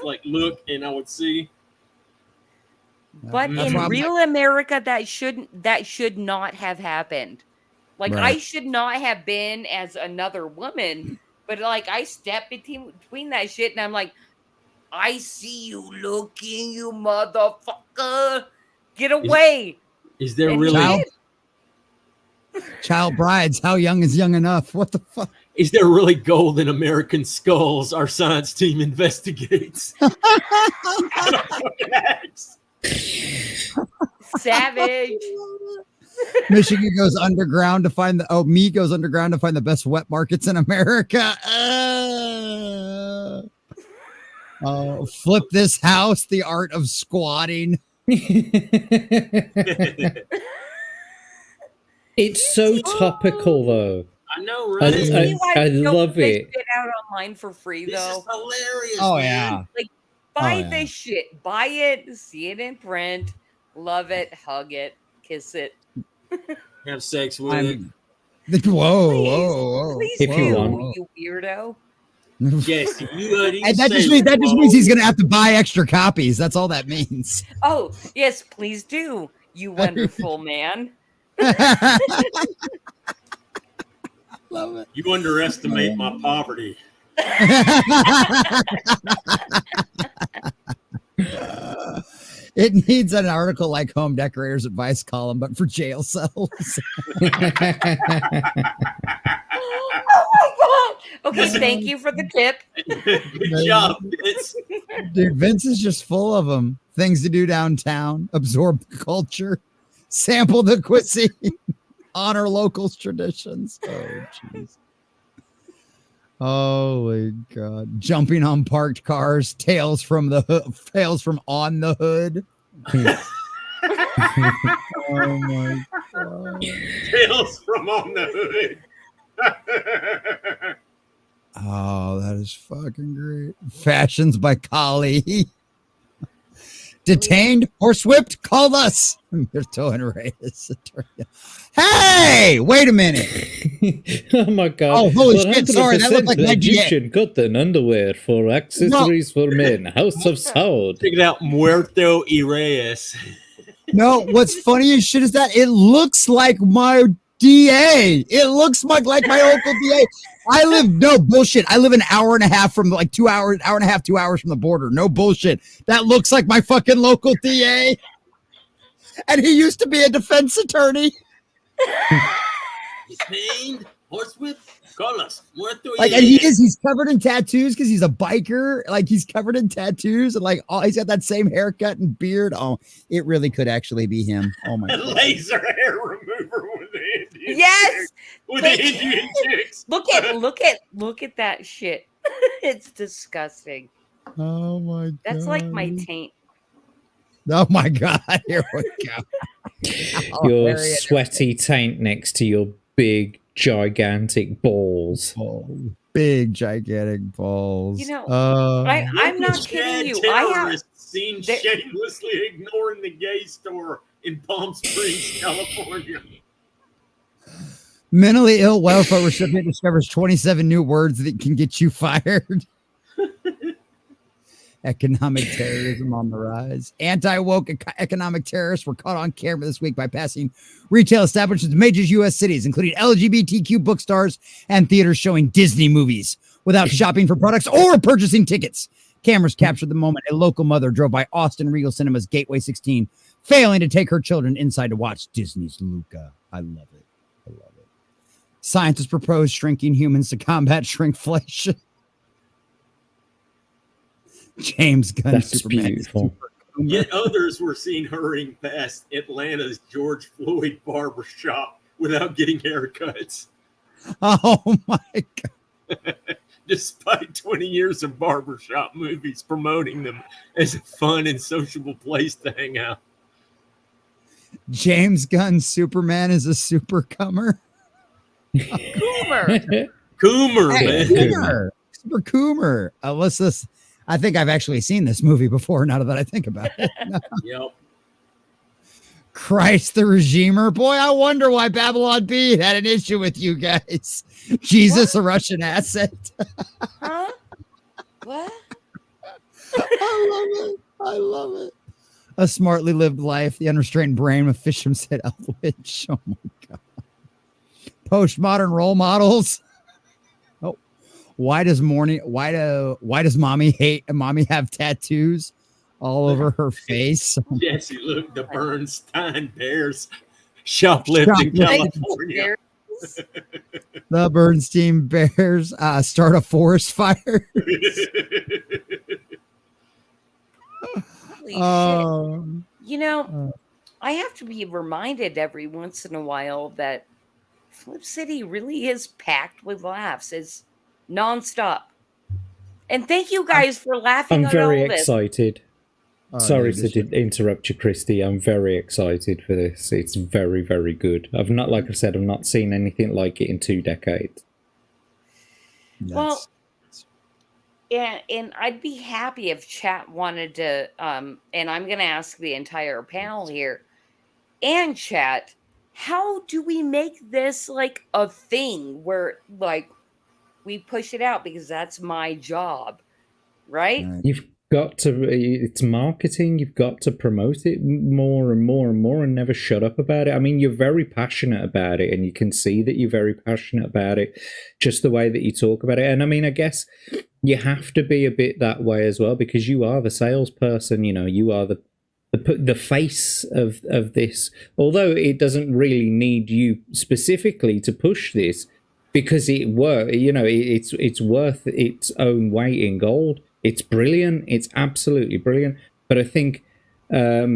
like look and I would see. But in real America, that should not have happened. Like, I should not have been as another woman. But like, I stepped between that shit, and I'm like, I see you looking, you motherfucker. Get away. Is there really child brides? How young is young enough? What the fuck? Is there really gold in American skulls? Our science team investigates. Savage. Michigan goes underground to find me goes underground to find the best wet markets in America. Flip this house, the art of squatting. It's so topical, though. I know, right? I love it. Get out online for free, though. This is hilarious. Oh, man. yeah. Like, buy this shit. Buy it. See it in print. Love it. Hug it. Kiss it. Have sex with it. Whoa. Please If you want. you weirdo. Yes, that just means he's gonna have to buy extra copies. That's all that means. Oh, yes, please do, you wonderful man. Love it. You underestimate my poverty. It needs an article like Home Decorators Advice column, but for jail cells. Oh my god! Okay, thank you for the tip. Good job, Vince. Dude, Vince is just full of them. Things to do downtown, absorb the culture, sample the cuisine, honor locals' traditions. Oh, jeez. Holy God. Jumping on parked cars, tales from on the hood. Oh my God. Tales from on the hood. Oh, that is fucking great. Fashions by Kali. Detained, horsewhipped, call us. Mirto and Reyes. Hey, wait a minute. Oh my God. Oh, holy shit. Sorry, that looked like Egyptian cotton underwear for accessories for men. House of Saud. Check it out, Muerto y Reyes. No, what's funny as shit is that it looks like my DA. It looks like my local DA. I live an hour and a half from 2 hours from the border. No bullshit. That looks like my fucking local DA. And he used to be a defense attorney. Detained, horsewhip, call us. Muerto And he's covered in tattoos because he's a biker. Like, he's covered in tattoos and he's got that same haircut and beard. Oh, it really could actually be him. Oh my God. Laser hair remover with the Indian. Yes, chicks. With the Indian chicks. Look at that shit. It's disgusting. Oh my God. That's like my taint. Oh my God. Here we go. Your sweaty taint next to your big, gigantic balls. Oh, big, gigantic balls. I'm not kidding you. I have seen shamelessly ignoring the gay store in Palm Springs, California. Mentally ill wildfire recipient discovers 27 new words that can get you fired. Economic terrorism on the rise. Anti-woke economic terrorists were caught on camera this week by passing retail establishments in major U.S. cities, including LGBTQ bookstores and theaters showing Disney movies without shopping for products or purchasing tickets. Cameras captured the moment a local mother drove by Austin Regal Cinema's Gateway 16, failing to take her children inside to watch Disney's Luca. I love it. I love it. Scientists propose shrinking humans to combat shrinkflation. James Gunn, That's Superman, beautiful. super Yet others were seen hurrying past Atlanta's George Floyd barber shop without getting haircuts. Oh my God. Despite 20 years of barbershop movies promoting them as a fun and sociable place to hang out. James Gunn's Superman is a super cummer. Coomer. Coomer, Hey, man. Coomer. Super Coomer. What's this? I think I've actually seen this movie before, now that I think about it. Yep. Christ the Regimer. Boy, I wonder why Babylon B had an issue with you guys. Jesus, a Russian asset. Huh? What? I love it. I love it. A smartly lived life, the unrestrained brain of Fisham said Elwich. Oh my God. Postmodern role models. Oh, why does mommy have tattoos all over her face? Jesse, look, the Bernstein Bears shoplift in California. The Bernstein Bears start a forest fire. Holy shit. I have to be reminded every once in a while that Flip City really is packed with laughs. It's nonstop. And thank you guys for laughing I'm at very all this. excited. Sorry to interrupt you, Christy. I'm very excited for this. It's very, very good. I've not seen anything like it in 2 decades. Well, and I'd be happy if chat wanted to, and I'm going to ask the entire panel here, and chat, how do we make this like a thing where like we push it out, because that's my job, right? You've got to, it's marketing. You've got to promote it more and more and more and never shut up about it. I mean, you're very passionate about it, and you can see that you're very passionate about it, just the way that you talk about it. And I mean, I guess you have to be a bit that way as well, because you are the salesperson, you are the face of this, although it doesn't really need you specifically to push this, because it's worth its own weight in gold. It's brilliant. It's absolutely brilliant. But I think all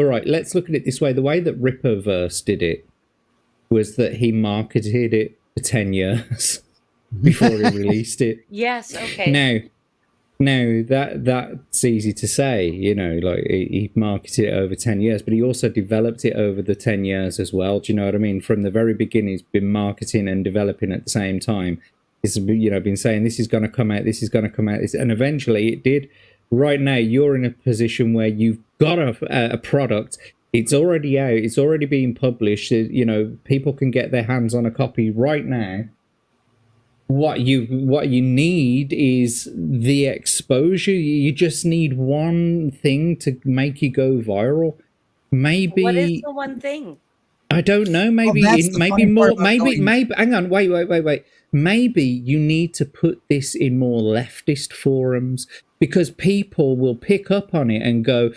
right, let's look at it this way. The way that Ripperverse did it was that he marketed it for 10 years before he released it. Yes, okay. Now that's easy to say, like he marketed it over 10 years, but he also developed it over the 10 years as well. Do you know what I mean? From the very beginning, he's been marketing and developing at the same time. He's been saying this is going to come out, this is going to come out, and eventually it did. Right now, you're in a position where you've got a product. It's already out. It's already being published. People can get their hands on a copy right now. What you need is the exposure. You just need one thing to make you go viral. Maybe what is the one thing? I don't know. Maybe hang on. Wait. Maybe you need to put this in more leftist forums, because people will pick up on it and go,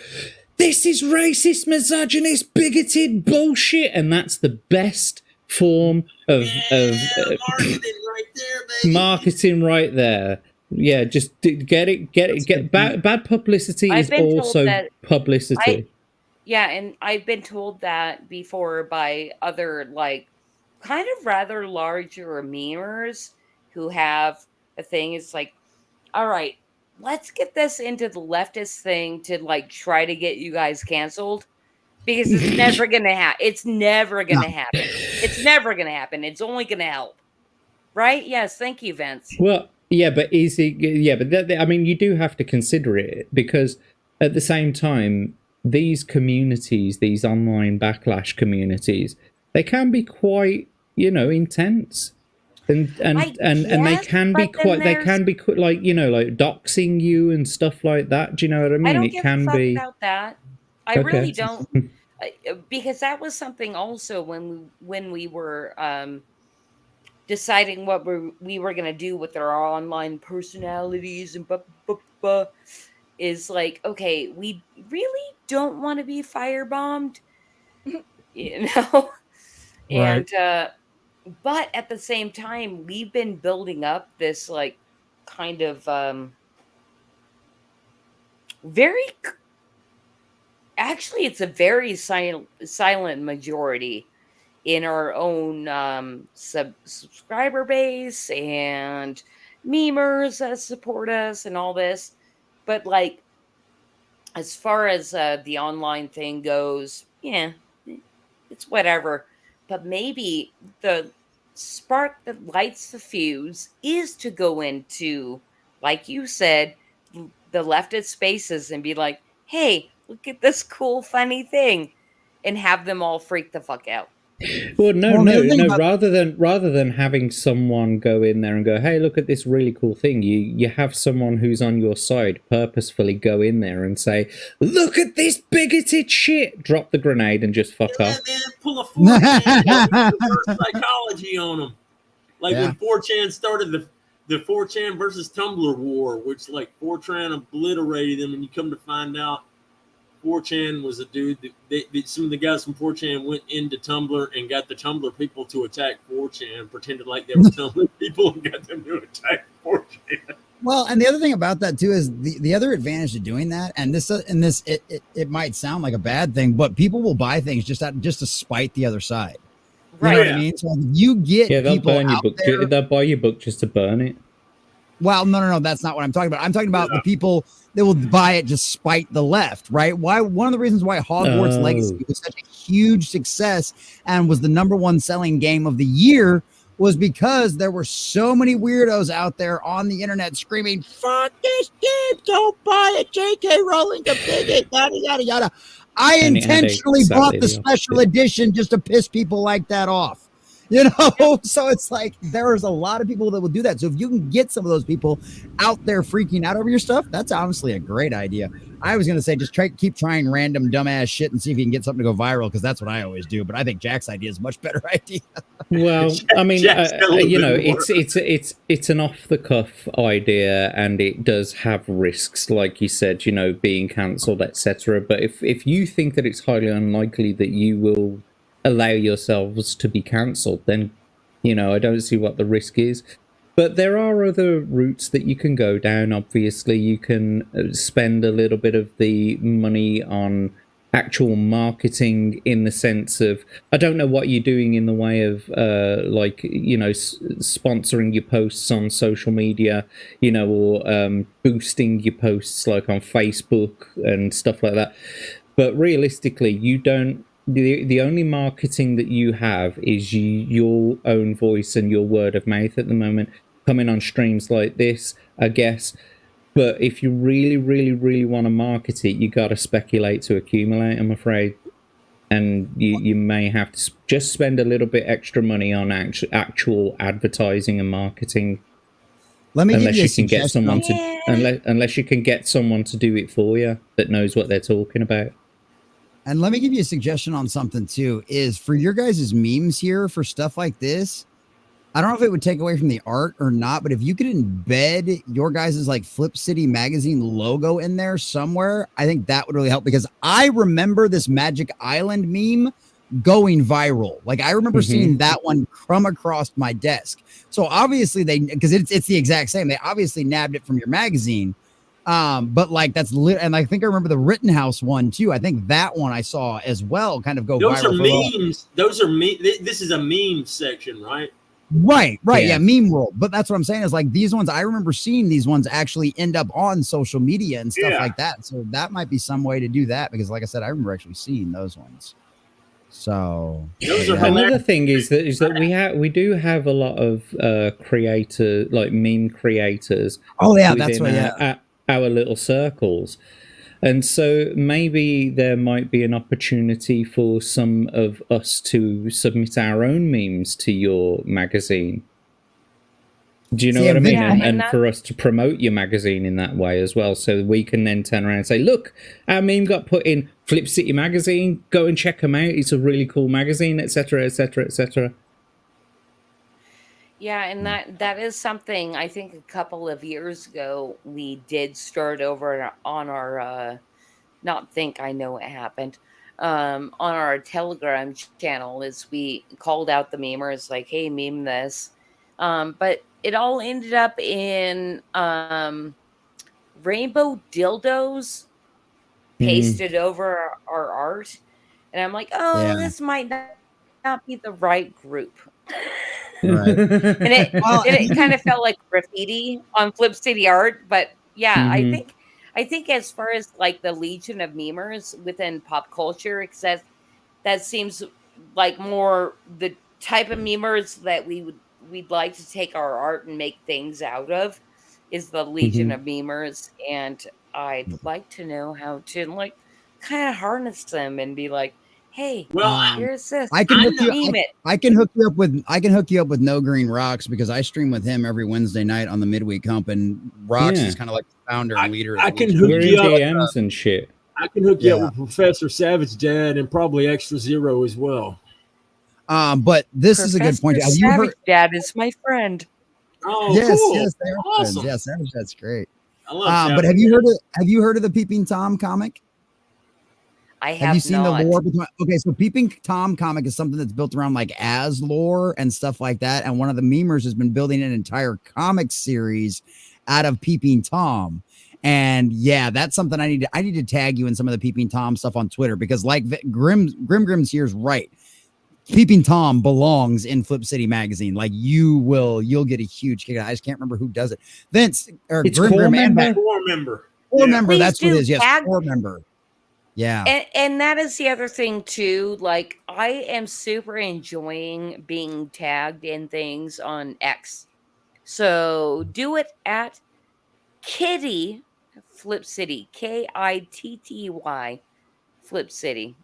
this is racist, misogynist, bigoted bullshit, and that's the best form of marketing right there. Yeah, just get it. Bad publicity is also publicity. Yeah, and I've been told that before by other like kind of rather larger memers who have a thing. It's like, all right, let's get this into the leftist thing to like try to get you guys canceled, because it's never gonna happen. It's never gonna happen. It's never gonna happen. It's only gonna help, right? Yes, thank you, Vince. Well, yeah, but is it? Yeah, but I mean, you do have to consider it, because at the same time, these communities, these online backlash communities, they can be quite, intense, and they can be quite. They can be quite like like doxing you and stuff like that. Do you know what I mean? I don't it give can a fuck be about that. I really don't, because that was something also when we were deciding what we were gonna do with our online personalities and is like, okay, we really don't want to be firebombed, Right. and but at the same time, we've been building up this like kind of actually, it's a very silent majority in our own subscriber base and memers that support us and all this. But like, as far as the online thing goes, yeah, it's whatever. But maybe the spark that lights the fuse is to go into, like you said, the leftist spaces and be like, hey, look at this cool, funny thing, and have them all freak the fuck out. Well, no, Well, the no, other thing no. about- Rather than having someone go in there and go, "Hey, look at this really cool thing," you have someone who's on your side purposefully go in there and say, "Look at this bigoted shit!" Drop the grenade and just fuck off. Man, pull a 4chan reverse psychology on them. Like when 4chan started the 4chan versus Tumblr war, which like 4chan obliterated them, and you come to find out 4chan was a dude that some of the guys from 4chan went into Tumblr and got the Tumblr people to attack 4chan, pretended like they were Tumblr people and got them to attack 4chan. Well, and the other thing about that too is the other advantage to doing that, and it might sound like a bad thing, but people will buy things just to spite the other side. You know what I mean? So if you get they'll people burn your out book. there, They'll buy your book just to burn it. well, no, that's not what I'm talking about. I'm talking about the people that will buy it just spite the left, right? Why? One of the reasons why Hogwarts Legacy was such a huge success and was the #1 selling game of the year was because there were so many weirdos out there on the internet screaming, "Fuck this game! Don't buy it! J.K. Rowling's a bigot! Yada yada yada." I And it had intentionally exactly bought the the special edition just to piss people like that off. You know, so it's like there's a lot of people that will do that. So if you can get some of those people out there freaking out over your stuff, that's honestly a great idea. I was going to say just keep trying random dumbass shit and see if you can get something to go viral, because that's what I always do. But I think Jack's idea is a much better idea. Well, I mean, you know, it's an off the cuff idea, and it does have risks, like you said, you know, being cancelled, etc. But if you think that it's highly unlikely that you will allow yourselves to be cancelled, then, you know, I don't see what the risk is. But there are other routes that you can go down. Obviously, you can spend a little bit of the money on actual marketing, in the sense of, I don't know what you're doing in the way of like, you know, sponsoring your posts on social media, you know, or boosting your posts like on Facebook and stuff like that. But realistically, you don't. The only marketing that you have is your own voice and your word of mouth at the moment, coming on streams like this, I guess. But if you really, really, really want to market it, you got to speculate to accumulate, I'm afraid. And you may have to just spend a little bit extra money on actual advertising and marketing. Let me unless give you you can get someone to unless you can get someone to do it for you that knows what they're talking about. And let me give you a suggestion on something too, is for your guys' memes here for stuff like this. I don't know if it would take away from the art or not, but if you could embed your guys' like Flip City magazine logo in there somewhere, I think that would really help, because I remember this Magic Island meme going viral. Like I remember seeing that one come across my desk. So obviously because it's the exact same. They obviously nabbed it from your magazine. But like and I think I remember the Rittenhouse one too. I think that one I saw as well kind of go Those viral. are memes. Those are this is a meme section, right? Right. Yeah, meme world. But that's what I'm saying is like these ones, I remember seeing these ones actually end up on social media and stuff like that. So that might be some way to do that, because like I said, I remember actually seeing those ones. So another thing is that we do have a lot of meme creators. Oh yeah, that's what our little circles. And so maybe there might be an opportunity for some of us to submit our own memes to your magazine. Do you know what I mean? Yeah, and for us to promote your magazine in that way as well, so we can then turn around and say, look, our meme got put in Flip City magazine, go and check them out, it's a really cool magazine, etc., etc., etc. Yeah, and that is something I think a couple of years ago we did start over on our I know it happened on our Telegram channel, is we called out the memers like, hey, meme this, but it all ended up in rainbow dildos pasted over our art, and I'm like, oh, this might not be the right group. Right. and it kind of felt like graffiti on Flip City art, but yeah, I think as far as like the legion of memers within pop culture, except that seems like more the type of memers that we'd like to take our art and make things out of is the legion of memers, and I'd like to know how to like kind of harness them and be like, hey, here's this. I can hook you. meme it. I can hook you up with. I can hook you up with No Green Rocks because I stream with him every Wednesday night on the Midweek Hump, and Rocks is kind of like the founder and leader. I can hook you up. DMs and shit. I can hook you up with Professor Savage Dad and probably Extra Zero as well. But this is a good point. Have you heard? Dad is my friend. Oh, yes, cool. yes, they are Awesome. friends. Yeah, Savage Dad's great. I love but have you heard of the Peeping Tom comic? I have you seen not. the lore? Okay, so Peeping Tom comic is something that's built around like Az lore and stuff like that. And one of the memers has been building an entire comic series out of Peeping Tom. And yeah, that's something I need to tag you in some of the Peeping Tom stuff on Twitter because like Grim's here's right. Peeping Tom belongs in Flip City magazine. Like you'll get a huge kick. I just can't remember who does it. Vince or it's Grim member. Core member. That's what it is. Yes, tag- core member. Yeah. And that is the other thing too. Like I am super enjoying being tagged in things on X. So do it at Kitty Flip City. KITTY Flip City.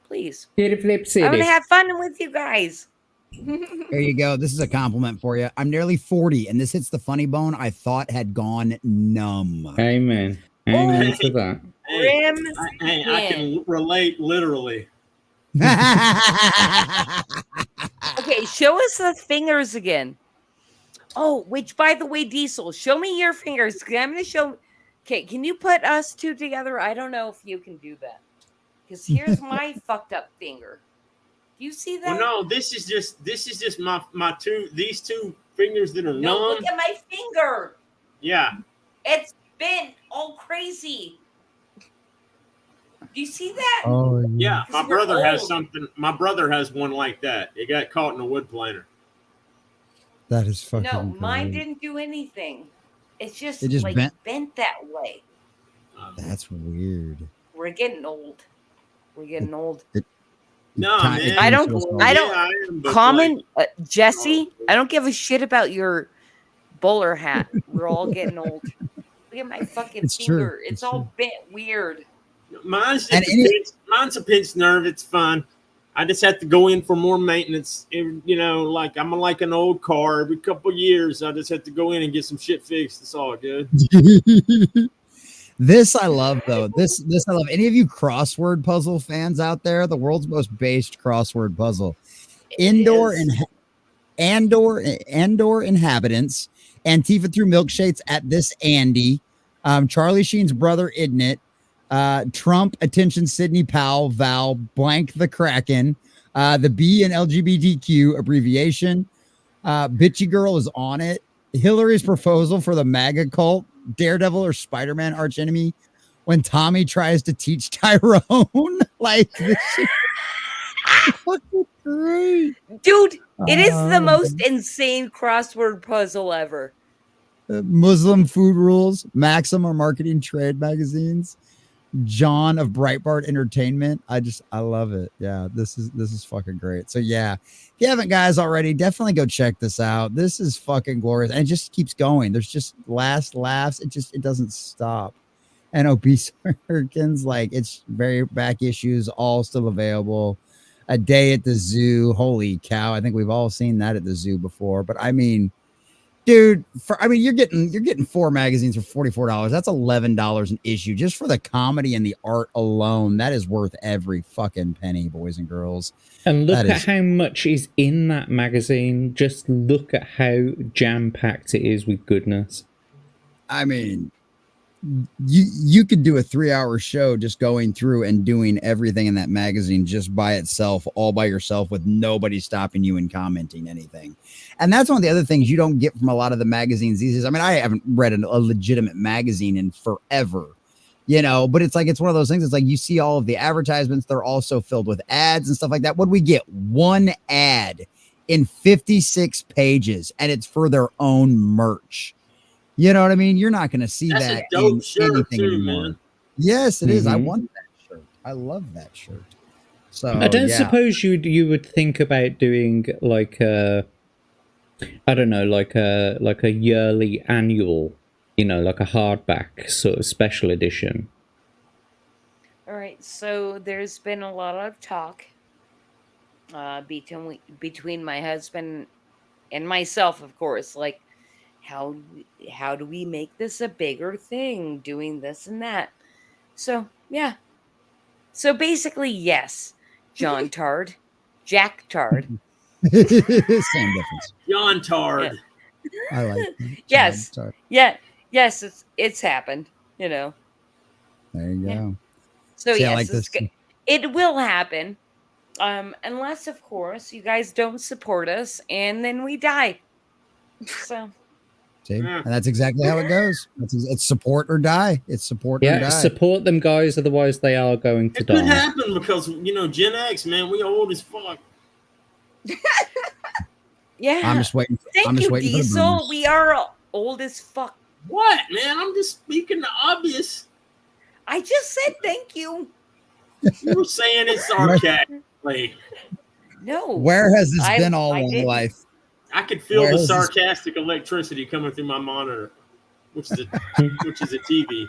Please. Kitty Flip City. I'm gonna have fun with you guys. There you go. This is a compliment for you. I'm nearly 40, and this hits the funny bone I thought had gone numb. Amen. Amen to that. I can relate literally. Okay, show us the fingers again. Oh, which by the way, Diesel, show me your fingers. I'm gonna show. Okay, can you put us two together? I don't know if you can do that. Because here's my fucked up finger. Do you see that? Well, no, this is just these two fingers that are numb. Look at my finger. Yeah. It's been all crazy. Do you see that? Oh yeah. My brother has something. My brother has one like that. It got caught in a wood planer. That is fucking No, great. mine didn't do anything. It just like bent that way. That's weird. We're getting old. We're getting old. No, man. I don't. Common, Jesse. I don't give a shit about your bowler hat. We're all getting old. Look at my fucking finger. True. It's all bent weird. Mine's a pinched nerve. It's fine. I just have to go in for more maintenance. You know, like I'm like an old car. Every couple of years, I just have to go in and get some shit fixed. It's all good. This I love though. This I love. Any of you crossword puzzle fans out there? The world's most based crossword puzzle. Andor inhabitants. Antifa threw milkshakes at this Andy. Charlie Sheen's brother Idnit. Trump attention Sidney Powell Val blank the Kraken. The B in LGBTQ abbreviation. Bitchy Girl is on it. Hillary's proposal for the MAGA cult. Daredevil or Spider-Man archenemy. When Tommy tries to teach Tyrone. Like this shit. Fucking great. Dude, it is the most insane crossword puzzle ever. Muslim food rules. Maxim or marketing trade magazines. John of Breitbart Entertainment. I love it. Yeah, this is fucking great. So yeah, if you haven't guys already, definitely go check this out. This is fucking glorious. And it just keeps going. There's just laughs. It doesn't stop. And Obese Americans, like it's very back issues, all still available. A Day at the Zoo. Holy cow. I think we've all seen that at the zoo before. But I mean, dude, you're getting 4 magazines for $44. That's $11 an issue just for the comedy and the art alone. That is worth every fucking penny, boys and girls. And look at how much is in that magazine. Just look at how jam-packed it is with goodness. I mean, you could do a 3-hour show just going through and doing everything in that magazine just by itself, all by yourself, with nobody stopping you and commenting anything. And that's one of the other things you don't get from a lot of the magazines these days. I mean, I haven't read a legitimate magazine in forever, you know, but it's like, it's one of those things. It's like you see all of the advertisements, they're also filled with ads and stuff like that. What do we get? One ad in 56 pages, and it's for their own merch. You know what I mean? You're not going to see That's that a dope in shirt anything too, anymore. man. Yes, it is. I want that shirt. I love that shirt. So I don't suppose you would think about doing like a, I don't know, like a yearly annual, you know, like a hardback sort of special edition. All right, so there's been a lot of talk between my husband and myself, of course, like how do we make this a bigger thing, doing this and that. So yeah, so basically, yes, John Tard, Jack Tard. Same difference. John Tard. Yeah. I like that. Yes. John Tard. Yeah. Yes, it's happened, you know. There you go. Yeah. So See, I yes, like this. it will happen. Unless of course you guys don't support us and then we die. So See? And that's exactly how it goes. It's support or die. It's support or die. Support them, guys, otherwise they are going to It die. could happen because, you know, Gen X, man, we old as fuck. yeah. I'm just waiting. Thank I'm just you, waiting for the Diesel. boomers. We are old as fuck. What, man? I'm just speaking the obvious. I just said thank you. You were saying it sarcastically. No. Where has this been all my life? I could feel Where the is this- sarcastic electricity coming through my monitor, which is a TV.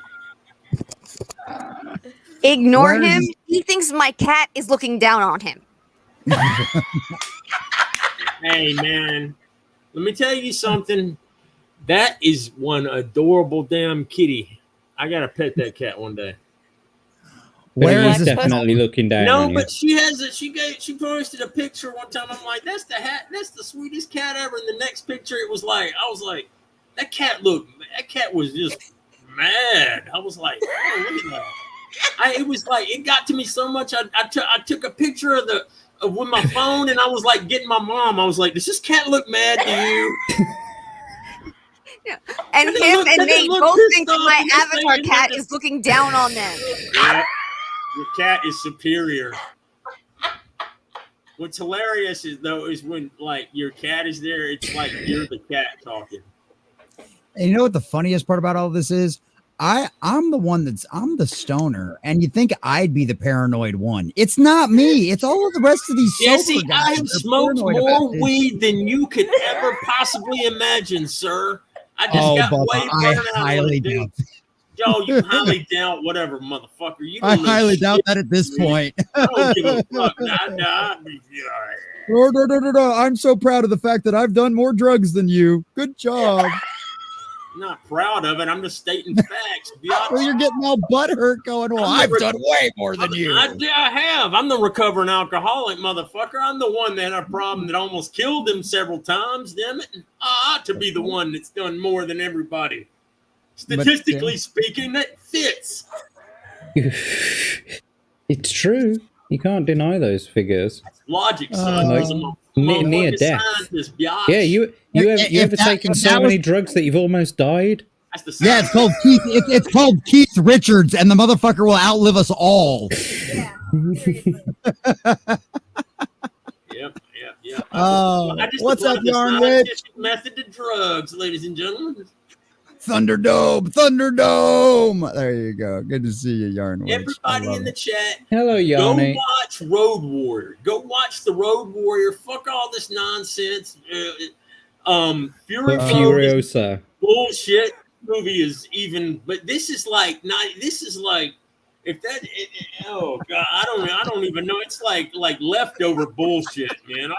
Ignore Where is him. this- He thinks my cat is looking down on him. Hey, man, let me tell you something. That is one adorable damn kitty. I gotta pet that cat one day. Where is He's this? definitely looking down No, on you. but she has it. She posted a picture one time. I'm like, that's the sweetest cat ever. And the next picture, it was like, I was like, that cat was just mad. I was like, oh, look at that. It was like, it got to me so much. I took a picture of with my phone, and I was like getting my mom. I was like, does this cat look mad to you? Yeah. And And they him look- and and they Nate look both pissed think that off my and they're avatar saying cat that is looking down on them. Yeah, your cat is superior. What's hilarious is when like your cat is there, it's like you're the cat talking. And you know what the funniest part about all this is? I'm the stoner, and you think I'd be the paranoid one. It's not me. It's all of the rest of these Yeah, sober see, guys. I that have are smoked paranoid more about this. weed than you could ever possibly imagine, sir. I just Oh, got Bubba, way I burned out on highly it, dude. doubt. Yo, you highly doubt whatever, motherfucker. You I don't know highly shit, doubt that at this man. point. I don't give a fuck. Nah. No. I'm so proud of the fact that I've done more drugs than you. Good job. I'm not proud of it. I'm just stating facts. Well, you're getting all butthurt going, well, I've done way more than you. I have. I'm the recovering alcoholic, motherfucker. I'm the one that had a problem that almost killed him several times. Damn it! I ought to be the one that's done more than everybody. Statistically speaking, that fits. It's true. You can't deny those figures. Logic, son. Like, I'm a near motherfucking death. scientist, biatch. Yeah, you ever taken so many drugs that you've almost died? That's the Yeah, it's called Keith. It's called Keith Richards, and the motherfucker will outlive us all. Yep. Oh, I just what's applied up, the Yarn scientific method to drugs, ladies and gentlemen. Thunderdome. There you go. Good to see you, Yarn Witch. Everybody in the chat, Hello, go Yanni. watch Road Warrior. Go watch the Road Warrior. Fuck all this nonsense. Fury Road is Furiosa. bullshit. Movie is even, but this is like not. This is like if that. Oh god, I don't even know. It's like leftover bullshit, man.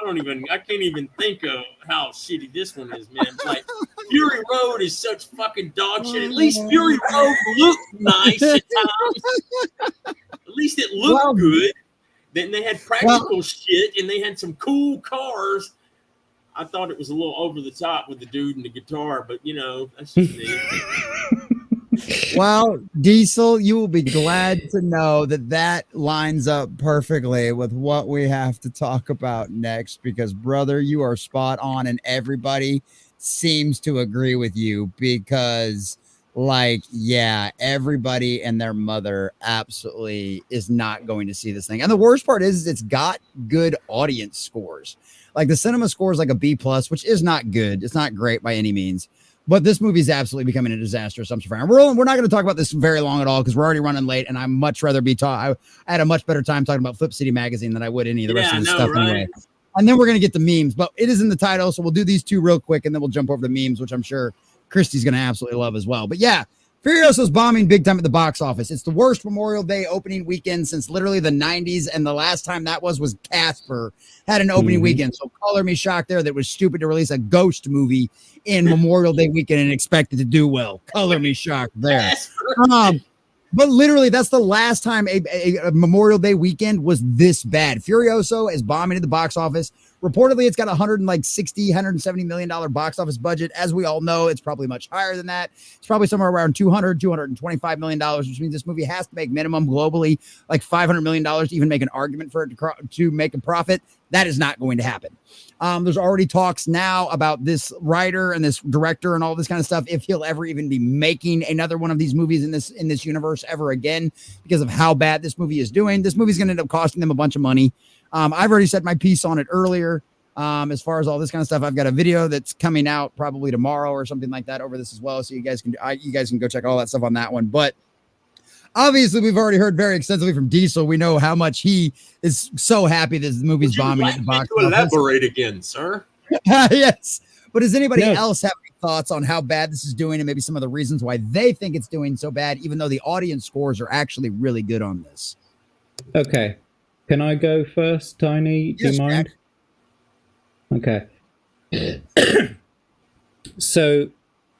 I can't even think of how shitty this one is, man. It's like Fury Road is such fucking dog shit. At least Fury Road looked nice at times. At least it looked good. Then they had practical shit, and they had some cool cars. I thought it was a little over the top with the dude and the guitar, but you know, that's just me. Well, Diesel, you will be glad to know that that lines up perfectly with what we have to talk about next because, brother, you are spot on, and everybody seems to agree with you because, like, yeah, everybody and their mother absolutely is not going to see this thing. And the worst part is it's got good audience scores. Like the cinema score is like a B plus, which is not good. It's not great by any means. But this movie is absolutely becoming a disaster. So I'm sorry. We're not going to talk about this very long at all because we're already running late, and I'd much rather be taught. I had a much better time talking about Flip City Magazine than I would any of the rest of this stuff anyway. And then we're going to get the memes, but it is in the title, so we'll do these two real quick, and then we'll jump over to memes, which I'm sure Christy's going to absolutely love as well. But yeah, Furiosa's bombing big time at the box office. It's the worst Memorial Day opening weekend since literally the 90s, and the last time that was Casper had an opening weekend. So color me shocked there that it was stupid to release a ghost movie in Memorial Day weekend and expect it to do well. Color me shocked there. But literally, that's the last time a Memorial Day weekend was this bad. Furiosa is bombing at the box office. Reportedly, it's got $170 million box office budget. As we all know, it's probably much higher than that. It's probably somewhere around $225 million, which means this movie has to make minimum globally like $500 million to even make an argument for it to make a profit. That is not going to happen. There's already talks now about this writer and this director and all this kind of stuff, if he'll ever even be making another one of these movies in this universe ever again, because of how bad this movie is doing. This movie's going to end up costing them a bunch of money. I've already said my piece on it earlier. As far as all this kind of stuff, I've got a video that's coming out probably tomorrow or something like that over this as well. So you guys can go check all that stuff on that one. But obviously, we've already heard very extensively from Diesel. We know how much he is so happy that the movie's bombing at the box office. Elaborate again, sir. Yes. But does anybody else have any thoughts on how bad this is doing and maybe some of the reasons why they think it's doing so bad, even though the audience scores are actually really good on this? Okay. Can I go first, Tiny? Do you mind? Jack. Okay. So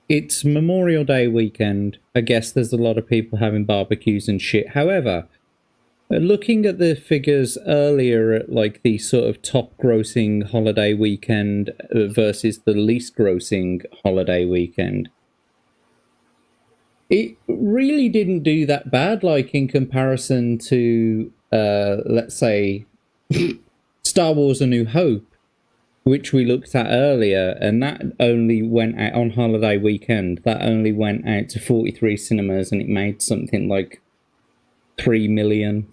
it's Memorial Day weekend. I guess there's a lot of people having barbecues and shit. However, looking at the figures earlier at like the sort of top grossing holiday weekend versus the least grossing holiday weekend, it really didn't do that bad, like in comparison to, let's say, Star Wars A New Hope, which we looked at earlier, and that only went out on holiday weekend. That only went out to 43 cinemas, and it made something like 3 million,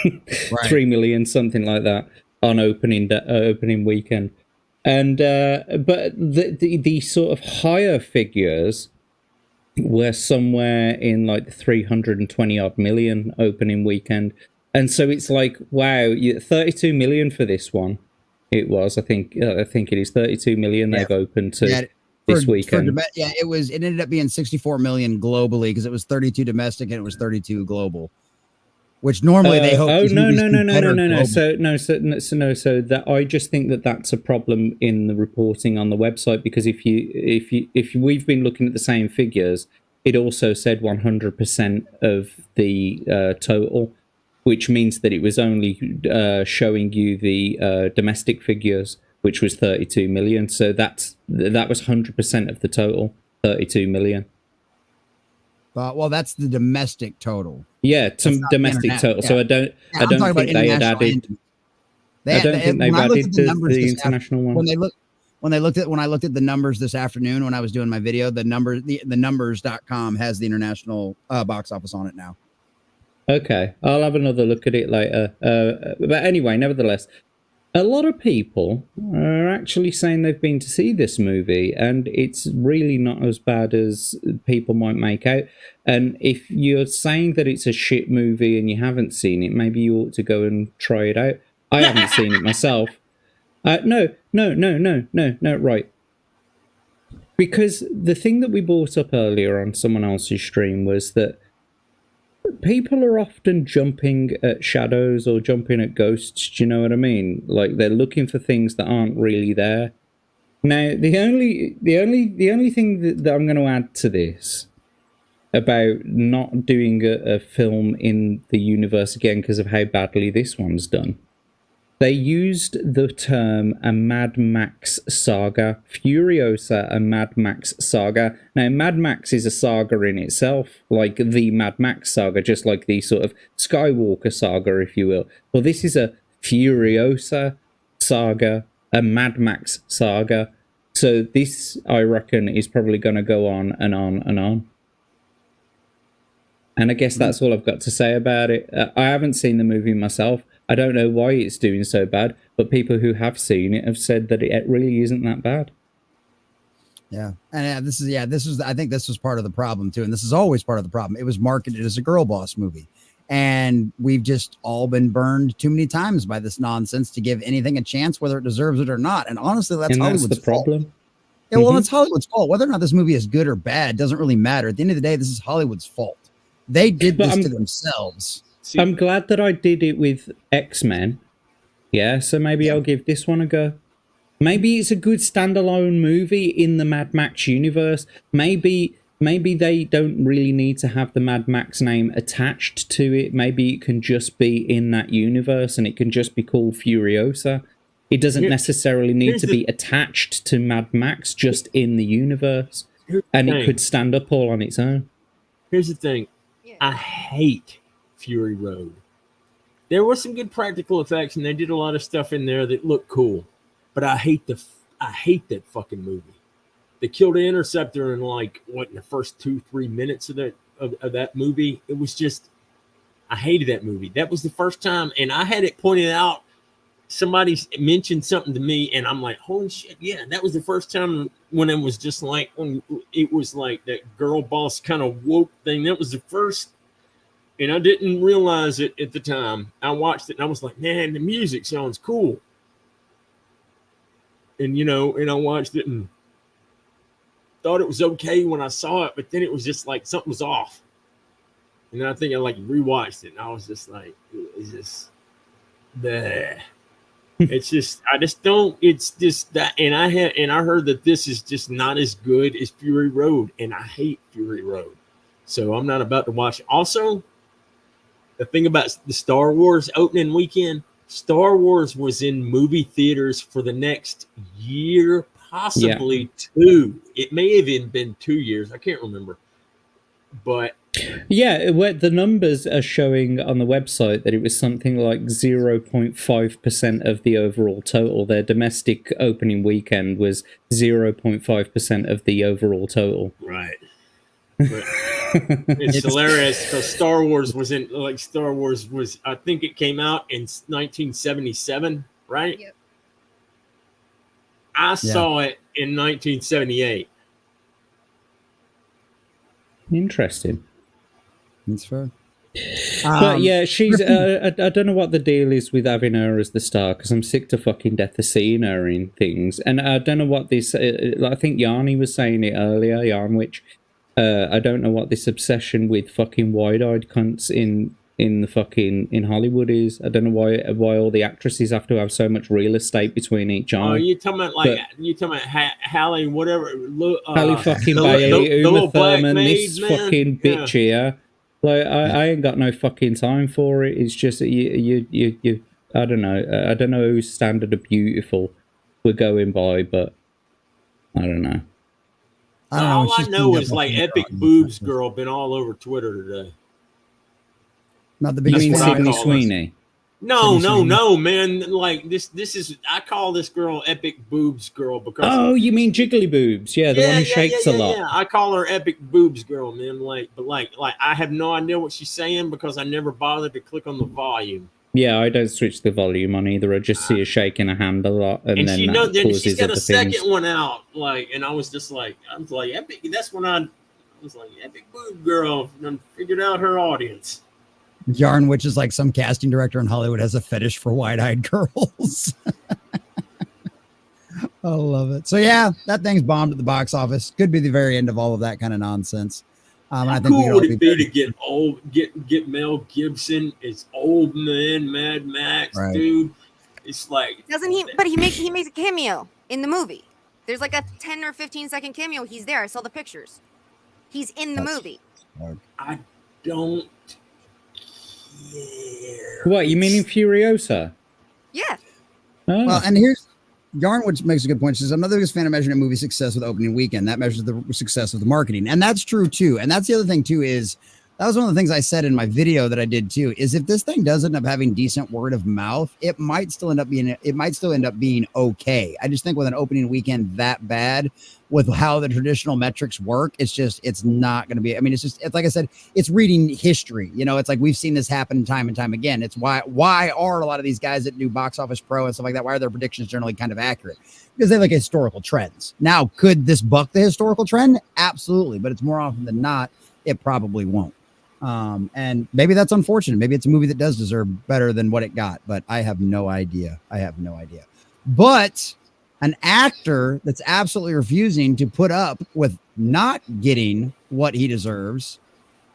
right. 3 million, something like that, on opening weekend. And but the sort of higher figures were somewhere in like the 320 odd million opening weekend, and so it's like, wow, 32 million for this one. It was, I think it is 32 million they've opened to this weekend. It ended up being 64 million globally because it was 32 domestic and it was 32 global, which normally they hope. No. So that I just think that's a problem in the reporting on the website, because if we've been looking at the same figures, it also said 100% of the total, which means that it was only showing you the domestic figures, which was 32 million. So that was 100% of the total, 32 million. Well, that's the domestic total. Yeah, domestic total. Yeah. So I don't think they had added. I don't think they've added the international one. When I looked at the numbers this afternoon when I was doing my video, the numbers.com has the international box office on it now. Okay, I'll have another look at it later. But anyway, nevertheless, a lot of people are actually saying they've been to see this movie, and it's really not as bad as people might make out. And if you're saying that it's a shit movie and you haven't seen it, maybe you ought to go and try it out. I haven't seen it myself. No, right. Because the thing that we brought up earlier on someone else's stream was that people are often jumping at shadows or jumping at ghosts. Do you know what I mean? Like, they're looking for things that aren't really there. Now, the only thing that I'm going to add to this about not doing a film in the universe again because of how badly this one's done They used the term a Mad Max saga, Furiosa, a Mad Max saga. Now, Mad Max is a saga in itself, like the Mad Max saga, just like the sort of Skywalker saga, if you will. Well, this is a Furiosa saga, a Mad Max saga. So this, I reckon, is probably going to go on and on and on. And I guess that's all I've got to say about it. I haven't seen the movie myself. I don't know why it's doing so bad, but people who have seen it have said that it really isn't that bad. Yeah. And I think this was part of the problem too. And this is always part of the problem. It was marketed as a girl boss movie. And we've just all been burned too many times by this nonsense to give anything a chance, whether it deserves it or not. And honestly, that's Hollywood's the problem. fault. Yeah, well, it's Hollywood's fault. Whether or not this movie is good or bad doesn't really matter. At the end of the day, this is Hollywood's fault. They did this to themselves. I'm glad that I did it with X-Men. Yeah, so maybe I'll give this one a go. Maybe it's a good standalone movie in the Mad Max universe. Maybe they don't really need to have the Mad Max name attached to it. Maybe it can just be in that universe and it can just be called Furiosa. It doesn't necessarily need to be attached to Mad Max, just in the universe. And it could stand up all on its own. Here's the thing. I hate Fury Road. There were some good practical effects, and they did a lot of stuff in there that looked cool. But I hate that fucking movie. They killed the Interceptor in in the first 2-3 minutes of that movie. It was just, I hated that movie. That was the first time, and I had it pointed out. Somebody mentioned something to me, and I'm like, holy shit, yeah, that was the first time when it was just like, when it was like that girl boss kind of woke thing. That was the first, and I didn't realize it at the time. I watched it, and I was like, man, the music sounds cool. And, and I watched it and thought it was okay when I saw it, but then it was just like something was off. And then I think I rewatched it, and I was just like, it's just bleh. It's just, I just don't, it's just that, and I heard that this is just not as good as Fury Road, and I hate Fury Road, so I'm not about to watch it. Also, the thing about the Star Wars opening weekend, Star Wars was in movie theaters for the next year, possibly 2. It may have even been 2 years. I can't remember, but yeah, the numbers are showing on the website that it was something like 0.5% of the overall total. Their domestic opening weekend was 0.5% of the overall total. Right. But it's hilarious because Star Wars was I think it came out in 1977, right? Yep. I saw it in 1978. Interesting. That's fair. But yeah, she's. I don't know what the deal is with having her as the star, because I'm sick to fucking death of seeing her in things. And I don't know what this. I think Yarny was saying it earlier, Yarnwich. I don't know what this obsession with fucking wide-eyed cunts in Hollywood is. I don't know why all the actresses have to have so much real estate between each eye. Oh, you talking about Halle, whatever? Halle fucking Bailey, Uma Thurman, this fucking bitch here. I ain't got no fucking time for it. It's just you. I don't know. I don't know whose standard of beautiful we're going by, but I don't know. All I know is Epic Boobs Girl been all over Twitter today. Not the biggest. You mean Sydney Sweeney? No, man. This is, I call this girl Epic Boobs Girl because. Oh, you mean Jiggly Boobs? Yeah, the one who shakes a lot. Yeah, I call her Epic Boobs Girl, man. But I have no idea what she's saying because I never bothered to click on the volume. Yeah, I don't switch the volume on either. I just see her shaking her hand a lot, and then she's got a second one out. And I was just like, Epic. That's when I was like, Epic Boob Girl, and figured out her audience. Yarn, which is like some casting director in Hollywood has a fetish for wide-eyed girls. I love it. So yeah, that thing's bombed at the box office. Could be the very end of all of that kind of nonsense. How cool would it be to get Mel Gibson as old man Mad Max, dude? It's like, doesn't he? But he makes a cameo in the movie. There's like a 10 or 15-second cameo. He's there. I saw the pictures. He's in the movie. I don't care. What, you mean in Furiosa? Yeah. Oh. Well, and here's Yarn, which makes a good point. She says, I'm not the biggest fan of measuring a movie success with opening weekend. That measures the success of the marketing. And that's true too. And that's the other thing too, is that was one of the things I said in my video that I did too, is if this thing does end up having decent word of mouth, it might still end up being okay. I just think with an opening weekend that bad, with how the traditional metrics work, it's not going to be, I mean, it's like I said, it's reading history. You know, it's like we've seen this happen time and time again. It's why are a lot of these guys that do Box Office Pro and stuff like that, why are their predictions generally kind of accurate? Because they have like historical trends. Now, could this buck the historical trend? Absolutely. But it's more often than not, it probably won't. And maybe that's unfortunate. Maybe it's a movie that does deserve better than what it got, but I have no idea. But an actor that's absolutely refusing to put up with not getting what he deserves,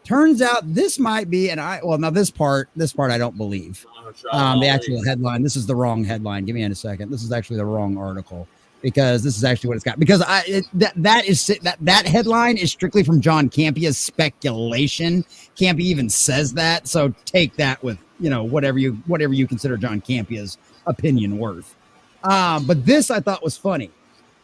turns out this might be, this part I don't believe. The actual headline, this is the wrong headline. Give me a second. This is actually the wrong article, because this is actually what it's got. Because that headline is strictly from John Campia's speculation. Campia even says that, so take that with whatever you consider John Campia's opinion worth. But this I thought was funny.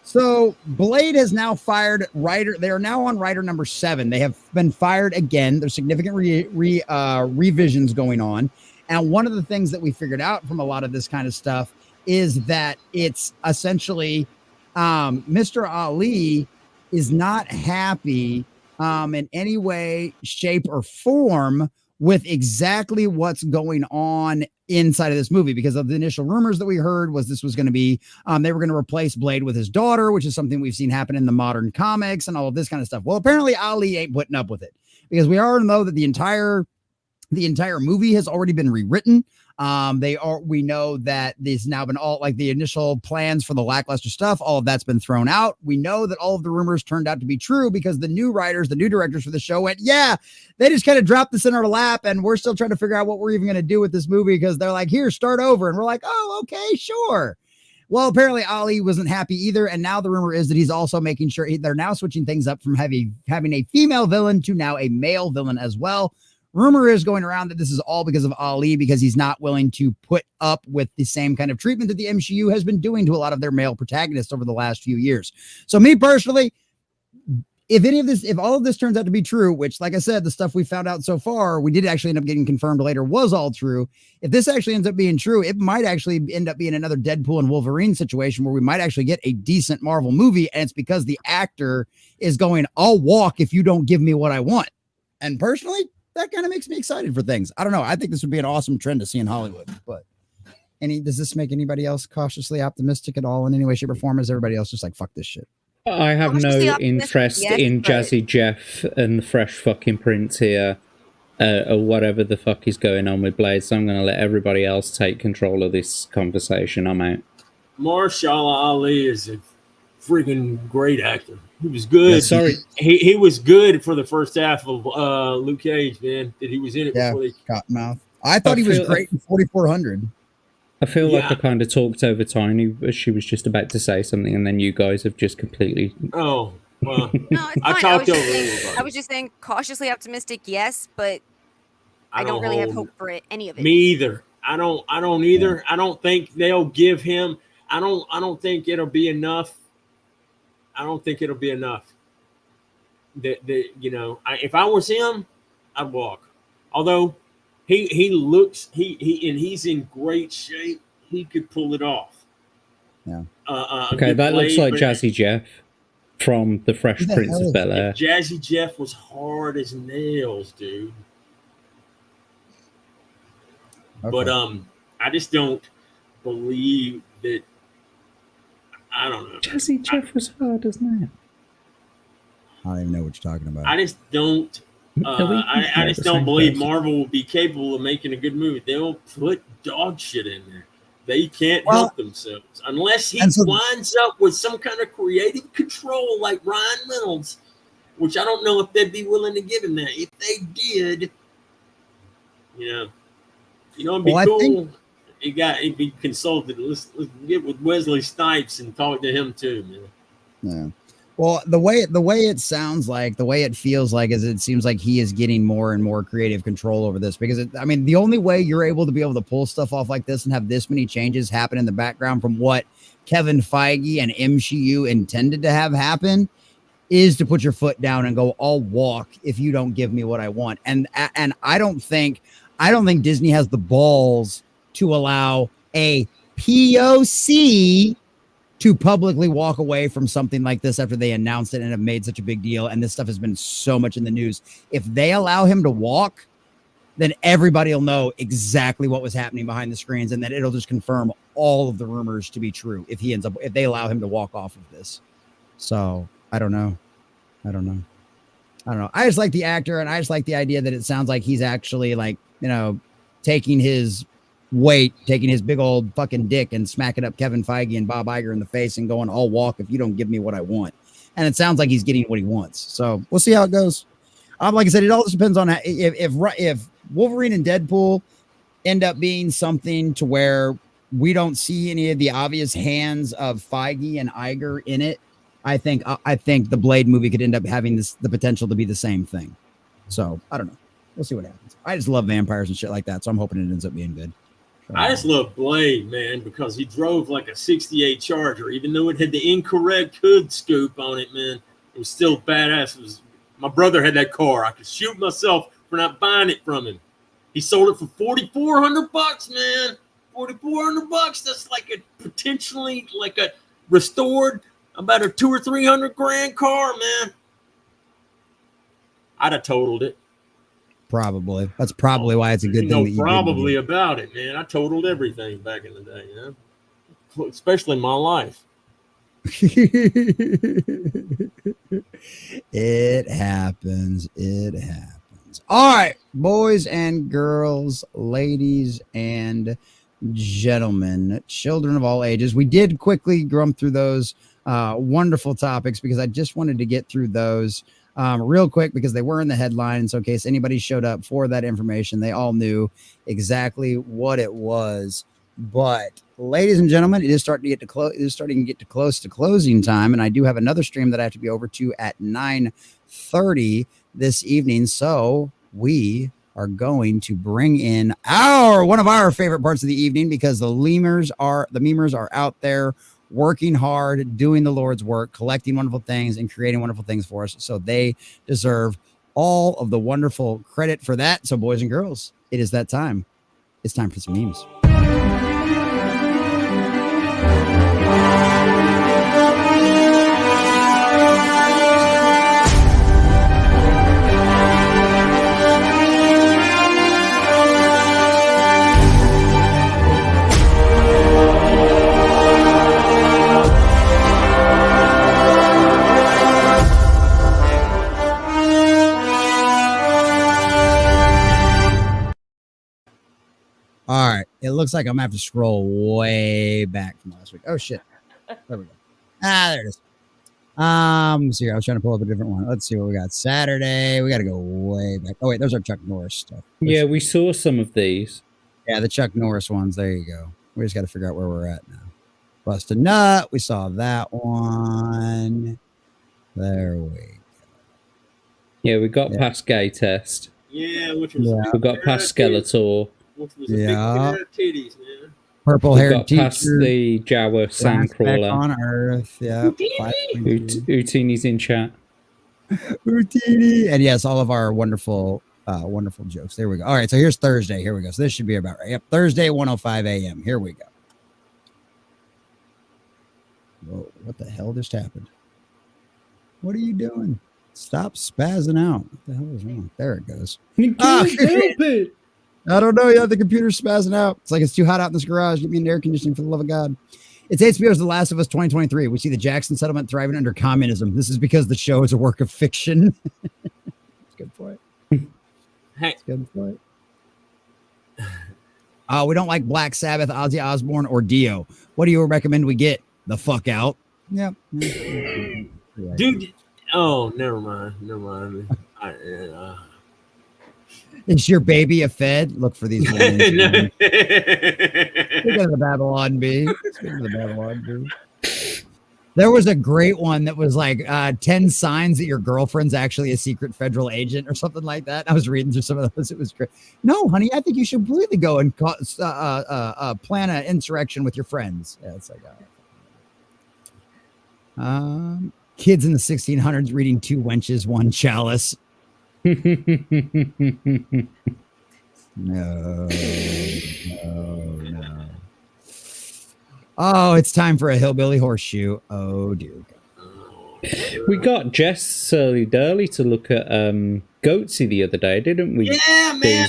So Blade has now fired writer. They are now on writer number 7. They have been fired again. There's significant revisions going on. And one of the things that we figured out from a lot of this kind of stuff is that it's essentially Mr. Ali is not happy in any way, shape, or form with exactly what's going on inside of this movie, because of the initial rumors that we heard was this was going to be they were going to replace Blade with his daughter, which is something we've seen happen in the modern comics and all of this kind of stuff. Well, apparently Ali ain't putting up with it, because we already know that the entire movie has already been rewritten. We know that there's now been all like the initial plans for the lackluster stuff. All of that's been thrown out. We know that all of the rumors turned out to be true, because the new writers, the new directors for the show went, yeah, they just kind of dropped this in our lap, and we're still trying to figure out what we're even going to do with this movie, because they're like, here, start over. And we're like, oh, okay, sure. Well, apparently Ali wasn't happy either. And now the rumor is that he's also making sure they're now switching things up from having a female villain to now a male villain as well. Rumor is going around that this is all because of Ali, because he's not willing to put up with the same kind of treatment that the MCU has been doing to a lot of their male protagonists over the last few years. So me personally, if all of this turns out to be true, which, like I said, the stuff we found out so far, we did actually end up getting confirmed later was all true. If this actually ends up being true, it might actually end up being another Deadpool and Wolverine situation where we might actually get a decent Marvel movie. And it's because the actor is going, I'll walk if you don't give me what I want. And personally, that kind of makes me excited for things. I don't know. I think this would be an awesome trend to see in Hollywood. But does this make anybody else cautiously optimistic at all in any way, shape, or form? Is everybody else just like, fuck this shit? I have no interest in Jazzy Jeff and the Fresh fucking Prince here, or whatever the fuck is going on with Blade. So I'm going to let everybody else take control of this conversation. I'm out. Mahershala Ali is a freaking great actor. He was good. Yeah, sorry, he was good for the first half of Luke Cage, man. That he was in it before they Cottonmouth. I thought he was great in 4400. I feel like I kind of talked over Tiny, as she was just about to say something, and then you guys have just completely. Oh well, no, it's I fine. talked over. I was just saying cautiously optimistic, yes, but I don't really have hope for any of it. Me either. I don't either. Yeah. I don't think they'll give him. I don't think it'll be enough. I don't think it'll be enough. If I was him, I'd walk. Although he looks he's in great shape. He could pull it off. Yeah. Okay, that looks like Jazzy Jeff from the Fresh Prince of Bel-Air. Jazzy Jeff was hard as nails, dude. Okay. But I just don't believe that. I don't know. Jazzy Jeff was hard as nails. I don't even know what you're talking about. I just don't. I just don't believe Marvel will be capable of making a good movie. They'll put dog shit in there. They can't help themselves unless he winds up with some kind of creative control like Ryan Reynolds, which I don't know if they'd be willing to give him that. If they did, it'd be cool. He'd be consulted. Let's get with Wesley Snipes and talk to him too, man. Yeah. Well, the way it sounds like, the way it feels like, is it seems like he is getting more and more creative control over this because I mean, the only way you're able to be able to pull stuff off like this and have this many changes happen in the background from what Kevin Feige and MCU intended to have happen is to put your foot down and go, I'll walk if you don't give me what I want. And I don't think Disney has the balls to allow a POC to publicly walk away from something like this after they announced it and have made such a big deal. And this stuff has been so much in the news. If they allow him to walk, then everybody will know exactly what was happening behind the screens, and then it'll just confirm all of the rumors to be true if they allow him to walk off of this. So I don't know. I just like the actor, and I just like the idea that it sounds like he's actually like, taking his big old fucking dick and smacking up Kevin Feige and Bob Iger in the face and going, I'll walk if you don't give me what I want. And it sounds like he's getting what he wants. So we'll see how it goes. Like I said, it all just depends on if Wolverine and Deadpool end up being something to where we don't see any of the obvious hands of Feige and Iger in it. I think the Blade movie could end up having the potential to be the same thing. So I don't know. We'll see what happens. I just love vampires and shit like that. So I'm hoping it ends up being good. I just love Blade, man, because he drove like a 68 Charger, even though it had the incorrect hood scoop on it, man. It was still badass. My brother had that car. I could shoot myself for not buying it from him. He sold it for $4,400, man. $4,400. That's like a potentially like a restored about a $200,000 or $300,000 car, man. I'd have totaled it. Probably. That's probably why it's a good thing. Probably about it, man. I totaled everything back in the day, especially my life. It happens. All right, boys and girls, ladies and gentlemen, children of all ages. We did quickly grump through those wonderful topics because I just wanted to get through those real quick because they were in the headlines. So in case anybody showed up for that information, they all knew exactly what it was. But ladies and gentlemen, it is starting to get to close to closing time, and I do have another stream that I have to be over to at 9:30 this evening. So we are going to bring in one of our favorite parts of the evening because the memers are out there working hard, doing the Lord's work, collecting wonderful things and creating wonderful things for us. So they deserve all of the wonderful credit for that. So boys and girls, it is that time. It's time for some memes. All right. It looks like I'm gonna have to scroll way back from last week. Oh shit. There we go. There it is. Let's see. I was trying to pull up a different one. Let's see what we got. Saturday. We got to go way back. Oh wait, those are Chuck Norris stuff. Yeah, we saw some of these. Yeah, the Chuck Norris ones. There you go. We just got to figure out where we're at now. Bust a Nut. We saw that one. There we go. Yeah, we got past Gay Test. Yeah, which was we got past Skeletor. Which was a big pair of titties, man. Purple hair got teacher. Past the Jawa Sandcrawler on Earth. Yeah. Utini's in chat. Utini. And yes, all of our wonderful jokes. There we go. All right, so here's Thursday. Here we go. So this should be about right. Yep, Thursday, 1:05 a.m. Here we go. Whoa, what the hell just happened? What are you doing? Stop spazzing out. What the hell is wrong? There it goes. You can't help it. I don't know. Yeah, the computer's spazzing out. It's like it's too hot out in this garage. Get me an air conditioning for the love of God. It's HBO's The Last of Us 2023. We see the Jackson settlement thriving under communism. This is because the show is a work of fiction. That's a good point. That's a good point. We don't like Black Sabbath, Ozzy Osbourne, or Dio. What do you recommend we get? The fuck out. Yep. Dude. Oh, never mind. Is your baby a Fed? Look for these ones. Speaking of the Babylon Bee. There was a great one that was like 10 signs that your girlfriend's actually a secret federal agent or something like that. I was reading through some of those. It was great. No, honey, I think you should completely go and plan an insurrection with your friends. Yeah, it's like kids in the 1600s reading Two Wenches, One Chalice. No. Oh, it's time for a hillbilly horseshoe. Oh, dear God. We got Jess Surly Durley to look at Goatsy the other day, didn't we? Yeah, man.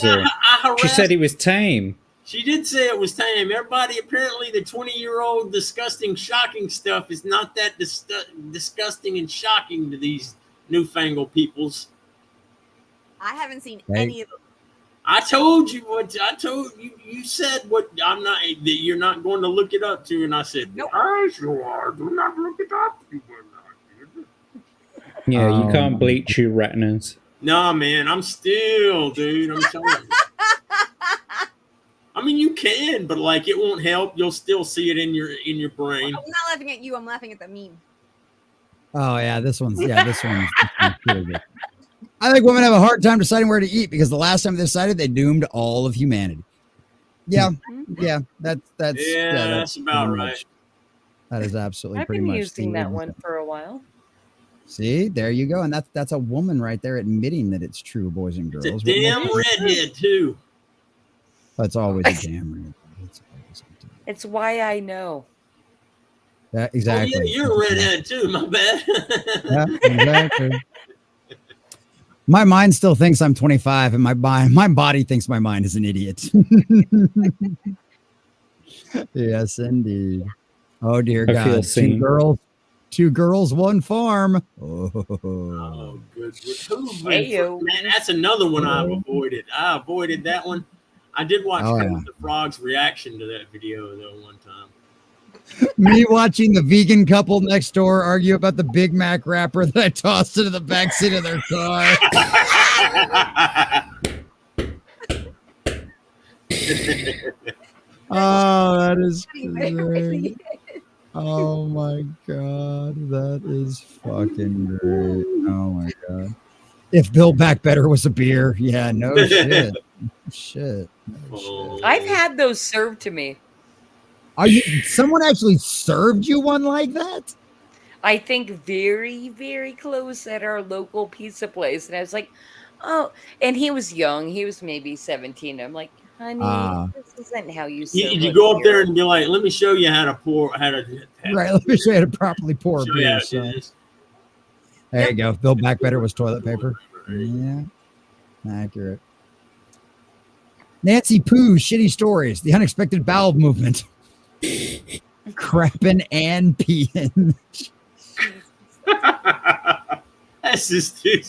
She said it was tame. She did say it was tame. Everybody, apparently, the 20-year-old disgusting, shocking stuff is not that disgusting and shocking to these newfangled peoples. I haven't seen any of them. I told you what I told you. You said what I'm not that you're not going to look it up to, and I said, nope. I sure are. Do not look it up. You will not. Yeah, you can't bleach your retinas. Nah, man, I'm still, dude. I'm telling you. I mean, you can, but like it won't help. You'll still see it in your brain. I'm not laughing at you. I'm laughing at the meme. Oh yeah, this one's really good. I think women have a hard time deciding where to eat because the last time they decided, they doomed all of humanity. Yeah, that's about right. That is absolutely pretty much. I've been using that one for a while. See, there you go, and that's a woman right there admitting that it's true, boys and girls. It's a damn redhead too. That's always a damn redhead. It's why I know. Yeah, exactly. Oh, yeah, you're a redhead too. My bad. Yeah, exactly. My mind still thinks I'm 25, and my body thinks my mind is an idiot. Yes, indeed. Oh dear God! Two girls, one farm. Oh, good. Man, that's another one I've avoided. I avoided that one. I did watch the Frog's reaction to that video though one time. Me watching the vegan couple next door argue about the Big Mac wrapper that I tossed into the backseat of their car. Oh, that is great. Oh my God, that is fucking great. Oh my God. If Bill Back Better was a beer, yeah, no shit. Shit. I've had those served to me. Someone actually served you one like that? I think very, very close at our local pizza place. And I was like, oh, and he was young. He was maybe 17. I'm like, honey, this isn't how you serve. You go up there and be like, let me show you how to pour, right, let me show you how to properly pour a beer. So. There you go. Bill Back Better was toilet paper. Yeah. Accurate. Nancy Pooh's shitty stories. The unexpected bowel movement. Crapping and peeing. That's just dude.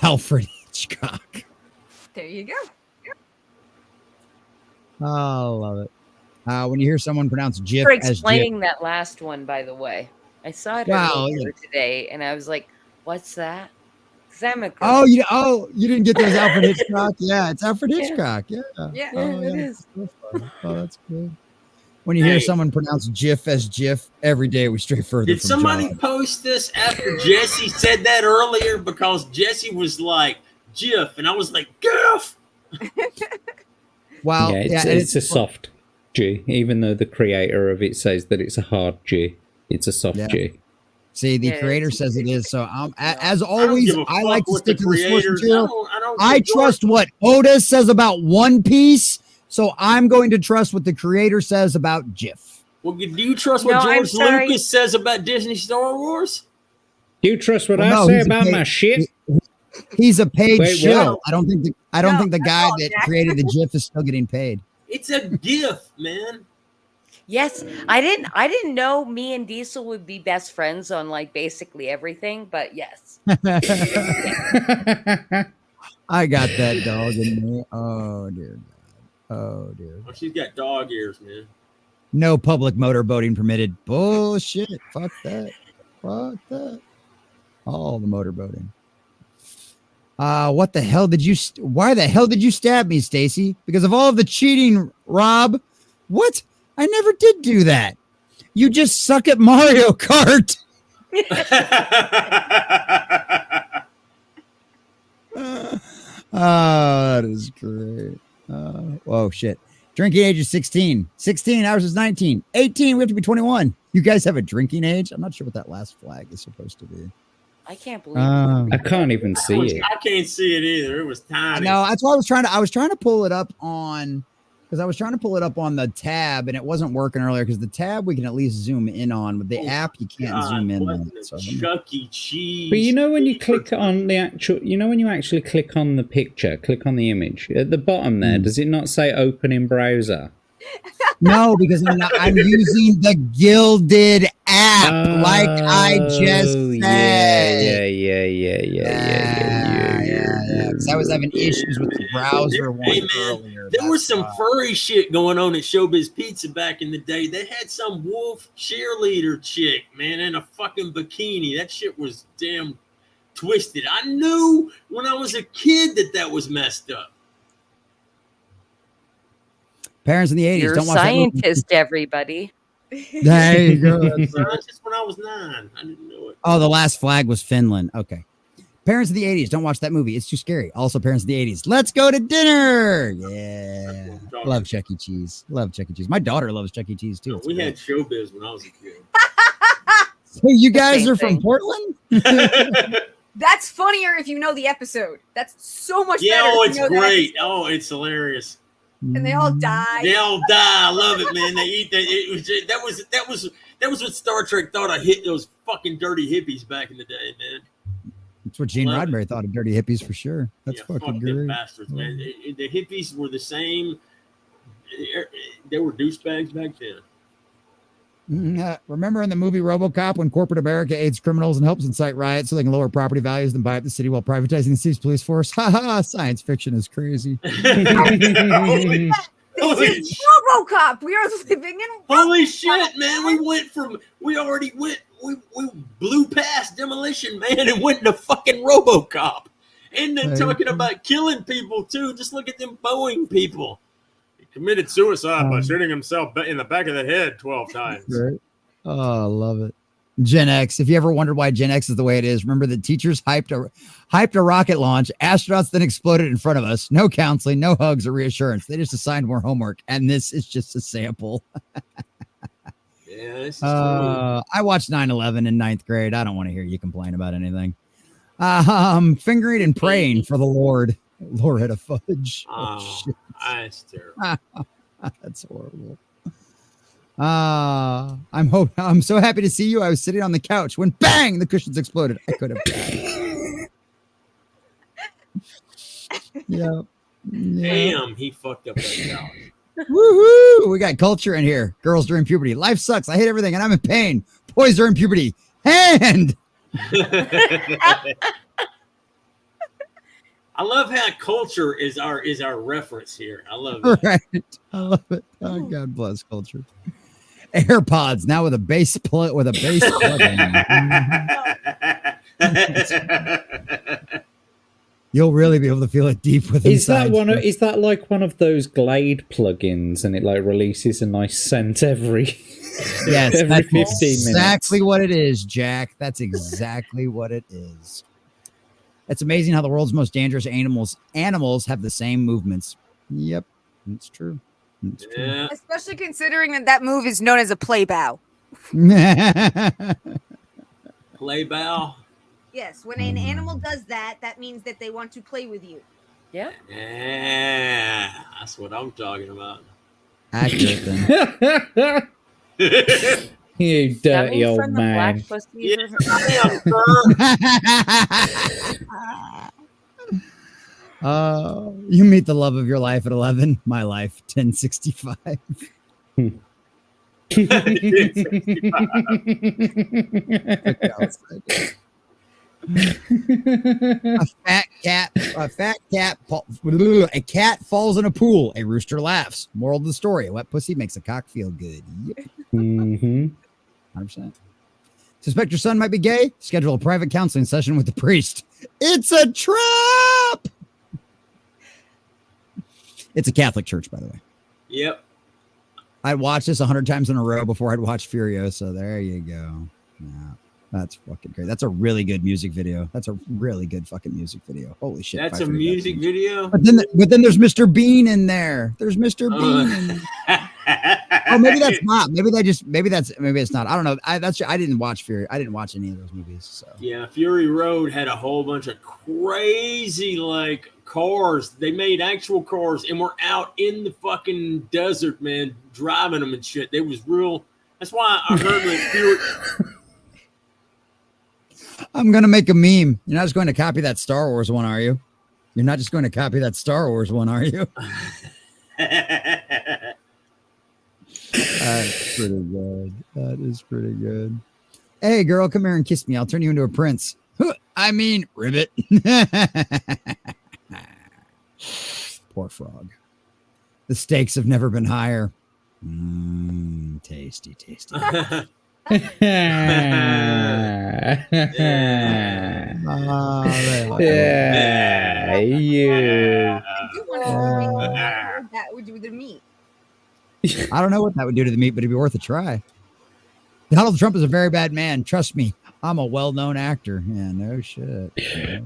Alfred Hitchcock. There you go. Oh, I love it. When you hear someone pronounce GIF for as GIF. explaining that last one, by the way. I saw it earlier today, and I was like, what's that? Oh, you didn't get those Alfred Hitchcock? Yeah, it's Alfred Hitchcock. Yeah. Yeah, it is. Oh, that's good. When you hear someone pronounce GIF as GIF, every day we stray further Did from somebody John. post this after Jesse said that earlier? Because Jesse was like, GIF, and I was like, GIF! Well, it's a soft G, even though the creator of it says that it's a hard G. It's a soft G. See, the creator says it is. So, as always, I like to stick to the source material. I trust what Oda says about One Piece, so I'm going to trust what the creator says about GIF. Well, do you trust what George Lucas says about Disney Star Wars? Do you trust what I say about my shit? He's a paid shill. I don't think the guy that created the GIF is still getting paid. It's a GIF, man. Yes, I didn't know me and Diesel would be best friends on like basically everything, but yes. I got that dog in me. Oh dear God. Oh dear. Oh, she's got dog ears, man. No public motorboating permitted. Bullshit. Fuck that. Fuck that. All the motorboating. What the hell did you? Why the hell did you stab me, Stacy? Because of all of the cheating, Rob. What? I never did do that. You just suck at Mario Kart. That is great. Oh, shit. Drinking age is 16. 16, ours is 19. 18, we have to be 21. You guys have a drinking age? I'm not sure what that last flag is supposed to be. I can't believe I can't even see it. I can't see it either. It was tiny. No, that's why I was trying to pull it up on, because I was trying to pull it up on the tab and it wasn't working earlier, because the tab we can at least zoom in on, but the app you can't zoom in on. So Chuck E. Cheese. But you know when you click on the actual, you know when you actually click on the picture, click on the image at the bottom there, does it not say open in browser? No, because I'm using the Gilded app, like I just said. Yeah. Because I was having issues with the browser one earlier. There was some furry shit going on at Showbiz Pizza back in the day. They had some wolf cheerleader chick, man, in a fucking bikini. That shit was damn twisted. I knew when I was a kid that was messed up. Parents in the 80s You're don't watch scientist, everybody. There you go. Just when I was 9. I didn't know it. Oh, the last flag was Finland. Okay. Parents of the 80s, don't watch that movie. It's too scary. Also, parents of the 80s, let's go to dinner. Yeah. Love Chuck E. Cheese. Love Chuck E. Cheese. My daughter loves Chuck E. Cheese, too. We had Showbiz when I was a kid. So you guys are from Portland? That's funnier if you know the episode. That's so much better. Oh, if it's you know great. Oh, it's hilarious. And they all die. They all die. I love it, man. They eat that. That was what Star Trek thought of those fucking dirty hippies back in the day, man. That's what Gene Roddenberry thought of dirty hippies for sure. That's fucking great. Bastards, man. The hippies were the same. They were douchebags back then. Remember in the movie RoboCop when corporate America aids criminals and helps incite riots so they can lower property values and buy up the city while privatizing the city's police force? Science fiction is crazy. This is RoboCop. We are living in Holy shit, man. We blew past Demolition Man and went into fucking RoboCop. And then talking about killing people too. Just look at them Boeing people. Committed suicide by shooting himself in the back of the head 12 times. Right. Oh, I love it. Gen X. If you ever wondered why Gen X is the way it is, remember the teachers hyped a rocket launch. Astronauts then exploded in front of us. No counseling, no hugs or reassurance. They just assigned more homework. And this is just a sample. Yeah, this is I watched 9/11 in 9th grade. I don't want to hear you complain about anything. Fingering and praying for the Lord. Loretta Fudge. Shit. That's terrible. That's horrible. I'm so happy to see you. I was sitting on the couch when bang, the cushions exploded. I could have died. Yeah. Damn, he fucked up that couch. Woohoo! We got culture in here. Girls during puberty. Life sucks. I hate everything and I'm in pain. Boys during puberty. Hand. I love how culture is our reference here. I love it. Right. I love it. Oh, God bless culture. AirPods now with a bass plug You'll really be able to feel it deep within. Is that like one of those Glade plugins and it like releases a nice scent every every 15 minutes? Exactly what it is, Jack. That's exactly what it is. It's amazing how the world's most dangerous animals have the same movements. Yep, it's true. It's true. Yeah. Especially considering that move is known as a play bow. Play bow. Yes, when an animal does that, that means that they want to play with you. Yeah. Yeah, that's what I'm talking about. Accurate then. You dirty old man. Yeah, you meet the love of your life at 11. My life, 1065. A cat falls in a pool. A rooster laughs. Moral of the story: a wet pussy makes a cock feel good. Yep. 100%. Suspect your son might be gay? Schedule a private counseling session with the priest. It's a trap. It's a Catholic church, by the way. Yep. I'd watch this 100 times in a row before I'd watch Furiosa. There you go. Yeah, that's fucking great. That's a really good music video. That's a really good fucking music video. Holy shit. That's a music video? But then there's Mr. Bean in there. There's Mr. Bean in there. Oh, maybe that's not. Maybe it's not. I don't know. I didn't watch Fury. I didn't watch any of those movies. So yeah, Fury Road had a whole bunch of crazy like cars. They made actual cars and were out in the fucking desert, man, driving them and shit. They was real. That's why I heard that Fury. I'm gonna make a meme. You're not just going to copy that Star Wars one, are you? You're not just going to copy that Star Wars one, are you? That's pretty good. That is pretty good. Hey, girl, come here and kiss me. I'll turn you into a prince. I mean, ribbit. Poor frog. The stakes have never been higher. Tasty, tasty. Yeah, you. That would do with the meat. I don't know what that would do to the meat, but it'd be worth a try. Donald Trump is a very bad man. Trust me. I'm a well-known actor. Yeah, no shit.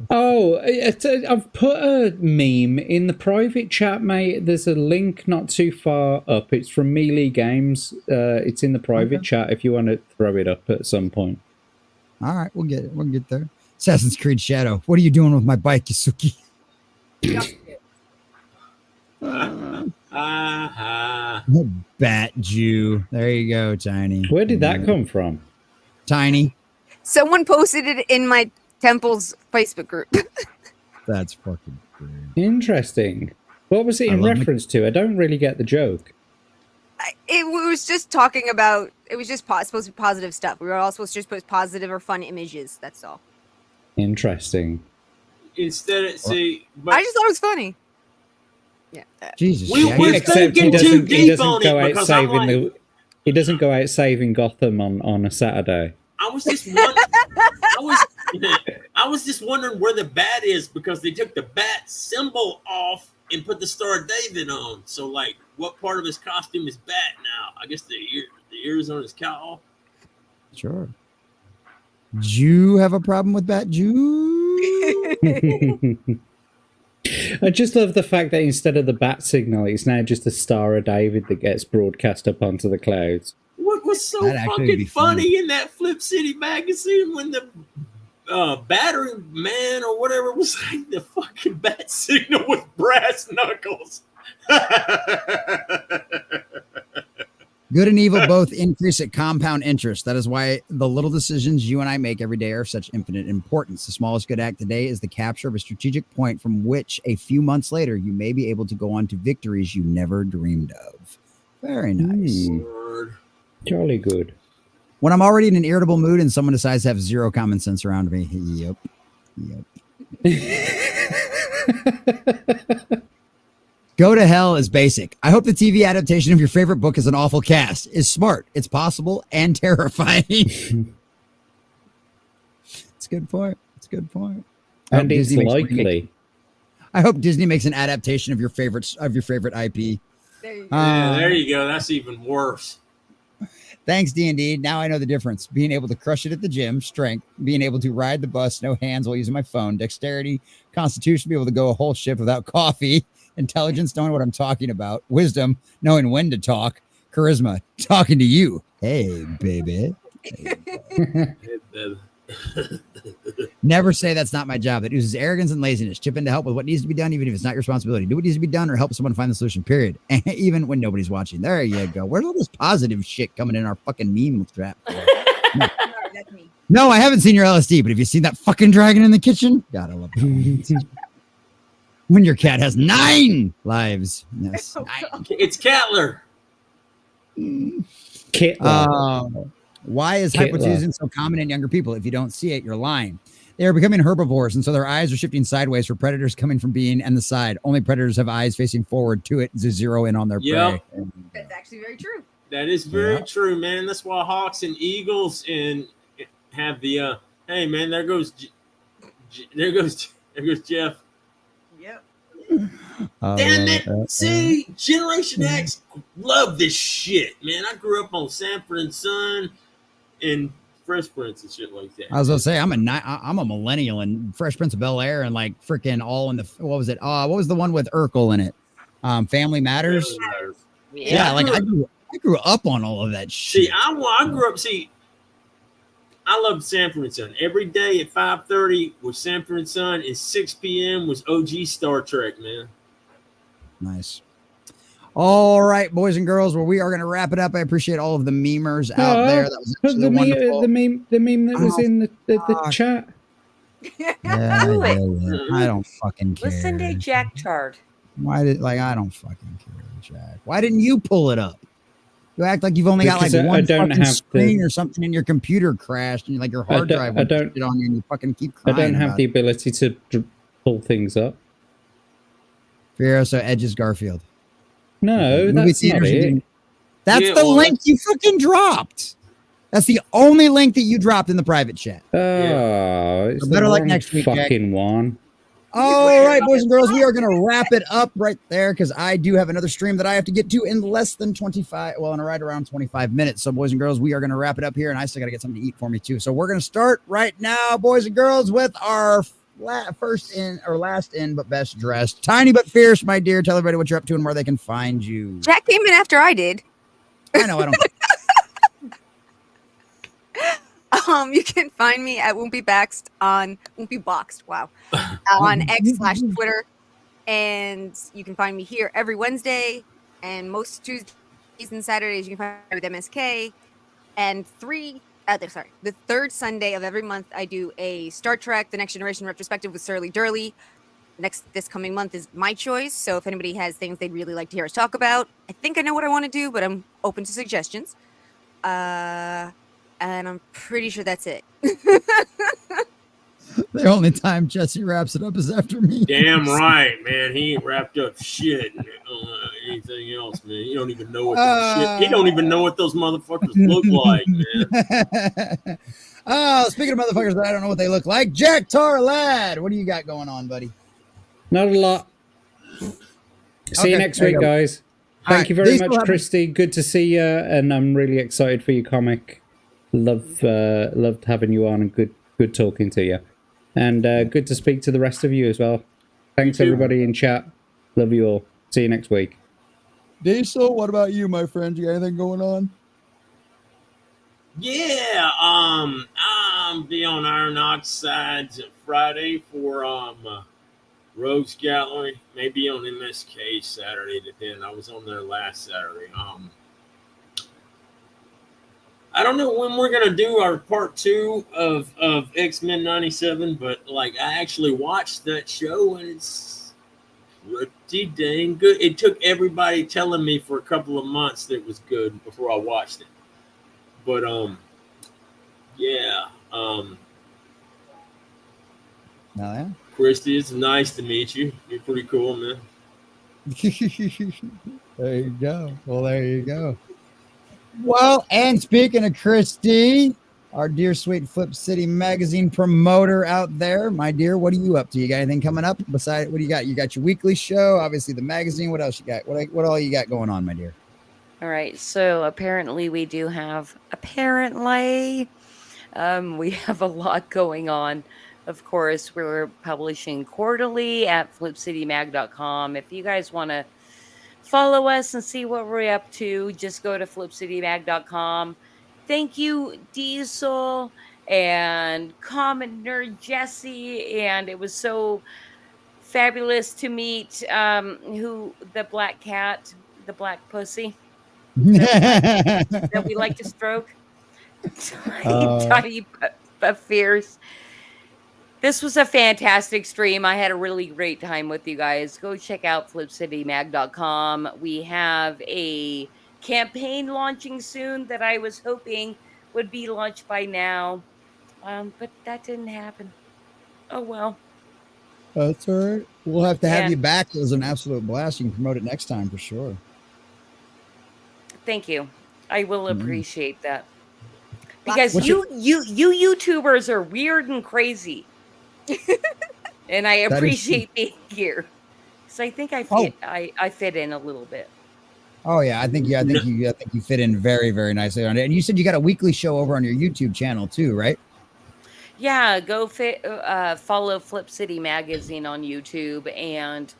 Oh, I've put a meme in the private chat, mate. There's a link not too far up. It's from Melee Games. It's in the private chat if you want to throw it up at some point. All right, we'll get it. We'll get there. Assassin's Creed Shadow. What are you doing with my bike, Yasuki? Bat Jew. There you go, Tiny. Where did that come from? Tiny. Someone posted it in my temple's Facebook group. That's fucking great. Interesting. What was it in reference to? I don't really get the joke. It was just talking about, it was just supposed to be positive stuff. We were all supposed to just post positive or fun images. That's all. Interesting. Instead of, see, I just thought it was funny. Yeah. Jesus. We're thinking too deep on it because I'm like, he doesn't go out saving Gotham on a Saturday. I was just wondering, I was just wondering where the bat is because they took the bat symbol off and put the Star of David on. So, like, what part of his costume is bat now? I guess the ears on his cowl. Sure. Do you have a problem with Bat Jew? I just love the fact that instead of the bat signal, it's now just a Star of David that gets broadcast up onto the clouds. What was so fucking funny in that Flip City magazine when the battery man or whatever was like the fucking bat signal with brass knuckles. Good and evil both increase at compound interest. That is why the little decisions you and I make every day are of such infinite importance. The smallest good act today is the capture of a strategic point from which a few months later you may be able to go on to victories you never dreamed of. Very nice. Jolly good. When I'm already in an irritable mood and someone decides to have zero common sense around me. Yep. Go to hell is basic. I hope the TV adaptation of your favorite book is an awful cast. Is smart. It's possible and terrifying. It's a good point. It's a good point. And it's likely. I hope Disney makes an adaptation of your favorite IP. There you go. That's even worse. Thanks, D&D. Now I know the difference. Being able to crush it at the gym, strength. Being able to ride the bus, no hands while using my phone. Dexterity, constitution, be able to go a whole shift without coffee. Intelligence, knowing what I'm talking about. Wisdom, knowing when to talk. Charisma, talking to you. Hey, baby. Never say that's not my job. That uses arrogance and laziness. Chip in to help with what needs to be done, even if it's not your responsibility. Do what needs to be done or help someone find the solution, period. Even when nobody's watching. There you go. Where's all this positive shit coming in our fucking meme trap? No, I haven't seen your LSD, but have you seen that fucking dragon in the kitchen? God, I love that. When your cat has 9 lives. Yes. It's Catler. Why is hypothyroidism so common in younger people? If you don't see it, you're lying. They are becoming herbivores, and so their eyes are shifting sideways for predators coming from being on the side. Only predators have eyes facing forward to it to zero in on their prey. That's actually very true. That is very true, man. That's why hawks and eagles and have the hey, man. There goes Jeff. Yep. Damn it! See, Generation X love this shit, man. I grew up on Sanford and Son and Fresh Prince and shit like that. I was gonna say I'm a millennial and Fresh Prince of Bel-Air and like freaking all in the what was it? What was the one with Urkel in it? Family Matters. Family Matters. Yeah, like I grew up on all of that shit. See, I grew up. See, I loved Sanford and Son. Every day at 5:30 was Sanford and Son, and 6 p.m. was OG Star Trek, man. Nice. All right, boys and girls. Well, we are going to wrap it up. I appreciate all of the memers out there. That was actually wonderful. The meme that was in the chat. Yeah, I don't fucking care. Listen to Jack Tard. I don't fucking care, Jack. Why didn't you pull it up? You act like you've only got like one fucking screen or something, and your computer crashed, and like your hard drive went on you, and you fucking keep crying. I don't have the ability to pull things up. Furiosa edges Garfield. No, that's not it. That's the link you fucking dropped. That's the only link that you dropped in the private chat. Oh, it's better luck next week, fucking one. All right, boys and girls, we are going to wrap it up right there because I do have another stream that I have to get to in less than 25, well, in right around 25 minutes. So, boys and girls, we are going to wrap it up here, and I still got to get something to eat for me, too. So, we're going to start right now, boys and girls, with our last in, but best dressed. Tiny but fierce, my dear. Tell everybody what you're up to and where they can find you. Jack came in after I did. I know, I don't. You can find me at Won't Be Boxed on X/Twitter, and you can find me here every Wednesday and most Tuesdays and Saturdays. You can find me with MSK, and the third Sunday of every month I do a Star Trek: The Next Generation retrospective with Surly Durley. This coming month is my choice, so if anybody has things they'd really like to hear us talk about, I think I know what I want to do, but I'm open to suggestions. And I'm pretty sure that's it. The only time Jesse wraps it up is after me. Damn right, man. He ain't wrapped up shit anything else, man. You don't even know what shit. He don't even know what those motherfuckers look like, man. Speaking of motherfuckers that I don't know what they look like, Jack Tarlad, what do you got going on, buddy? Not a lot. See you next week, guys. Thank you very much, Christy. Good to see you, and I'm really excited for your comic. Loved having you on, and good talking to you, and good to speak to the rest of you as well. Thanks everybody in chat. Love you all. See you next week. Diesel, what about you, my friend? You got anything going on? Yeah, I'll be on Iron Oxides Friday for Rogues Gallery. Maybe on MSK Saturday. Then I was on there last Saturday. I don't know when we're gonna do our part 2 of X-Men '97, but like I actually watched that show and it's pretty dang good. It took everybody telling me for a couple of months that it was good before I watched it. But Christy, it's nice to meet you. You're pretty cool, man. There you go. Well, there you go. Well, and speaking of Christy, our dear sweet Flip City magazine promoter out there, my dear, what are you up to? You got anything coming up? Besides, what do you got? You got your weekly show, obviously the magazine. What else you got? What all you got going on, my dear? All right. So apparently we do have we have a lot going on. Of course, we're publishing quarterly at flipcitymag.com. If you guys want to follow us and see what we're up to, just go to flipcitymag.com. Thank you, Diesel and Common Nerd Jesse. And it was so fabulous to meet the black cat, the black pussy that we like to stroke. Tiny but fierce. This was a fantastic stream. I had a really great time with you guys. Go check out flipcitymag.com. We have a campaign launching soon that I was hoping would be launched by now. But that didn't happen. Oh, well. That's all right. We'll have to have you back. It was an absolute blast. You can promote it next time for sure. Thank you. I will appreciate that. Because you YouTubers are weird and crazy. And I appreciate being here. So I think I fit in a little bit. Oh yeah, I think you fit in very, very nicely on it. And you said you got a weekly show over on your YouTube channel too, right? Yeah, go follow Flip City Magazine on YouTube, and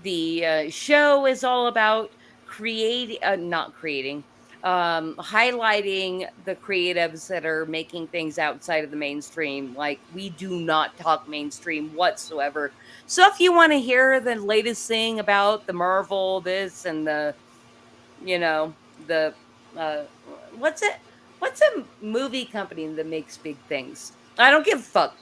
the show is all about highlighting the creatives that are making things outside of the mainstream. Like, we do not talk mainstream whatsoever. So if you want to hear the latest thing about the Marvel, this and the, the what's it? What's a movie company that makes big things? I don't give a fuck.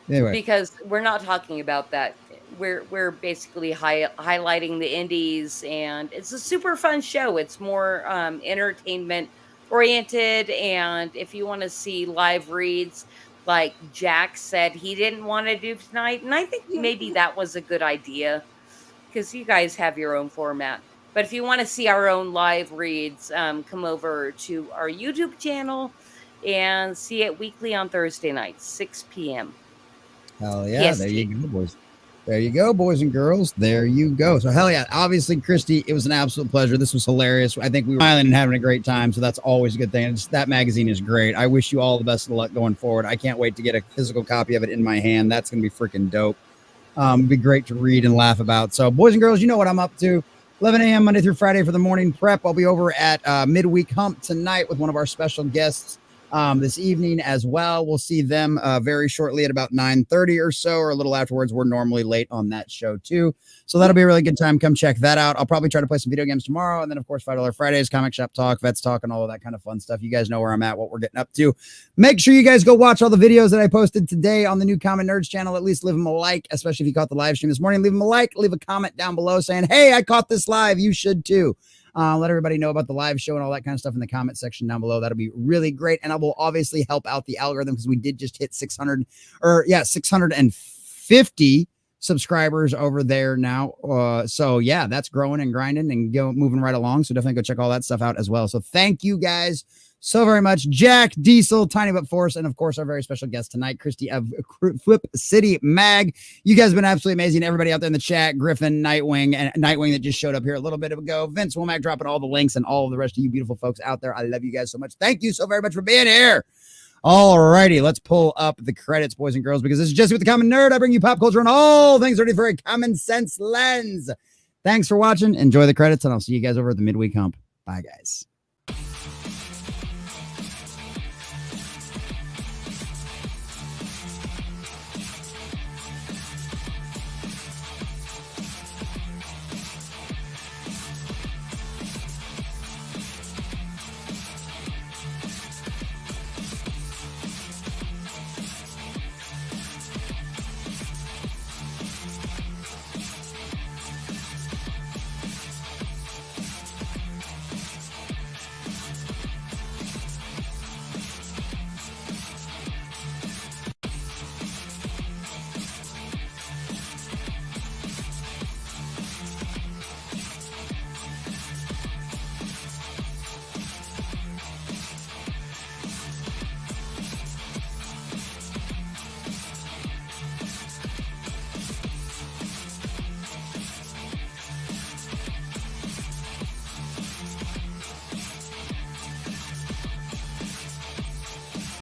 Anyway, because we're not talking about that. We're basically highlighting the indies, and it's a super fun show. It's more entertainment oriented, and if you want to see live reads, like Jack said he didn't want to do tonight, and I think maybe that was a good idea because you guys have your own format. But if you want to see our own live reads, come over to our YouTube channel and see it weekly on Thursday nights, 6 p.m. Hell yeah, there you go, boys. There you go, boys and girls. There you go. So hell yeah, obviously, Christy, it was an absolute pleasure. This was hilarious. I think we were smiling and having a great time, so that's always a good thing. And that magazine is great. I wish you all the best of luck going forward. I can't wait to get a physical copy of it in my hand. That's going to be freaking dope. It'd be great to read and laugh about. So boys and girls, you know what I'm up to. 11 a.m. Monday through Friday for the morning prep. I'll be over at Midweek Hump tonight with one of our special guests this evening as well. We'll see them very shortly at about 9:30 or so, or a little afterwards. We're normally late on that show too. So that'll be a really good time. Come check that out. I'll probably try to play some video games tomorrow. And then, of course, $5 Fridays, Comic Shop Talk, Vets Talk, and all of that kind of fun stuff. You guys know where I'm at, what we're getting up to. Make sure you guys go watch all the videos that I posted today on the new Common Nerds channel. At least leave them a like, especially if you caught the live stream this morning. Leave them a like, leave a comment down below saying, hey, I caught this live. You should too. Let everybody know about the live show and all that kind of stuff in the comment section down below. That'll be really great. And I will obviously help out the algorithm because we did just hit 650 subscribers over there now. So yeah, that's growing and grinding and moving right along. So definitely go check all that stuff out as well. So thank you guys so very much. Jack, Diesel, Tiny But Force, and of course our very special guest tonight, Christy of Flip City Mag. You guys have been absolutely amazing. Everybody out there in the chat, Griffin, Nightwing, and Nightwing that just showed up here a little bit ago. Vince Womack dropping all the links and all of the rest of you beautiful folks out there. I love you guys so much. Thank you so very much for being here. All righty, let's pull up the credits, boys and girls, because this is Jesse with the Common Nerd. I bring you pop culture and all things ready for a common sense lens. Thanks for watching. Enjoy the credits, and I'll see you guys over at the Midweek Hump. Bye, guys.